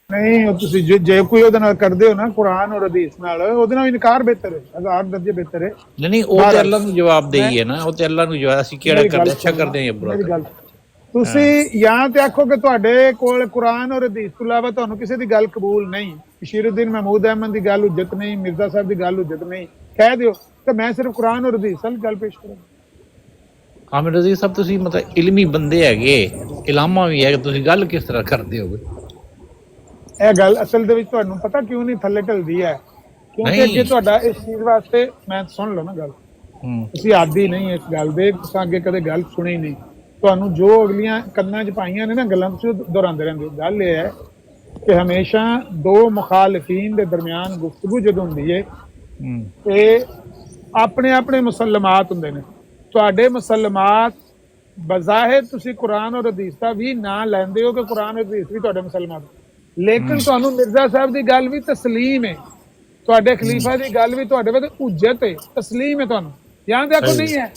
ਨਹੀਂ। ਉਹ ਤੁਸੀਂ ਜੇ ਕੋਈ ਉਹਦੇ ਨਾਲ ਕਰਦੇ ਹੋ ਨਾ ਕੁਰਾਨ ਔਰ ਹਦੀਸ ਨਾਲ, ਉਹਦੇ ਨਾਲ ਇਨਕਾਰ ਬਿਹਤਰ ਹੈ, 1000 ਦਰਜੇ ਬਿਹਤਰ ਹੈ। ਨਹੀਂ ਉਹ ਤੇ ਅੱਲਾਹ ਨੂੰ ਜਵਾਬ ਦੇਈ ਹੈ ਨਾ, ਉਹ ਤੇ ਅੱਲਾਹ ਨੂੰ ਜਵਾਬ, ਅਸੀਂ ਕਿਹੜਾ ਕਰਦੇ, ਅੱਛਾ ਕਰਦੇ ਹਾਂ ਜਾਂ ਬੁਰਾ ਕਰਦੇ। ਤੁਸੀਂ ਜਾਂ ਤੇ ਆਖੋ ਕਿ ਤੁਹਾਡੇ ਕੋਲ ਕੁਰਾਨ ਔਰ ਹਦੀਸ ਤੋਂ ਇਲਾਵਾ ਤੁਹਾਨੂੰ ਕਿਸੇ ਦੀ ਗੱਲ ਕਬੂਲ ਨਹੀਂ, ਬਸ਼ੀਰੁੱਦੀਨ ਮਹਿਮੂਦ ਅਹਿਮਦ ਦੀ ਗੱਲ ਹੁਜਤ ਨਹੀਂ, ਮਿਰਜ਼ਾ ਸਾਹਿਬ ਦੀ ਗੱਲ ਹੁਜਤ ਨਹੀਂ, ਕਹਿ ਦਿਓ ਤਾਂ ਮੈਂ ਸਿਰਫ ਕੁਰਾਨ ਔਰ ਹਦੀਸ ਨਾਲ ਗੱਲ ਪੇਸ਼ ਕਰਾਂ। ਆਮਿਰ ਰਜ਼ੀ ਸਾਹਿਬ ਤੁਸੀਂ ਮਤਲਬ ਇਲਮੀ ਬੰਦੇ ਹੈਗੇ, ਇਲਾਮਾ ਵੀ ਹੈ, ਤੁਸੀਂ ਗੱਲ ਕਿਸ ਤਰ੍ਹਾਂ ਕਰਦੇ ਹੋਗੇ? ਇਹ ਗੱਲ ਅਸਲ ਦੇ ਵਿੱਚ ਤੁਹਾਨੂੰ ਪਤਾ ਕਿਉਂ ਨਹੀਂ ਥੱਲੇ ਢਲਦੀ ਹੈ? ਕਿਉਂਕਿ ਅੱਗੇ ਤੁਹਾਡਾ ਇਸ ਚੀਜ਼ ਵਾਸਤੇ, ਮੈਂ ਸੁਣ ਲਓ ਨਾ ਗੱਲ, ਤੁਸੀਂ ਆਦੀ ਨਹੀਂ ਇਸ ਗੱਲ ਦੇ, ਤੁਸੀਂ ਅੱਗੇ ਕਦੇ ਗੱਲ ਸੁਣੀ ਨਹੀਂ, ਤੁਹਾਨੂੰ ਜੋ ਅਗਲੀਆਂ ਕੰਨਾਂ 'ਚ ਪਾਈਆਂ ਨੇ ਨਾ ਗੱਲਾਂ, ਤੁਸੀਂ ਦੁਹਰਾਉਂਦੇ ਰਹਿੰਦੇ ਹੋ। ਗੱਲ ਇਹ ਹੈ ਕਿ ਹਮੇਸ਼ਾ ਦੋ ਮੁਖਾਲਿਫੀਨ ਦੇ ਦਰਮਿਆਨ ਗੁਫ਼ਤਗੂ ਜਦੋਂ ਹੁੰਦੀ ਹੈ ਤੇ ਆਪਣੇ ਆਪਣੇ ਮੁਸਲਮਾਤ ਹੁੰਦੇ ਨੇ। ਤੁਹਾਡੇ ਮੁਸਲਮਾਤ ਬਜ਼ਾਹਿਰ ਤੁਸੀਂ ਕੁਰਾਨ ਔਰ ਹਦੀਸ ਦਾ ਵੀ ਨਾਂ ਲੈਂਦੇ ਹੋ ਕਿ ਕੁਰਾਨ ਔਰ ਹਦੀਸ ਵੀ ਤੁਹਾਡੇ ਮੁਸਲਮਾਨ, ਲੇਕਿਨ ਤੁਹਾਨੂੰ ਮਿਰਜ਼ਾ ਸਾਹਿਬ ਦੀ ਗੱਲ ਵੀ ਤਸਲੀਮ ਹੈ, ਤੁਹਾਡੇ ਖਲੀਫਾ ਦੀ ਗੱਲ ਵੀ ਤੁਹਾਡੇ ਵਿੱਚ ਹੁਜਤ ਹੈ, ਤਸਲੀਮ ਹੈ ਤੁਹਾਨੂੰ, ਜਾਂ ਦੇਖੋ ਨਹੀਂ ਹੈ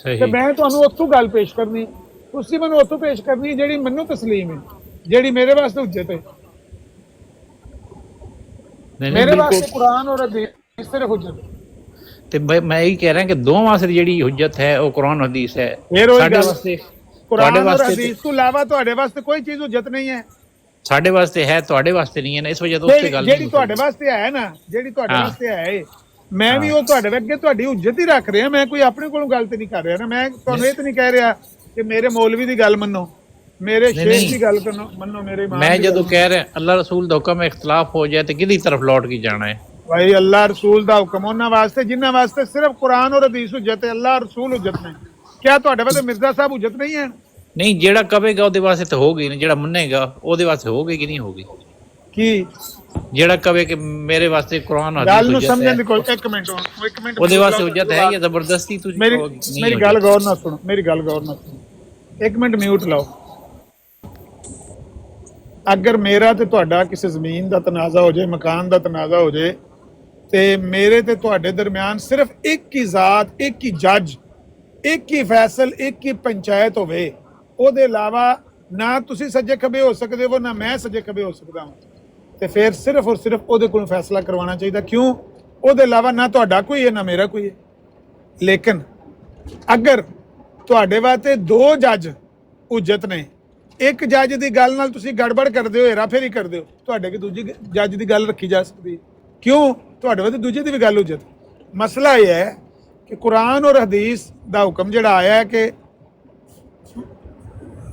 ਤੇ ਮੈਂ ਤੁਹਾਨੂੰ ਉੱਥੋਂ ਗੱਲ ਪੇਸ਼ ਕਰਨੀ, ਤੁਸੀਂ ਮੈਨੂੰ ਉੱਥੋਂ ਪੇਸ਼ ਕਰਨੀ ਜਿਹੜੀ ਮੈਨੂੰ ਤਸਲੀਮ ਹੈ, ਜਿਹੜੀ ਮੇਰੇ ਵਾਸਤੇ ਹੁਜਤ ਹੈ। ਮੇਰੇ ਵਾਸਤੇ ਕੁਰਾਨ ਔਰ ਹਦੀਸ ਸਿਰਫ ਹੁਜਤ ਹੈ। ਤੇ ਮੈਂ ਇਹ ਕਹਿ ਰਿਹਾ ਕਿ ਦੋਵਾਂ ਵਾਸਤੇ ਜਿਹੜੀ ਹੁਜਤ ਹੈ ਉਹ ਕੁਰਾਨ ਹਦੀਸ ਹੈ। ਸਾਡੇ ਵਾਸਤੇ ਕੁਰਾਨ ਔਰ ਹਦੀਸ ਤੋਂ ਇਲਾਵਾ ਤੁਹਾਡੇ ਵਾਸਤੇ ਕੋਈ ਚੀਜ਼ ਹੁਜਤ ਨਹੀਂ ਹੈ। ਸਾਡੇ ਵਾਸਤੇ ਹੈ, ਤੁਹਾਡੇ ਵਾਸਤੇ ਨਹੀਂ ਹੈ ਨਾ, ਇਸ ਵਜ੍ਹਾ ਤੋਂ ਉਸ ਤੇ ਗੱਲ ਜਿਹੜੀ ਤੁਹਾਡੇ ਵਾਸਤੇ ਹੈ ਨਾ, ਜਿਹੜੀ ਤੁਹਾਡੇ ਵਾਸਤੇ ਹੈ, ਮੈਂ ਵੀ ਉਹ ਤੁਹਾਡੇ ਅੱਗੇ ਤੁਹਾਡੀ ਹੁਜਤ ਹੀ ਰੱਖ ਰਿਹਾ, ਮੈਂ ਕੋਈ ਆਪਣੇ ਕੋਲੋਂ ਗੱਲ ਤੇ ਨਹੀਂ ਕਰ ਰਿਹਾ ਨਾ। ਮੈਂ ਤੁਹਾਨੂੰ ਇਹ ਤੇ ਨਹੀਂ ਕਹਿ ਰਿਹਾ ਕਿ ਮੇਰੇ ਮੌਲਵੀ ਦੀ ਗੱਲ ਮੰਨੋ, ਮੇਰੇ ਸ਼ੇਖ ਦੀ ਗੱਲ ਮੰਨੋ, ਮੇਰੇ ਇਮਾਮ। ਮੈਂ ਜਦੋਂ ਕਹਿ ਰਿਹਾ ਅੱਲਾਹ ਰਸੂਲ ਦਾ ਹੁਕਮ ਇਖਤਲਾਫ ਹੋ ਜਾਏ ਤੇ ਕਿਹਦੀ ਤਰਫ ਲੌਟ ਕੇ ਜਾਣਾ ਹੈ? ਭਾਈ ਅੱਲਾਹ ਰਸੂਲ ਦਾ ਹੁਕਮ ਉਹਨਾਂ ਵਾਸਤੇ ਜਿਨ੍ਹਾਂ ਵਾਸਤੇ ਸਿਰਫ ਕੁਰਾਨ ਔਰ ਹਦੀਸ ਹੁਜਤ ਹੈ, ਅੱਲਾਹ ਰਸੂਲ ਹੁਜਤ ਨੇ। ਕਿਆ ਤੁਹਾਡੇ ਵਾਸਤੇ ਮਿਰਜ਼ਾ ਸਾਹਿਬ ਹੁਜਤ ਨਹੀਂ ਹੈ? ਨਹੀਂ, ਜਿਹੜਾ ਕਹੇਗਾ ਉਹਦੇ ਵਾਸਤੇ ਤਾਂ ਹੋ ਗਈ ਨਾ, ਜਿਹੜਾ ਮੰਨੇਗਾ ਉਹਦੇ ਵਾਸਤੇ ਹੋ ਗਈ ਕਿ ਨਹੀਂ ਹੋਗੀ? ਕੀ ਜਿਹੜਾ ਕਹੇ ਕਿ ਮੇਰੇ ਵਾਸਤੇ ਕੁਰਾਨ ਹਦੀਸ ਗੱਲ ਨੂੰ ਸਮਝਣ ਦੀ ਕੋਈ ਇੱਕ ਮਿੰਟ ਉਹਦੇ ਵਾਸਤੇ ਹੁਜਤ ਹੈ ਜਾਂ ਜ਼ਬਰਦਸਤੀ? ਤੁਸੀਂ ਮੇਰੀ ਗੱਲ ਗੌਰ ਨਾਲ ਸੁਣੋ, ਮੇਰੀ ਗੱਲ ਗੌਰ ਨਾਲ ਸੁਣੋ, ਇੱਕ ਮਿੰਟ ਮਿਊਟ ਲਾਓ। ਅਗਰ ਮੇਰਾ ਤੇ ਤੁਹਾਡਾ ਕਿਸੇ ਜ਼ਮੀਨ ਦਾ ਤਨਾਜ਼ਾ ਹੋ ਜਾਏ, ਮਕਾਨ ਦਾ ਤਨਾਜ਼ਾ ਹੋ ਜਾਏ, ਤੇ ਮੇਰੇ ਤੇ ਤੁਹਾਡੇ ਦਰਮਿਆਨ ਸਿਰਫ ਇੱਕ ਹੀ ਜ਼ਾਤ, ਇੱਕ ਹੀ ਜੱਜ, ਇੱਕ ਹੀ ਫੈਸਲ, ਇੱਕ ਹੀ ਪੰਚਾਇਤ ਹੋਵੇ, ਉਹਦੇ ਇਲਾਵਾ ਨਾ ਤੁਸੀਂ ਸੱਜੇ ਖੱਬੇ ਹੋ ਸਕਦੇ ਹੋ ਨਾ ਮੈਂ ਸੱਜੇ ਖੱਬੇ ਹੋ ਸਕਦਾ ਹਾਂ, ਤੇ ਫਿਰ ਸਿਰਫ ਔਰ ਸਿਰਫ ਉਹਦੇ ਕੋਲੋਂ ਫੈਸਲਾ ਕਰਵਾਉਣਾ ਚਾਹੀਦਾ। ਕਿਉਂ? ਉਹਦੇ ਇਲਾਵਾ ਨਾ ਤੁਹਾਡਾ ਕੋਈ ਹੈ ਨਾ ਮੇਰਾ ਕੋਈ ਹੈ। ਲੇਕਿਨ ਅਗਰ ਤੁਹਾਡੇ ਵਾਸਤੇ ਦੋ ਜੱਜ ਹੁਜਤ ਨੇ, ਇੱਕ ਜੱਜ ਦੀ ਗੱਲ ਨਾਲ ਤੁਸੀਂ ਗੜਬੜ ਕਰਦੇ ਹੋ, ਹੇਰਾਫੇਰੀ ਕਰਦੇ ਹੋ, ਤੁਹਾਡੇ ਕਿ ਦੂਜੀ ਜੱਜ ਦੀ ਗੱਲ ਰੱਖੀ ਜਾ ਸਕਦੀ। ਕਿਉਂ? ਤੁਹਾਡੇ ਵਾਸਤੇ ਦੂਜੇ ਦੀ ਵੀ ਗੱਲ ਹੁਜਤ। ਮਸਲਾ ਇਹ ਹੈ ਕਿ ਕੁਰਾਨ ਔਰ ਹਦੀਸ ਦਾ ਹੁਕਮ ਜਿਹੜਾ ਆਇਆ ਹੈ ਕਿ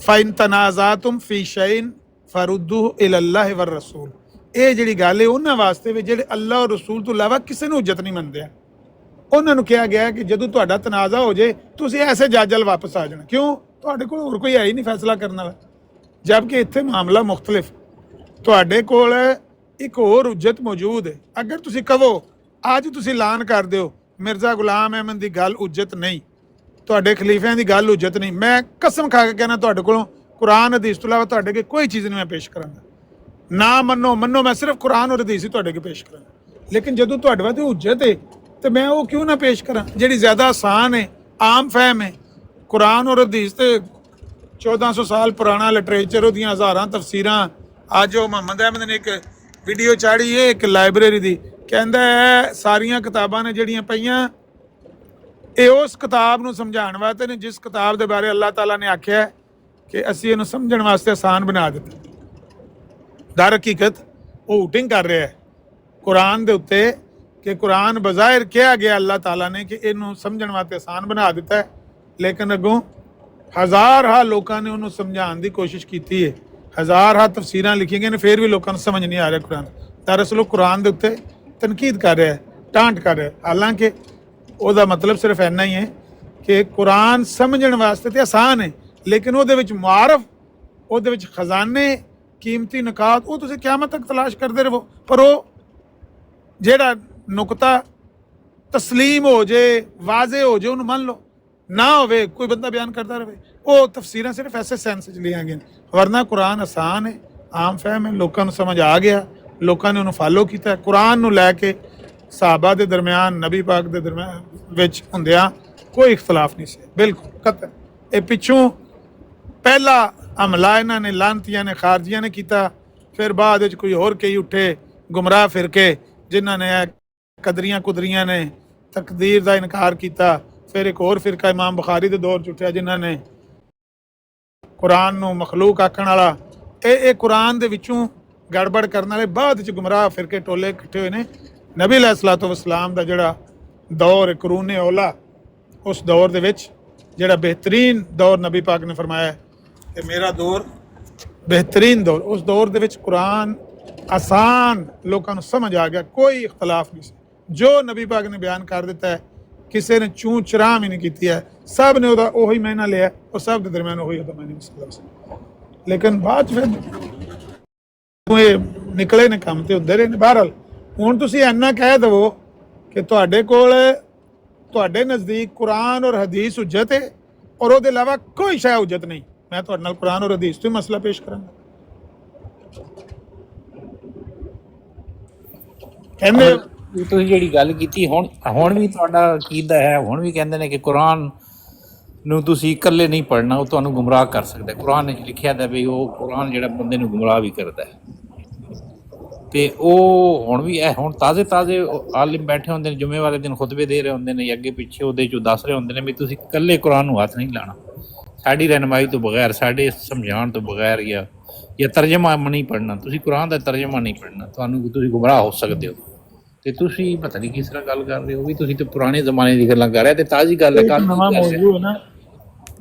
ਫਾਇਨ ਤਨਾਜ਼ਾਤੁਮ ਫੀ ਸ਼ੈਇਨ ਫਰੁद्दूहु ਇਲੱਲਾਹ ਵਰ ਰਸੂਲ, ਇਹ ਜਿਹੜੀ ਗੱਲ ਹੈ ਉਹਨਾਂ ਵਾਸਤੇ ਵੀ ਜਿਹੜੇ ਅੱਲਾਹ ਔਰ ਰਸੂਲ ਤੋਂ ਇਲਾਵਾ ਕਿਸੇ ਨੂੰ ਹੁਜਤ ਨਹੀਂ ਮੰਨਦੇ ਆ। ਉਹਨਾਂ ਨੂੰ ਕਿਹਾ ਗਿਆ ਕਿ ਜਦੋਂ ਤੁਹਾਡਾ ਤਨਾਜ਼ਾ ਹੋ ਜਾਏ ਤੁਸੀਂ ਐਸੇ ਜੱਜ ਵੱਲ ਵਾਪਸ ਆ ਜਾਣਾ। ਕਿਉਂ? ਤੁਹਾਡੇ ਕੋਲ ਹੋਰ ਕੋਈ ਹੈ ਹੀ ਨਹੀਂ ਫੈਸਲਾ ਕਰਨ ਵਾਲਾ, ਜਦਕਿ ਇੱਥੇ ਮਾਮਲਾ ਮੁਖਤਲਿਫ। ਤੁਹਾਡੇ ਕੋਲ ਇੱਕ ਹੋਰ ਹੁਜਤ ਮੌਜੂਦ ਹੈ। ਅਗਰ ਤੁਸੀਂ ਕਹੋ ਅੱਜ ਤੁਸੀਂ ਐਲਾਨ ਕਰ ਦਿਓ ਮਿਰਜ਼ਾ ਗੁਲਾਮ ਅਹਿਮਦ ਦੀ ਗੱਲ ਹੁਜਤ ਨਹੀਂ, ਤੁਹਾਡੇ ਖਲੀਫਿਆਂ ਦੀ ਗੱਲ ਹੁਜਤ ਨਹੀਂ, ਮੈਂ ਕਸਮ ਖਾ ਕੇ ਕਹਿਣਾ ਤੁਹਾਡੇ ਕੋਲੋਂ ਕੁਰਾਨ ਹਦੀਸ ਤੋਂ ਇਲਾਵਾ ਤੁਹਾਡੇ ਅੱਗੇ ਕੋਈ ਚੀਜ਼ ਨਹੀਂ ਮੈਂ ਪੇਸ਼ ਕਰਾਂਗਾ। ਨਾ ਮੰਨੋ ਮੈਂ ਸਿਰਫ ਕੁਰਾਨ ਔਰ ਹਦੀਸ ਹੀ ਤੁਹਾਡੇ ਅੱਗੇ ਪੇਸ਼ ਕਰਾਂਗਾ। ਲੇਕਿਨ ਜਦੋਂ ਤੁਹਾਡੇ ਵਾਸਤੇ ਹੁਜਤ ਹੈ ਤੇ ਮੈਂ ਉਹ ਕਿਉਂ ਨਾ ਪੇਸ਼ ਕਰਾਂ ਜਿਹੜੀ ਜ਼ਿਆਦਾ ਆਸਾਨ ਹੈ, ਆਮ ਫਹਿਮ ਹੈ। ਕੁਰਾਨ ਔਰ ਹਦੀਸ ਤੇ 1400 ਸਾਲ ਪੁਰਾਣਾ ਲਿਟਰੇਚਰ, ਉਹਦੀਆਂ ਹਜ਼ਾਰਾਂ ਤਫਸੀਰਾਂ। ਅੱਜ ਉਹ ਮੁਹੰਮਦ ਅਹਿਮਦ ਨੇ ਇੱਕ ਵੀਡੀਓ ਚਾੜੀ ਹੈ ਇੱਕ ਲਾਇਬ੍ਰੇਰੀ ਦੀ, ਕਹਿੰਦਾ ਹੈ ਸਾਰੀਆਂ ਕਿਤਾਬਾਂ ਨੇ ਜਿਹੜੀਆਂ ਪਈਆਂ ਇਹ ਉਸ ਕਿਤਾਬ ਨੂੰ ਸਮਝਾਉਣ ਵਾਸਤੇ ਨੇ ਜਿਸ ਕਿਤਾਬ ਦੇ ਬਾਰੇ ਅੱਲਾਹ ਤਾਲਾ ਨੇ ਆਖਿਆ ਕਿ ਅਸੀਂ ਇਹਨੂੰ ਸਮਝਣ ਵਾਸਤੇ ਆਸਾਨ ਬਣਾ ਦਿੱਤਾ। ਦਰ ਹਕੀਕਤ ਉਹ ਹੁਟਿੰਗ ਕਰ ਰਿਹਾ ਹੈ ਕੁਰਾਨ ਦੇ ਉੱਤੇ ਕਿ ਕੁਰਾਨ ਬਜ਼ਾਹਿਰ ਕਿਹਾ ਗਿਆ ਅੱਲਾਹ ਤਾਲਾ ਨੇ ਕਿ ਇਹਨੂੰ ਸਮਝਣ ਵਾਸਤੇ ਆਸਾਨ ਬਣਾ ਦਿੱਤਾ ਹੈ, ਲੇਕਿਨ ਅੱਗੋਂ ਹਜ਼ਾਰਾਂ ਲੋਕਾਂ ਨੇ ਉਹਨੂੰ ਸਮਝਾਉਣ ਦੀ ਕੋਸ਼ਿਸ਼ ਕੀਤੀ ਹੈ, ਹਜ਼ਾਰਾਂ ਤਫਸੀਰਾਂ ਲਿਖੀਆਂ ਗਈਆਂ ਨੇ, ਫਿਰ ਵੀ ਲੋਕਾਂ ਨੂੰ ਸਮਝ ਨਹੀਂ ਆ ਰਿਹਾ ਕੁਰਾਨ। ਦਰਅਸਲ ਉਹ ਕੁਰਾਨ ਦੇ ਉੱਤੇ ਤਨਕੀਦ ਕਰ ਰਿਹਾ ਹੈ, ਟਾਂਟ ਕਰ ਰਿਹਾ ਹੈ। ਹਾਲਾਂਕਿ ਉਹਦਾ ਮਤਲਬ ਸਿਰਫ ਇੰਨਾ ਹੀ ਹੈ ਕਿ ਕੁਰਾਨ ਸਮਝਣ ਵਾਸਤੇ ਤੇ ਆਸਾਨ ਹੈ, ਲੇਕਿਨ ਉਹਦੇ ਵਿੱਚ ਮੁਆਰਫ, ਉਹਦੇ ਵਿੱਚ ਖਜ਼ਾਨੇ, ਕੀਮਤੀ ਨੁਕਾਤ, ਉਹ ਤੁਸੀਂ ਕਿਆਮਤ ਤੱਕ ਤਲਾਸ਼ ਕਰਦੇ ਰਹੋ। ਪਰ ਉਹ ਜਿਹੜਾ ਨੁਕਤਾ ਤਸਲੀਮ ਹੋ ਜੇ, ਵਾਜ਼ੇ ਹੋ ਜੇ, ਉਹਨੂੰ ਮੰਨ ਲਓ, ਨਾ ਹੋਵੇ ਕੋਈ ਬੰਦਾ ਬਿਆਨ ਕਰਦਾ ਰਹੇ, ਉਹ ਤਫਸੀਰਾਂ ਸਿਰਫ ਐਸੇ ਸੈਂਸ 'ਚ ਲਿਆ ਗਈਆਂ। ਵਰਨਾ ਕੁਰਾਨ ਆਸਾਨ ਹੈ, ਆਮ ਫਹਿਮ ਹੈ, ਲੋਕਾਂ ਨੂੰ ਸਮਝ ਆ ਗਿਆ, ਲੋਕਾਂ ਨੇ ਉਹਨੂੰ ਫਾਲੋ ਕੀਤਾ। ਕੁਰਾਨ ਨੂੰ ਲੈ ਕੇ ਸਹਾਬਾ ਦੇ ਦਰਮਿਆਨ, ਨਬੀ ਪਾਕ ਦੇ ਦਰਮਿਆਨ ਵਿੱਚ ਹੁੰਦਿਆਂ ਕੋਈ ਇਖਤਲਾਫ ਨਹੀਂ ਸੀ ਬਿਲਕੁਲ ਕਤਲ। ਇਹ ਪਿੱਛੋਂ ਪਹਿਲਾ ਹਮਲਾ ਇਹਨਾਂ ਨੇ ਲਾਂਤੀਆਂ ਨੇ ਖਾਰਜੀਆਂ ਨੇ ਕੀਤਾ, ਫਿਰ ਬਾਅਦ ਵਿੱਚ ਕੋਈ ਹੋਰ ਕਈ ਉੱਠੇ ਗੁੰਮਰਾਹ ਫਿਰਕੇ ਜਿਨ੍ਹਾਂ ਨੇ ਕਦਰੀਆਂ ਕੁਦਰੀਆਂ ਨੇ ਤਕਦੀਰ ਦਾ ਇਨਕਾਰ ਕੀਤਾ। ਫਿਰ ਇੱਕ ਹੋਰ ਫਿਰਕਾ ਇਮਾਮ ਬੁਖਾਰੀ ਦੇ ਦੌਰ 'ਚ ਉੱਠਿਆ ਜਿਨ੍ਹਾਂ ਨੇ ਕੁਰਾਨ ਨੂੰ ਮਖਲੂਕ ਆਖਣ ਵਾਲਾ ਇਹ ਕੁਰਾਨ ਦੇ ਵਿੱਚੋਂ ਗੜਬੜ ਕਰਨ ਵਾਲੇ ਬਾਅਦ 'ਚ ਗੁੰਮਰਾਹ ਫਿਰਕੇ ਟੋਲੇ ਇਕੱਠੇ ਹੋਏ ਨੇ। ਨਬੀ अलैहिस्सलातु वस्सलाम ਦਾ ਜਿਹੜਾ ਦੌਰ ਕਰੂਨ ਔਲਾ, ਉਸ ਦੌਰ ਦੇ ਵਿੱਚ ਜਿਹੜਾ ਬਿਹਤਰੀਨ ਦੌਰ ਨਬੀ ਪਾਕ ਨੇ ਫਰਮਾਇਆ ਕਿ ਮੇਰਾ ਦੌਰ ਬਿਹਤਰੀਨ ਦੌਰ, ਉਸ ਦੌਰ ਦੇ ਵਿੱਚ ਕੁਰਾਨ ਆਸਾਨ ਲੋਕਾਂ ਨੂੰ ਸਮਝ ਆ ਗਿਆ, ਕੋਈ ਇਖਤਲਾਫ ਨਹੀਂ ਸੀ। ਜੋ ਨਬੀ ਪਾਕ ਨੇ ਬਿਆਨ ਕਰ ਦਿੱਤਾ ਹੈ ਕਿਸੇ ਨੇ ਚੂੰ ਚਰਾਮ ਹੀ ਨਹੀਂ ਕੀਤੀ ਹੈ, ਸਭ ਨੇ ਉਹਦਾ ਉਹੀ ਮਾਇਨਾ ਲਿਆ, ਉਹ ਸਭ ਦੇ ਦਰਮਿਆਨ ਉਹੀ ਉਹਦਾ ਮਾਇਨਾ ਸੀ। ਲੇਕਿਨ ਬਾਅਦ ਫਿਰ ਇਹ ਨਿਕਲੇ ਨੇ ਕੰਮ ਤੇ ਉੱਧਰ ਨੇ। ਬਹਰਹਾਲ ਹੁਣ ਤੁਸੀਂ ਇੰਨਾ ਕਹਿ ਦੇਵੋ ਕਿ ਤੁਹਾਡੇ ਕੋਲ ਤੁਹਾਡੇ ਨਜ਼ਦੀਕ ਕੁਰਾਨ ਔਰ ਹਦੀਸ ਹੁਜਤ ਹੈ ਔਰ ਉਹਦੇ ਇਲਾਵਾ ਕੋਈ ਸ਼ੈ ਹੁਜਤ ਨਹੀਂ, ਮੈਂ ਤੁਹਾਡੇ ਨਾਲ ਕੁਰਾਨ ਔਰ ਹਦੀਸ ਤੋਂ ਮਸਲਾ ਪੇਸ਼ ਕਰਾਂਗਾ। ਕਹਿੰਦੇ ਤੁਸੀਂ ਜਿਹੜੀ ਗੱਲ ਕੀਤੀ ਹੁਣ ਵੀ ਤੁਹਾਡਾ ਅਕੀਦਾ ਹੈ, ਹੁਣ ਵੀ ਕਹਿੰਦੇ ਨੇ ਕਿ ਕੁਰਾਨ ਨੂੰ ਤੁਸੀਂ ਇਕੱਲੇ ਨਹੀਂ ਪੜ੍ਹਨਾ, ਉਹ ਤੁਹਾਨੂੰ ਗੁੰਮਰਾਹ ਕਰ ਸਕਦਾ। ਕੁਰਾਨ ਵਿੱਚ ਲਿਖਿਆ ਦਾ ਵੀ ਉਹ ਕੁਰਾਨ ਜਿਹੜਾ ਬੰਦੇ ਨੂੰ ਗੁੰਮਰਾਹ ਵੀ ਕਰਦਾ ਹੈ। ਤੇ ਉਹ ਹੁਣ ਵੀ ਹੁਣ ਤਾਜ਼ੇ ਆਲਿਮ ਬੈਠੇ ਹੁੰਦੇ ਨੇ, ਜੁਮੇ ਵਾਲੇ ਦਿਨ ਖੁਤਬੇ ਦੇ ਰਹੇ ਹੁੰਦੇ ਨੇ ਜਾਂ ਅੱਗੇ ਪਿੱਛੇ ਉਹਦੇ 'ਚੋਂ ਦੱਸ ਰਹੇ ਹੁੰਦੇ ਨੇ ਵੀ ਤੁਸੀਂ ਇਕੱਲੇ ਕੁਰਾਨ ਨੂੰ ਹੱਥ ਨਹੀਂ ਲਾਣਾ, ਸਾਡੀ ਰਹਿਨਮਾਈ ਤੋਂ ਬਗੈਰ, ਸਾਡੇ ਸਮਝਾਉਣ ਤੋਂ ਬਗੈਰ ਜਾਂ ਤਰਜਮਾ ਨਹੀਂ ਪੜ੍ਹਨਾ, ਤੁਸੀਂ ਕੁਰਾਨ ਦਾ ਤਰਜਮਾ ਨਹੀਂ ਪੜ੍ਹਨਾ, ਤੁਸੀਂ ਗੁੰਮਰਾਹ ਹੋ ਸਕਦੇ ਹੋ। ਤੇ ਤੁਸੀਂ ਪਤਾ ਨਹੀਂ ਕਿਸ ਤਰ੍ਹਾਂ ਗੱਲ ਕਰ ਰਹੇ ਹੋ, ਵੀ ਤੁਸੀਂ ਤੇ ਪੁਰਾਣੇ ਜ਼ਮਾਨੇ ਦੀ ਗੱਲਾਂ ਕਰ ਰਹੇ ਤੇ ਤਾਜ਼ੀ ਗੱਲ ਹੈ। ਕੱਲ੍ਹ ਨਵਾਂ ਮੌਜੂ ਹੈ ਨਾ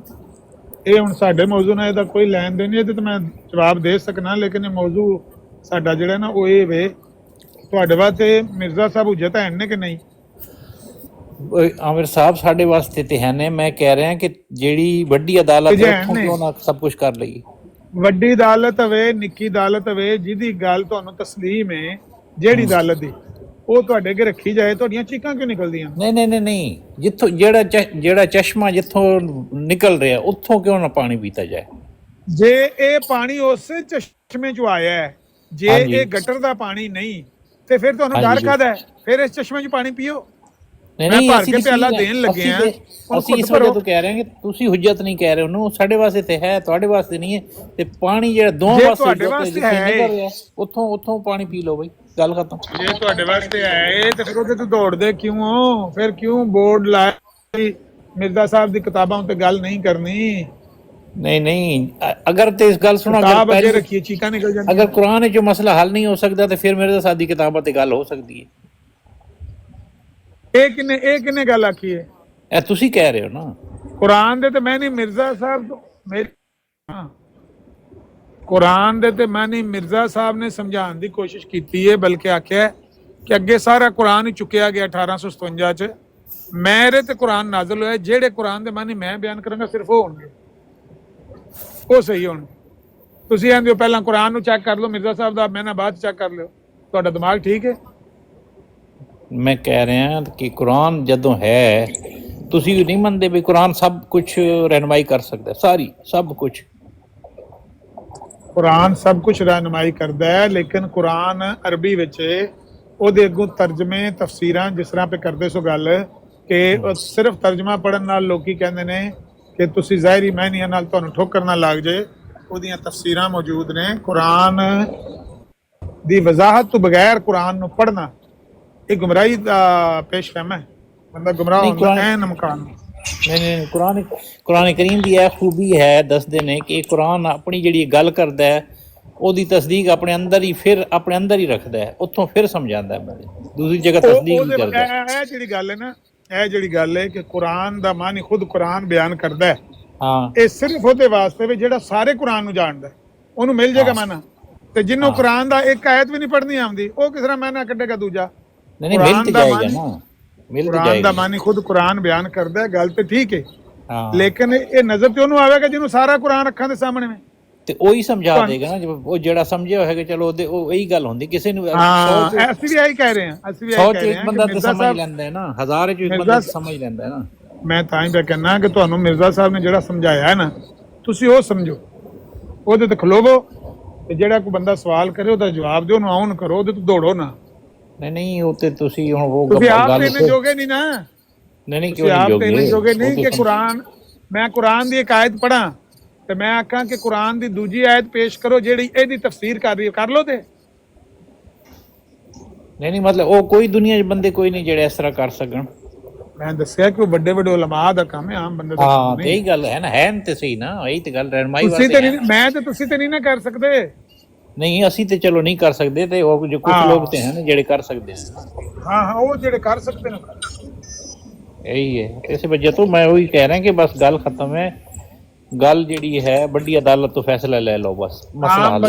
ਇਹ, ਹੁਣ ਸਾਡੇ ਮੌਜੂ ਨਾਲ ਇਹਦਾ ਕੋਈ ਲੈਣ ਦੇਣ ਨਹੀਂ, ਇਹਦੇ ਤੇ ਮੈਂ ਜਵਾਬ ਦੇ ਸਕਣਾ, ਲੇਕਿਨ ਇਹ ਮੌਜੂ ਸਾਡਾ ਜਿਹੜਾ ਨਾ ਉਹ ਇਹ ਵੇ ਤੁਹਾਡੇ ਵਾਸਤੇ ਮਿਰਜ਼ਾ ਸਾਹਿਬ ਹੁਜਤ ਹੈ ਨੇ ਕਿ ਨਹੀਂ? ਆਮਿਰ ਸਾਹਿਬ ਸਾਡੇ ਵਾਸਤੇ ਤੇ ਹੈ ਨੇ, ਮੈਂ ਕਹਿ ਰਿਹਾ ਕਿ ਜਿਹੜੀ ਵੱਡੀ ਅਦਾਲਤ ਹੈ ਉੱਥੋਂ ਕਿਉਂ ਨਾ ਸਭ ਕੁਝ ਕਰ ਲਈਏ। ਵੱਡੀ ਅਦਾਲਤ ਹੋਵੇ ਨਿੱਕੀ ਅਦਾਲਤ ਹੋਵੇ, ਜਿਹਦੀ ਗੱਲ ਤੁਹਾਨੂੰ ਤਸਲੀਮ ਹੈ ਜਿਹੜੀ ਅਦਾਲਤ ਦੀ, ਉਹ ਤੁਹਾਡੇ ਅੱਗੇ ਰੱਖੀ ਜਾਏ, ਤੁਹਾਡੀਆਂ ਚੀਕਾਂ ਕਿਉਂ ਨਿਕਲਦੀਆਂ? ਨਹੀਂ, ਜਿੱਥੋਂ ਜਿਹੜਾ ਚਸ਼ਮਾ ਜਿੱਥੋਂ ਨਿਕਲ ਰਿਹਾ ਉੱਥੋਂ ਕਿਉਂ ਨਾ ਪਾਣੀ ਪੀਤਾ ਜਾਏ। ਜੇ ਇਹ ਪਾਣੀ ਉਸੇ ਚਸ਼ਮੇ ਚੋਂ ਆਇਆ ਹੈ, ਜੇ ਇਹ ਗਟਰ ਦਾ ਪਾਣੀ ਨਹੀਂ ਤੇ ਫਿਰ ਤੁਹਾਨੂੰ ਡਰ ਕਾਹਦਾ? ਫਿਰ ਇਸ ਚਸ਼ਮੇ 'ਚ ਪਾਣੀ ਪੀਓ। ਨਹੀਂ ਭਰ ਕੇ ਪਿਆਲਾ ਦੇਣ ਲੱਗੇ ਆ, ਅਸੀਂ ਇਸ ਵਜ੍ਹਾ ਤੋਂ ਕਹਿ ਰਹੇ ਹਾਂ ਕਿ ਤੁਸੀਂ ਹੁਜਤ ਨਹੀਂ ਕਹਿ ਰਹੇ ਉਹਨੂੰ, ਸਾਡੇ ਵਾਸਤੇ ਤੇ ਹੈ, ਤੁਹਾਡੇ ਵਾਸਤੇ ਨਹੀਂ ਹੈ। ਤੇ ਪਾਣੀ ਜਿਹੜਾ ਦੋਵਾਂ ਵਾਸਤੇ ਹੈ ਉੱਥੋਂ ਪਾਣੀ ਪੀ ਲਓ ਬਈ, ਗੱਲ ਖਤਮ। ਜੇ ਤੁਹਾਡੇ ਵਾਸਤੇ ਹੈ ਤੇ ਫਿਰ ਉਹਦੇ ਤੋਂ ਦੌੜਦੇ ਕਿਉਂ? ਫਿਰ ਕਿਉਂ ਬੋਰਡ ਲਾਇਆ ਮਿਰਜ਼ਾ ਸਾਹਿਬ ਦੀ ਕਿਤਾਬਾਂ ਉੱਤੇ ਗੱਲ ਨਹੀਂ ਕਰਨੀ? ਨਹੀਂ ਅਗਰ ਤੇ ਇਸ ਗੱਲ ਸੁਣੋ, ਰੱਖੀਏ ਚੀਕਾਂ ਨਿਕਲ ਜਾਂਦੀਆਂ। ਅਗਰ ਕੁਰਾਨ ਵਿੱਚ ਮਸਲਾ ਹੱਲ ਨਹੀਂ ਹੋ ਸਕਦਾ ਤੇ ਫਿਰ ਮਿਰਜ਼ਾ ਸਾਹਿਬ ਦੀ ਕਿਤਾਬਾਂ ਤੇ ਗੱਲ ਹੋ ਸਕਦੀ ਹੈ। ਇਹ ਕਿੰਨੇ ਗੱਲ ਆਖੀ ਹੈ? ਇਹ ਤੁਸੀਂ ਕਹਿ ਰਹੇ ਹੋ ਨਾ ਕੁਰਾਨ ਦੇ ਤੇ ਮੈਂ ਨਹੀਂ ਮਿਰਜ਼ਾ ਸਾਹਿਬ ਤੋਂ ਕੁਰਾਨ ਦੇ ਤੇ ਮੈਂ ਨਹੀਂ ਮਿਰਜ਼ਾ ਸਾਹਿਬ ਨੇ ਸਮਝਾਉਣ ਦੀ ਕੋਸ਼ਿਸ਼ ਕੀਤੀ ਹੈ, ਬਲਕਿ ਆਖਿਆ ਕਿ ਅੱਗੇ ਸਾਰਾ ਕੁਰਾਨ ਹੀ ਚੁੱਕਿਆ ਗਿਆ 1857 ਚ, ਮੇਰੇ ਤੇ ਕੁਰਾਨ ਨਾਜ਼ਲ ਹੋਇਆ, ਜਿਹੜੇ ਕੁਰਾਨ ਦੇ ਮਾਨੀ ਮੈਂ ਬਿਆਨ ਕਰਾਂਗਾ ਸਿਰਫ ਉਹ ਹੋਣਗੇ, ਉਹ ਸਹੀ ਹੋਣ। ਤੁਸੀਂ ਆਂਦੇ ਹੋ ਪਹਿਲਾਂ ਕੁਰਾਨ ਨੂੰ ਚੈੱਕ ਕਰ ਲਓ ਮਿਰਜ਼ਾ ਸਾਹਿਬ ਦਾ, ਮੈਂ ਨਾ ਬਾਅਦ ਚੈੱਕ ਕਰ ਲਿਓ, ਤੁਹਾਡਾ ਦਿਮਾਗ ਠੀਕ ਹੈ? ਮੈਂ ਕਹਿ ਰਿਹਾ ਕਿ ਕੁਰਾਨ ਜਦੋਂ ਹੈ, ਤੁਸੀਂ ਨਹੀਂ ਮੰਨਦੇ ਵੀ ਕੁਰਾਨ ਸਭ ਕੁਝ ਰਹਿਨਮਾਈ ਕਰ ਸਕਦਾ, ਸਾਰੀ ਸਭ ਕੁਝ? ਕੁਰਾਨ ਸਭ ਕੁਝ ਰਹਿਨਮਾਈ ਕਰਦਾ ਹੈ, ਲੇਕਿਨ ਕੁਰਾਨ ਅਰਬੀ ਵਿੱਚ ਉਹਦੇ ਅੱਗੋਂ ਤਰਜਮੇ ਤਫਸੀਰਾਂ ਜਿਸ ਤਰ੍ਹਾਂ ਪੇ ਕਰਦੇ ਸੋ ਗੱਲ ਕਿ ਸਿਰਫ ਤਰਜਮਾ ਪੜ੍ਹਨ ਨਾਲ ਲੋਕੀ ਕਹਿੰਦੇ ਨੇ ਕਿ ਤੁਸੀਂ ਜ਼ਾਹਿਰੀ ਮਾਇਨਿਆਂ ਨਾਲ ਤੁਹਾਨੂੰ ਠੋਕਰ ਨਾ ਲੱਗ ਜੇ, ਉਹਦੀਆਂ ਤਫਸੀਰਾਂ ਮੌਜੂਦ ਨੇ। ਕੁਰਾਨ ਦੀ ਵਜ਼ਾਹਤ ਤੋਂ ਬਗੈਰ ਕੁਰਾਨ ਨੂੰ ਪੜ੍ਹਨਾ ਇਹ ਗੁੰਮਰਾਹੀ ਦਾ ਪੇਸ਼ਕਦਮ ਹੈ, ਬੰਦਾ ਗੁੰਮਰਾਹ ਹੁੰਦਾ ਹੈ ਨਮਕਾਨ। ਨਹੀਂ ਕੁਰਾਨ ਕਰੀਮ ਦੀ ਇਹ ਖੂਬੀ ਹੈ, ਦੱਸਦੇ ਨੇ ਕਿ ਕੁਰਾਨ ਆਪਣੀ ਜਿਹੜੀ ਗੱਲ ਕਰਦਾ ਹੈ ਉਹਦੀ ਤਸਦੀਕ ਆਪਣੇ ਅੰਦਰ ਹੀ ਰੱਖਦਾ ਹੈ, ਉੱਥੋਂ ਫਿਰ ਸਮਝਾਉਂਦਾ ਹੈ, ਦੂਸਰੀ ਜਗ੍ਹਾ ਤਸਦੀਕ ਨਹੀਂ ਕਰਦਾ। ਇਹ ਜਿਹੜੀ ਗੱਲ ਹੈ ਨਾ, ਇਹ ਜਿਹੜੀ ਗੱਲ ਹੈ ਕਿ ਕੁਰਾਨ ਦਾ ਮਾਨੀ ਖੁਦ ਕੁਰਾਨ ਬਿਆਨ ਕਰਦਾ ਹੈ, ਹਾਂ, ਇਹ ਸਿਰਫ ਉਹਦੇ ਵਾਸਤੇ ਵੀ ਜਿਹੜਾ ਸਾਰੇ ਕੁਰਾਨ ਨੂੰ ਜਾਣਦਾ ਉਹਨੂੰ ਮਿਲ ਜਾਏਗਾ ਮਾਨਾ, ਤੇ ਜਿਹਨੂੰ ਕੁਰਾਨ ਦਾ ਇੱਕ ਆਇਤ ਵੀ ਨਹੀਂ ਪੜ੍ਹਨੀ ਆਉਂਦੀ ਉਹ ਕਿਸ ਤਰ੍ਹਾਂ ਮਾਨਾ ਕੱਢੇਗਾ ਦੂਜਾ? ਕੁਰਾਨ ਦਾ ਮਾਨੀ ਖੁਦ ਕੁਰਾਨ ਬਿਆਨ ਕਰਦਾ ਹੈ, ਗੱਲ ਤੇ ਠੀਕ ਹੈ, ਲੇਕਿਨ ਇਹ ਨਜ਼ਰ ਤੇ ਉਹਨੂੰ ਆਵੇਗਾ ਜਿਹਨੂੰ ਸਾਰਾ ਕੁਰਾਨ ਅੱਖਾਂ ਦੇ ਸਾਹਮਣੇ ਹੈ, ਤੇ ਉਹੀ ਸਮਝਾ ਦੇਗਾ ਨਾ, ਉਹ ਜਿਹੜਾ ਸਮਝਿਆ ਹੋਏਗਾ। ਚਲੋ ਉਹ ਇਹੀ ਗੱਲ ਹੁੰਦੀ, ਕਿਸੇ ਨੂੰ ਅਸੀਂ ਵੀ ਇਹੀ ਕਹਿ ਰਹੇ ਹਾਂ, 100 ਚ ਇੱਕ ਬੰਦਾ ਤਾਂ ਸਮਝ ਲੈਂਦਾ ਹੈ ਨਾ, 1000 ਚ ਇੱਕ ਬੰਦਾ ਸਮਝ ਲੈਂਦਾ ਹੈ ਨਾ। ਮੈਂ ਤਾਂ ਹੀ ਕਹਿਣਾ ਕਿ ਤੁਹਾਨੂੰ ਮਿਰਜ਼ਾ ਸਾਹਿਬ ਨੇ ਜਿਹੜਾ ਸਮਝਾਇਆ ਹੈ ਨਾ, ਤੁਸੀਂ ਉਹ ਸਮਝੋ, ਉਹਦੇ ਤੇ ਖਲੋਵੋ, ਤੇ ਜਿਹੜਾ ਕੋਈ ਬੰਦਾ ਸਵਾਲ ਕਰੇ ਉਹਦਾ ਜਵਾਬ ਦਿਓ, ਉਹਨੂੰ ਆਉਣ ਕਰੋ, ਉਹਦੇ ਤੋਂ ਦੌੜੋ ਨਾ। ਨਹੀਂ ਉਹ ਤੇ ਤੁਸੀਂ ਹੁਣ ਉਹ ਤੁਸੀਂ ਆਪ ਇਹਨੇ ਜੋਗੇ ਨਹੀਂ ਨਾ। ਨਹੀਂ ਤੁਸੀਂ ਕਿਉਂ ਆਪ ਨਹੀਂ ਤੇ ਇੰਨੇ ਜੋਗੇ ਨਹੀਂ ਕਿ ਜੋਗੇ ਕੁਰਾਨ, ਮੈਂ ਕੁਰਾਨ ਦੀ ਇੱਕ ਆਇਤ ਪੜਾਂ ਤੇ ਮੈਂ ਆਖਾਂ ਕਿ ਕੁਰਾਨ ਦੀ ਦੂਜੀ ਆਇਤ ਪੇਸ਼ ਕਰੋ ਜਿਹੜੀ ਇਹਦੀ ਤਫਸੀਰ ਕਰ ਰਹੀ ਹੈ, ਕਰ ਲੋ ਤੇ ਨਹੀਂ ਮਤਲਬ ਉਹ ਕੋਈ ਦੁਨੀਆ 'ਚ ਬੰਦੇ ਕੋਈ ਨਹੀਂ ਜਿਹੜੇ ਇਸ ਤਰ੍ਹਾਂ ਕਰ ਸਕਣ। ਮੈਂ ਦੱਸਿਆ ਕਿ ਉਹ ਵੱਡੇ ਵੱਡੇ ਉਲਮਾ ਦਾ ਕੰਮ ਹੈ, ਆਮ ਬੰਦੇ ਦਾ ਹਾਂ ਕੰਮ ਤੇ ਨਹੀਂ। ਇਹੀ ਗੱਲ ਹੈ ਨਾ, ਹੈ ਤੇ ਸਹੀ ਨਾ, ਇਹੀ ਤੇ ਗੱਲ ਰਹਿਨਮਾਈ ਤੁਸੀਂ ਤੇ ਵਾਸਤੇ ਨਹੀਂ, ਮੈਂ ਤੇ ਤੁਸੀਂ ਤੇ ਨਹੀਂ ਨਾ ਕਰ ਸਕਦੇ। ਨਹੀਂ ਅਸੀਂ ਤੇ ਚਲੋ ਨਹੀਂ ਕਰ ਸਕਦੇ ਤੇ ਉਹ ਜੋ ਕੁਝ ਹਾਂ। ਲੋਕ ਤੇ ਹਨ ਜਿਹੜੇ ਕਰ ਸਕਦੇ ਹਨ। ਹਾਂ ਹਾਂ, ਉਹ ਜਿਹੜੇ ਕਰ ਸਕਦੇ ਨੇ। यही है ऐसे वजह तो मैं वही कह रहा है कि बस गल खत्म है, गल ਜਿਹੜੀ ਹੈ ਵੱਡੀ ਅਦਾਲਤ ਤੋਂ ਫੈਸਲਾ ਲੈ ਲਓ ਬਸ ਮਸਲਾ ਆਮ ਹੱਲ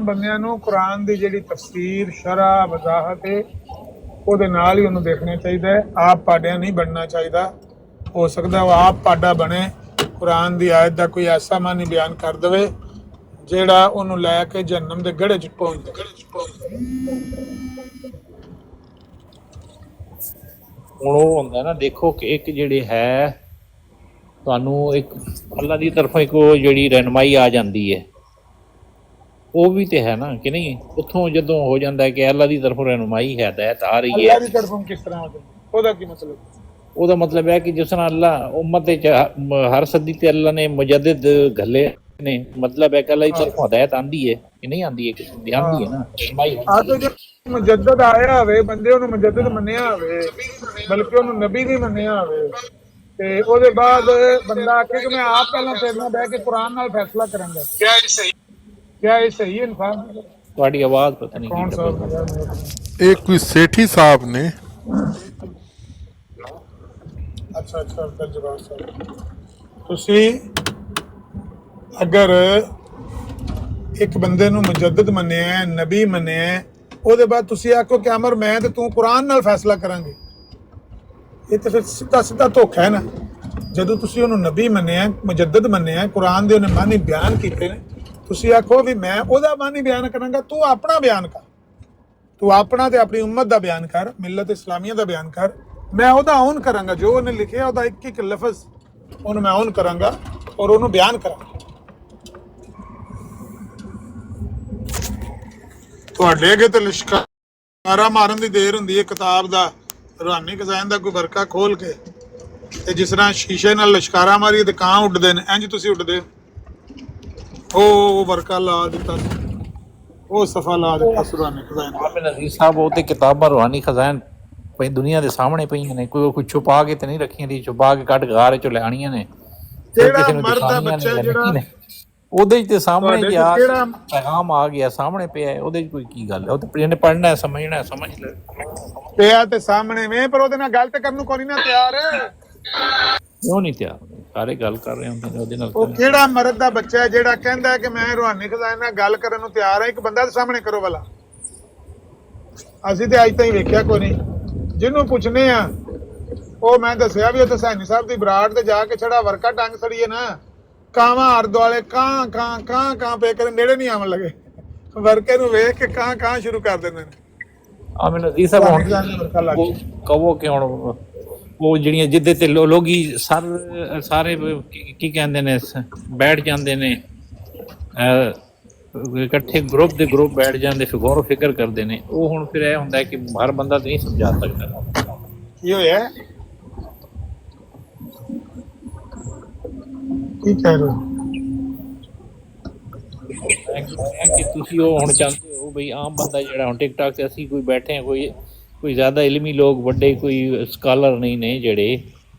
ਬੰਦਿਆਂ ਨੂੰ ਕੁਰਾਨ ਦੀ ਜਿਹੜੀ ਤਫਸੀਰ ਸ਼ਰ੍ਹਾ ਵਜ਼ਾਹਤ ਹੈ ਉਹਦੇ ਨਾਲ ਹੀ ਉਹਨੂੰ ਦੇਖਣਾ ਚਾਹੀਦਾ ਹੈ। ਆਪ ਪਾਡਿਆਂ ਨਹੀਂ ਬਣਨਾ ਚਾਹੀਦਾ। ਹੋ ਸਕਦਾ ਉਹ ਆਪ ਪਾਡਾ ਬਣੇ, ਕੁਰਾਨ ਦੀ ਆਇਤ ਦਾ ਕੋਈ ਐਸਾ ਮਾਨੀ ਬਿਆਨ ਕਰ ਦੇਵੇ ਜਿਹੜਾ ਉਹਨੂੰ ਲੈ ਕੇ ਜਹੰਨਮ ਦੇ ਗੜੇ 'ਚ ਪਹੁੰਚ ਜਾਵੇ। ਹੁਣ ਉਹ ਹੁੰਦਾ ਨਾ, ਦੇਖੋ ਕਿ ਇੱਕ ਜਿਹੜੇ ਹੈ ਤੁਹਾਨੂੰ ਇੱਕ ਅੱਲਾ ਦੀ ਤਰਫੋਂ ਇੱਕ ਉਹ ਜਿਹੜੀ ਰਹਿਨਮਾਈ ਆ ਜਾਂਦੀ ਹੈ, ਉਹ ਵੀ ਤੇ ਹੈ ਨਾ ਕਿ ਨਹੀਂ। ਉੱਥੋਂ ਜਦੋਂ ਹੋ ਜਾਂਦਾ ਹੈ ਕਿ ਅੱਲਾ ਦੀ ਤਰਫੋਂ ਰਹਿਨਮਾਈ ਹੈ, ਹਦਾਇਤ ਆ ਰਹੀ ਹੈ, ਅੱਲਾ ਦੀ ਤਰਫੋਂ ਕਿਸ ਤਰ੍ਹਾਂ ਹੋ ਜਾਂਦਾ, ਉਹਦਾ ਕੀ ਮਤਲਬ? ਉਹਦਾ ਮਤਲਬ ਹੈ ਕਿ ਜਿਸ ਤਰ੍ਹਾਂ ਅੱਲਾ ਉਮਤ ਦੇ ਹਰ ਸਦੀ ਤੇ ਅੱਲਾ ਨੇ ਮੁਜੱਦਿਦ ਘੱਲੇ ਨੇ, ਮਤਲਬ ਹੈ ਕਿ ਅੱਲਾ ਦੀ ਤਰਫੋਂ ਹਦਾਇਤ ਆਂਦੀ ਹੈ ਕਿ ਨਹੀਂ ਆਂਦੀ ਹੈ, ਕਿਸੇ ਦੀ ਆਂਦੀ ਹੈ ਨਾ ਰਹਿਨਮਾਈ। ਆ ਤਾਂ ਜੇ ਮੁਜੱਦਦ ਆਇਆ ਹੋਵੇ, ਬੰਦੇ ਉਹਨੂੰ ਮੁਜੱਦਦ ਮੰਨਿਆ ਹੋਵੇ, ਬਲਕਿ ਉਹਨੂੰ ਨਬੀ ਨਹੀਂ ਮੰਨਿਆ ਹੋਵੇ, ਤੇ ਉਹਦੇ ਬਾਅਦ ਬੰਦਾ ਆਖੇ ਕਿ ਮੈਂ ਆਪ ਪਹਿਲਾਂ ਤੇਰੇ ਨਾਲ ਬਹਿ ਕੇ ਕੁਰਾਨ ਨਾਲ ਫੈਸਲਾ ਕਰਾਂਗਾ, ਕਿਆ ਇਹ ਸਹੀ ਇਨਸਾਫ? ਤੁਹਾਡੀ ਆਵਾਜ਼ ਪਤਾ ਨਹੀਂ ਕੌਣ ਕੀ ਸਾਹਿਬ? ਇਹ ਕੋਈ ਸੇਠੀ ਸਾਹਿਬ ਨੇ। ਅੱਛਾ ਜਵਾਬ ਸਾਹਿਬ, ਤੁਸੀਂ ਅਗਰ ਇੱਕ ਬੰਦੇ ਨੂੰ ਮੁਜੱਦਦ ਮੰਨਿਆ, ਨਬੀ ਮੰਨਿਆ, ਉਹਦੇ ਬਾਅਦ ਤੁਸੀਂ ਆਖੋ ਕਿ ਅਮਰ ਮੈਂ ਤੇ ਤੂੰ ਕੁਰਾਨ ਨਾਲ ਫੈਸਲਾ ਕਰਾਂਗੇ, ਇਹ ਤਾਂ ਫਿਰ ਸਿੱਧਾ ਧੋਖਾ ਹੈ ਨਾ। ਜਦੋਂ ਤੁਸੀਂ ਉਹਨੂੰ ਨਬੀ ਮੰਨਿਆ, ਮੁਜੱਦਦ ਮੰਨਿਆ, ਕੁਰਾਨ ਦੇ ਉਹਨੇ ਮਾਨੀ ਬਿਆਨ ਕੀਤੇ ਨੇ, ਤੁਸੀਂ ਆਖੋ ਵੀ ਮੈਂ ਉਹਦਾ ਮਾਨੀ ਬਿਆਨ ਕਰਾਂਗਾ, ਤੂੰ ਆਪਣਾ ਬਿਆਨ ਕਰ, ਤੂੰ ਆਪਣਾ ਤੇ ਆਪਣੀ ਉਮਤ ਦਾ ਬਿਆਨ ਕਰ, ਮਿਲਤ ਇਸਲਾਮੀਆ ਦਾ ਬਿਆਨ ਕਰ। ਮੈਂ ਉਹਦਾ ਔਨ ਕਰਾਂਗਾ, ਜੋ ਉਹਨੇ ਲਿਖਿਆ ਉਹਦਾ ਇੱਕ ਇੱਕ ਲਫ਼ਜ਼ ਉਹਨੂੰ ਮੈਂ ਔਨ ਕਰਾਂਗਾ ਔਰ ਉਹਨੂੰ ਬਿਆਨ ਕਰਾਂਗਾ। ਤੁਹਾਡੇ ਅੱਗੇ ਤੇ ਲਿਸ਼ਕਾਰਾ ਮਾਰਨ ਦੀ ਦੇਰ ਹੁੰਦੀ ਹੈ ਕਿਤਾਬ ਦਾ, ਰੂਹਾਨੀ ਖਜ਼ਾਨ ਦਾ ਕੋਈ ਵਰਕਾ ਖੋਲ ਕੇ, ਤੇ ਜਿਸ ਤਰ੍ਹਾਂ ਸ਼ੀਸ਼ੇ ਨਾਲ ਲਿਸ਼ਕਾਰਾ ਮਾਰੀਏ ਤੇ ਕਾਂ ਉੱਡਦੇ ਨੇ, ਇੰਜ ਤੁਸੀਂ ਉੱਡਦੇ। ਉਹ ਵਰਕਾ ਲਾ ਦਿੱਤਾ, ਉਹ ਸਫਾ ਲਾ ਦਿੱਤਾ ਰੂਹਾਨੀ ਖਜ਼ਾਨ। ਆਪੇ ਨਜ਼ੀਰ ਸਾਹਿਬ ਉਹ ਤੇ ਕਿਤਾਬਾਂ ਰੂਹਾਨੀ ਖਜ਼ਾਨ ਪਈ ਦੁਨੀਆ ਦੇ ਸਾਹਮਣੇ ਪਈਆਂ ਨੇ, ਕੋਈ ਛੁਪਾ ਕੇ ਤੇ ਨਹੀਂ ਰੱਖੀਆਂ ਦੀ, ਛੁਪਾ ਕੇ ਕੱਢ ਗਾਰ ਚੋਂ ਲੈ ਆਣੀਆਂ ਨੇ, ਜਿਹੜਾ ਮਰਦ ਦਾ ਬੱਚਾ ਜਿਹੜਾ ਉਹਦੇ 'ਚ ਤੇ ਸਾਹਮਣੇ ਗਿਆ ਪੈਗਾਮ ਆ ਗਿਆ, ਸਾਹਮਣੇ ਪਿਆ, ਉਹਦੇ 'ਚ ਕੋਈ ਕੀ ਗੱਲ ਹੈ? ਉਹ ਤੇ ਇਹਨੇ ਪੜ੍ਹਨਾ ਸਮਝਣਾ, ਸਮਝ ਲੈ ਪਿਆ ਤੇ ਸਾਹਮਣੇ ਵੇ, ਪਰ ਉਹਦੇ ਨਾਲ ਗੱਲ ਤੇ ਕਰਨ ਨੂੰ ਕੋਈ ਨਾ ਤਿਆਰ। ਕਿਉਂ ਨਹੀਂ ਤਿਆਰ? ਸਾਰੇ ਗੱਲ ਕਰ ਰਹੇ ਹੁੰਦੇ ਨੇ ਉਹਦੇ ਨਾਲ। ਉਹ ਕਿਹੜਾ ਮਰਦ ਦਾ ਬੱਚਾ ਹੈ ਜਿਹੜਾ ਕਹਿੰਦਾ ਹੈ ਕਿ ਮੈਂ ਰੂਹਾਨੀ ਖਜ਼ਾਨੇ ਨਾਲ ਗੱਲ ਕਰਨ ਨੂੰ ਤਿਆਰ ਹਾਂ? ਇੱਕ ਬੰਦਾ ਦੇ ਸਾਹਮਣੇ ਕਰੋ ਵਾਲਾ। ਅਸੀਂ ਤੇ ਅੱਜ ਤਾਈਂ ਵੇਖਿਆ ਕੋਈ ਨਹੀਂ। ਜਿਹਨੂੰ ਪੁੱਛਨੇ ਆ ਉਹ ਮੈਂ ਦੱਸਿਆ ਵੀ ਉੱਥੇ ਸੈਣੀ ਸਾਹਿਬ ਦੀ ਬਰਾੜ ਤੇ ਜਾ ਕੇ ਛੜਾ ਵਰਕਾ ਟੰਗ ਸੜੀਏ ਨਾ, ਕਾਵਾਂ ਹਰ ਦੁਆਲੇ ਕਾਂ ਪੇ ਕਰ ਨੇੜੇ ਨਹੀਂ ਆਉਣ ਲੱਗੇ, ਵਰਕੇ ਨੂੰ ਵੇਖ ਕੇ ਕਾਂ ਸ਼ੁਰੂ ਕਰ ਦਿੰਦੇ ਨੇ। ਆ ਮੈਨੂੰ ਨਜ਼ੀਰ ਸਾਹਿਬ ਹੁਣ ਕਹੋ ਕਿ ਹੁਣ ਉਹ ਜਿਹੜੀਆਂ ਜਿੱਦੇ ਤੇ ਲੋਕੀ ਸਾਰੇ ਕੀ ਕਹਿੰਦੇ ਨੇ ਬੈਠ ਜਾਂਦੇ ਨੇ, ਇਕੱਠੇ ਗਰੁੱਪ ਦੇ ਗਰੁੱਪ ਬੈਠ ਜਾਂਦੇ, ਫਿਰ ਗੌਰ ਫਿਕਰ ਕਰਦੇ ਨੇ। ਉਹ ਹੁਣ ਫਿਰ ਇਹ ਹੁੰਦਾ ਕਿ ਹਰ ਬੰਦਾ ਤਾਂ ਨਹੀਂ ਸਮਝਾ ਸਕਦਾ। ਕੀ ਹੋਇਆ? ਕੀ ਕਹਿ ਰਹੇ ਹੋ ਕਿ ਤੁਸੀਂ ਉਹ ਹੁਣ ਚਾਹੁੰਦੇ ਹੋ ਬਈ ਆਮ ਬੰਦਾ ਜਿਹੜਾ ਹੁਣ ਟਿਕਟਾਕ ਤੇ ਅਸੀਂ ਕੋਈ ਬੈਠੇ ਹਾਂ, ਕੋਈ ਜ਼ਿਆਦਾ ਇਲਮੀ ਲੋਕ ਵੱਡੇ ਕੋਈ ਸਕਾਲਰ ਨਹੀਂ ਨੇ ਜਿਹੜੇ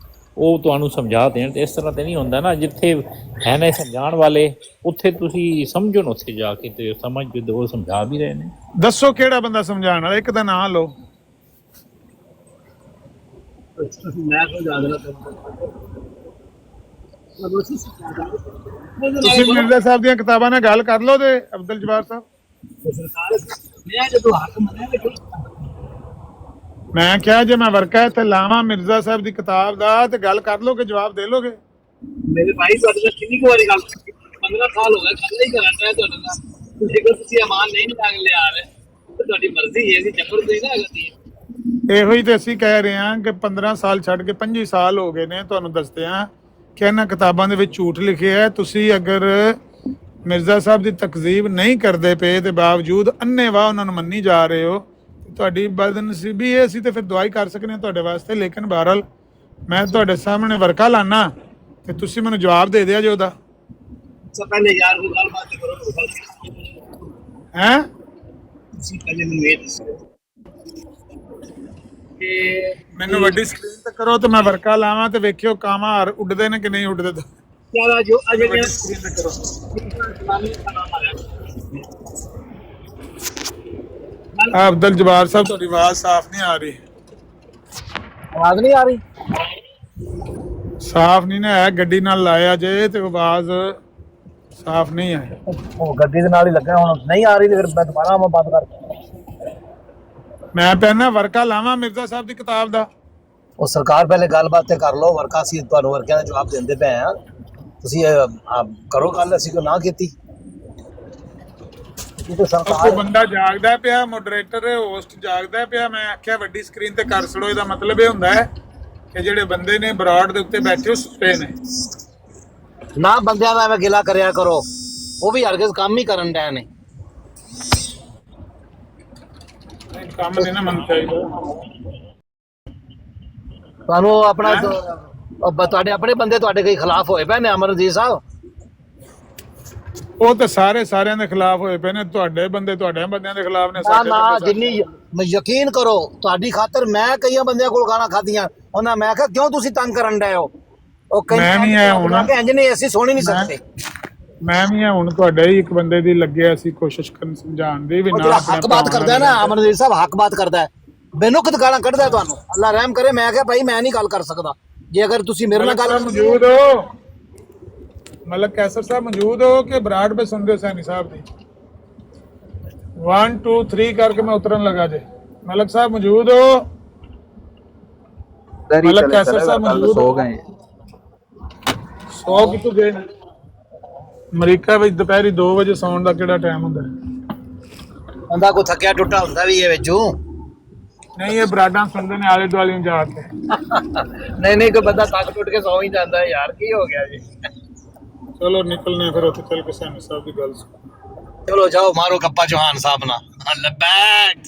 ਉਹ ਤੁਹਾਨੂੰ ਸਮਝਾ ਦੇਣ, ਤੇ ਇਸ ਤਰ੍ਹਾਂ ਤੇ ਨਹੀਂ ਹੁੰਦਾ ਨਾ। ਜਿੱਥੇ ਹੈ ਨੇ ਸਮਝਾਉਣ ਵਾਲੇ ਉੱਥੇ ਤੁਸੀਂ ਸਮਝੋ ਨਾ, ਉੱਥੇ ਜਾ ਕੇ ਤੇ ਸਮਝ ਉਹ ਸਮਝਾ ਵੀ ਰਹੇ ਨੇ। ਦੱਸੋ ਕਿਹੜਾ ਬੰਦਾ ਸਮਝਾਉਣ ਵਾਲਾ? ਇੱਕ ਦਾ ਨਾਂ ਲਓ। ਤੁਸੀਂ ਮਿਰਜ਼ਾ ਸਾਹਿਬ ਦੀਆਂ ਕਿਤਾਬਾਂ ਨਾਲ ਗੱਲ ਕਰ ਲਓ ਤੇ ਅਬਦੁਲ ਜਵਾਰ ਸਾਹਿਬ। ਮੈਂ ਕਿਹਾ ਜੇ ਮੈਂ ਵਰਕਾ ਇੱਥੇ ਲਾਵਾਂ ਮਿਰਜ਼ਾ ਸਾਹਿਬ ਦੀ ਕਿਤਾਬ ਦਾ ਤੇ ਗੱਲ ਕਰ ਲੋਗੇ, ਜਵਾਬ ਦੇ ਲੋਗੇ। ਮੇਰੇ ਭਾਈ ਤੁਹਾਡੇ ਨਾਲ ਕਿੰਨੀ ਕੁ ਵਾਰੀ ਗੱਲ 15 ਸਾਲ ਹੋ ਗਏ ਗੱਲ ਹੀ ਕਰਨ ਡਿਆ ਤੁਹਾਡੇ ਨਾਲ। ਜੇਕਰ ਤੁਸੀਂ ਅਮਾਨ ਨਹੀਂ ਮੰਗ ਲਿਆ ਰਹੇ ਤੇ ਤੁਹਾਡੀ ਮਰਜ਼ੀ ਹੈ, ਜੀ ਜ਼ਬਰ ਨਹੀਂ ਨਾ ਕਰਦੀ। ਇਹੋ ਹੀ ਤੇ ਅਸੀਂ ਕਹਿ ਰਹੇ ਹਾਂ ਕਿ 15 ਸਾਲ ਛੱਡ ਕੇ 25 ਸਾਲ ਹੋ ਗਏ ਨੇ ਤੁਹਾਨੂੰ ਦੱਸਦੇ ਹਾਂ ਕਿ ਇਹਨਾਂ ਕਿਤਾਬਾਂ ਦੇ ਵਿੱਚ ਝੂਠ ਲਿਖਿਆ ਹੈ। ਤੁਸੀਂ ਅਗਰ ਮਿਰਜ਼ਾ ਸਾਹਿਬ ਦੀ ਤਕਜ਼ੀਬ ਨਹੀਂ ਕਰਦੇ ਪਏ ਤੇ ਬਾਵਜੂਦ ਅੰਨ੍ਹੇਵਾਹ ਉਹਨਾਂ ਨੂੰ ਮੰਨੀ ਜਾ ਰਹੇ ਹੋ, ਤੁਹਾਡੀ ਬਦਨਸੀਬੀ ਹੈ। ਅਸੀਂ ਤੇ ਫਿਰ ਦੁਆਈ ਕਰ ਸਕਦੇ ਹਾਂ ਤੁਹਾਡੇ ਵਾਸਤੇ, ਲੇਕਿਨ ਬਹਰਹਾਲ ਮੈਂ ਤੁਹਾਡੇ ਸਾਹਮਣੇ ਵਰਕਾ ਲਾਣਾ ਤੇ ਤੁਸੀਂ ਮੈਨੂੰ ਜਵਾਬ ਦੇ ਦਿਆ ਜੇ ਉਹਦਾ ਸਭ ਪਹਿਲੇ ਯਾਰ ਕੋਈ ਗੱਲਬਾਤ ਕਰੋ ਹੈ। ਤੁਸੀਂ ਪਹਿਲੇ ਮੈਨੂੰ ਇਹ ਦੱਸੋ ਕਿ ਮੈਨੂੰ ਵੱਡੀ ਸਕਰੀਨ ਤੇ ਕਰੋ ਤੇ ਮੈਂ ਵਰਕਾ ਲਾਵਾਂ ਤੇ ਵੇਖਿਓ ਕਾਵਾਂ ਹਾਰ ਉੱਡਦੇ ਨੇ ਕਿ ਨਹੀਂ ਉੱਡਦੇ। ਯਾਰ ਜੋ ਅਜੇ ਵੱਡੀ ਸਕਰੀਨ ਤੇ ਕਰੋ। ਅਬਦੁਲ ਜਬਾਰ ਸਾਹਿਬ ਤੁਹਾਡੀ ਆਵਾਜ਼ ਸਾਫ਼ ਨਹੀਂ ਆ ਰਹੀ। ਆਵਾਜ਼ ਨਹੀਂ ਆ ਰਹੀ? ਸਾਫ਼ ਨਹੀਂ ਨਾ ਹੈ, ਗੱਡੀ ਨਾਲ ਲਾਇਆ ਜੇ ਤੇ ਆਵਾਜ਼ ਸਾਫ਼ ਨਹੀਂ ਹੈ। ਉਹ ਗੱਡੀ ਦੇ ਨਾਲ ਹੀ ਲੱਗਾ ਹੁਣ ਨਹੀਂ ਆ ਰਹੀ ਤੇ ਫਿਰ ਮੈਂ ਦੁਬਾਰਾ ਮੈਂ ਬੰਦ ਕਰ। ਮੈਂ ਪਹਿਲਾਂ ਵਰਕਾ ਲਾਵਾਂ ਮਿਰਜ਼ਾ ਸਾਹਿਬ ਦੀ ਕਿਤਾਬ ਦਾ। ਉਹ ਸਰਕਾਰ ਪਹਿਲੇ ਗੱਲਬਾਤ ਤੇ ਕਰ ਲਓ, ਵਰਕਾ ਸੀ ਤੁਹਾਨੂੰ ਵਰਕਿਆਂ ਦਾ ਜਵਾਬ ਦਿੰਦੇ ਪਏ ਆ, ਤੁਸੀਂ ਕਰੋ ਗੱਲ, ਅਸੀਂ ਕੋ ਨਾ ਕੀਤੀ। ਕੋਈ ਬੰਦਾ ਜਾਗਦਾ ਪਿਆ, ਮੋਡਰੇਟਰ ਹੋਸਟ ਜਾਗਦਾ ਪਿਆ, ਮੈਂ ਆਖਿਆ ਵੱਡੀ ਸਕਰੀਨ ਤੇ ਕਰ ਛੜੋ। ਇਹਦਾ ਮਤਲਬ ਇਹ ਹੁੰਦਾ ਹੈ ਕਿ ਜਿਹੜੇ ਬੰਦੇ ਨੇ ਬਰਾਡ ਦੇ ਉੱਤੇ ਬੈਠੇ ਉਹ ਸੁੱਤੇ ਨੇ। ਨਾ ਬੰਦਿਆਂ ਦਾ ਐਵੇਂ ਗਿਲਾ ਕਰਿਆ ਕਰੋ, ਉਹ ਵੀ ਹਰਗਿਜ਼ ਕੰਮ ਹੀ ਕਰਨ ਡਏ ਨੇ। ਕੰਮ ਨਹੀਂ ਨਾ ਮੰਨ ਚਾਹੀਦਾ ਤੁਹਾਨੂੰ ਆਪਣਾ ਤੁਹਾਡੇ ਆਪਣੇ ਬੰਦੇ ਤੁਹਾਡੇ ਕਈ ਖਿਲਾਫ ਹੋਏ ਪਏ ਨੇ ਅਮਰਜੀਤ ਸਾਹਿਬ। ਉਹ ਤਾਂ ਸਾਰਿਆਂ ਦੇ ਖਿਲਾਫ ਹੋਏ ਪਏ ਨੇ। ਤੁਹਾਡੇ ਬੰਦੇ ਤੁਹਾਡੇ ਬੰਦਿਆਂ ਦੇ ਖਿਲਾਫ ਨੇ। ਨਾ ਜਿੰਨੀ ਯਕੀਨ ਕਰੋ ਤੁਹਾਡੀ ਖਾਤਰ ਮੈਂ ਕਈਆਂ ਬੰਦਿਆਂ ਕੋਲ ਗਾਣਾ ਖਾਧੀਆਂ, ਉਹਨਾਂ ਮੈਂ ਕਿਹਾ ਕਿਉਂ ਤੁਸੀਂ ਤੰਗ ਕਰਨ ਡਏ ਹੋ? ਉਹ ਮੈਂ ਵੀ ਆਇਆ ਹੁਣ ਇੰਜ ਨਹੀਂ ਅਸੀਂ ਸੁਣ ਹੀ ਨਹੀਂ ਸਕਦੇ। ਮੈਂ ਵੀ ਆ ਹੁਣ ਤੁਹਾਡੇ ਹੀ ਇੱਕ ਬੰਦੇ ਦੀ ਲੱਗਿਆ ਅਸੀਂ ਕੋਸ਼ਿਸ਼ ਕਰਨ ਸਮਝਾਉਣ ਦੀ ਵੀ ਨਾ ਹੱਕ ਬਾਤ ਕਰਦਾ ਨਾ ਅਮਰਜੀਤ ਸਾਹਿਬ, ਹੱਕ ਬਾਤ ਕਰਦਾ ਮੈਨੂੰ ਕਿਤੇ ਗਾਲਾਂ ਕੱਢਦਾ ਤੁਹਾਨੂੰ। ਅੱਲਾ ਰਹਿਮ ਕਰੇ। ਮੈਂ ਕਿਹਾ ਭਾਈ ਮੈਂ ਨਹੀਂ ਗੱਲ ਕਰ ਸਕਦਾ, ਜੇ ਅਗਰ ਤੁਸੀਂ ਮੇਰੇ ਨਾਲ ਗੱਲ ਮੌਜੂਦ ਹੋ। ਮਲਕ ਕੈਸਰ ਸਾਹਿਬ ਮੌਜੂਦ ਹੋ ਕਿ ਬਰਾੜ पे सुन रहे हो सैनी साहब दी? 1 2 3 करके मैं उतरन लगा जे। मलक साहब मौजूद हो? मलक कैसर साहब मौजूद सो हो? गए। सो कितों गए? ਅਮਰੀਕਾ ਵਿੱਚ ਦੁਪਹਿਰੀ 2 ਵਜੇ ਸੌਣ ਦਾ ਕਿਹੜਾ ਟਾਈਮ ਹੁੰਦਾ? ਬੰਦਾ ਕੋਈ ਥੱਕਿਆ ਟੁੱਟਾ ਹੁੰਦਾ ਵੀ ਇਹ ਵਿੱਚੋਂ ਨਹੀਂ, ਇਹ ਬਰਾਡਾਂ ਸੁਣਦੇ ਨੇ ਆਲੇ ਦੁਆਲੇ ਨੂੰ ਜਾ ਕੇ। ਨਹੀਂ ਕੋਈ ਬੰਦਾ ਥੱਕ ਟੁੱਟ ਕੇ ਸੌ ਹੀ ਜਾਂਦਾ ਯਾਰ, ਕੀ ਹੋ ਗਿਆ ਜੀ? ਚਲੋ ਨਿਕਲਨੇ ਫਿਰ ਉੱਥੇ ਚੱਲ ਕੇ ਸੈਣੀ ਸਾਹਿਬ ਦੀ ਗੱਲ ਸੁਣ। ਚਲੋ ਜਾਓ ਮਾਰੋ ਗੱਪਾ ਚੌਹਾਨ ਸਾਹਿਬ ਨਾਲ। ਲੱਬੈਕ।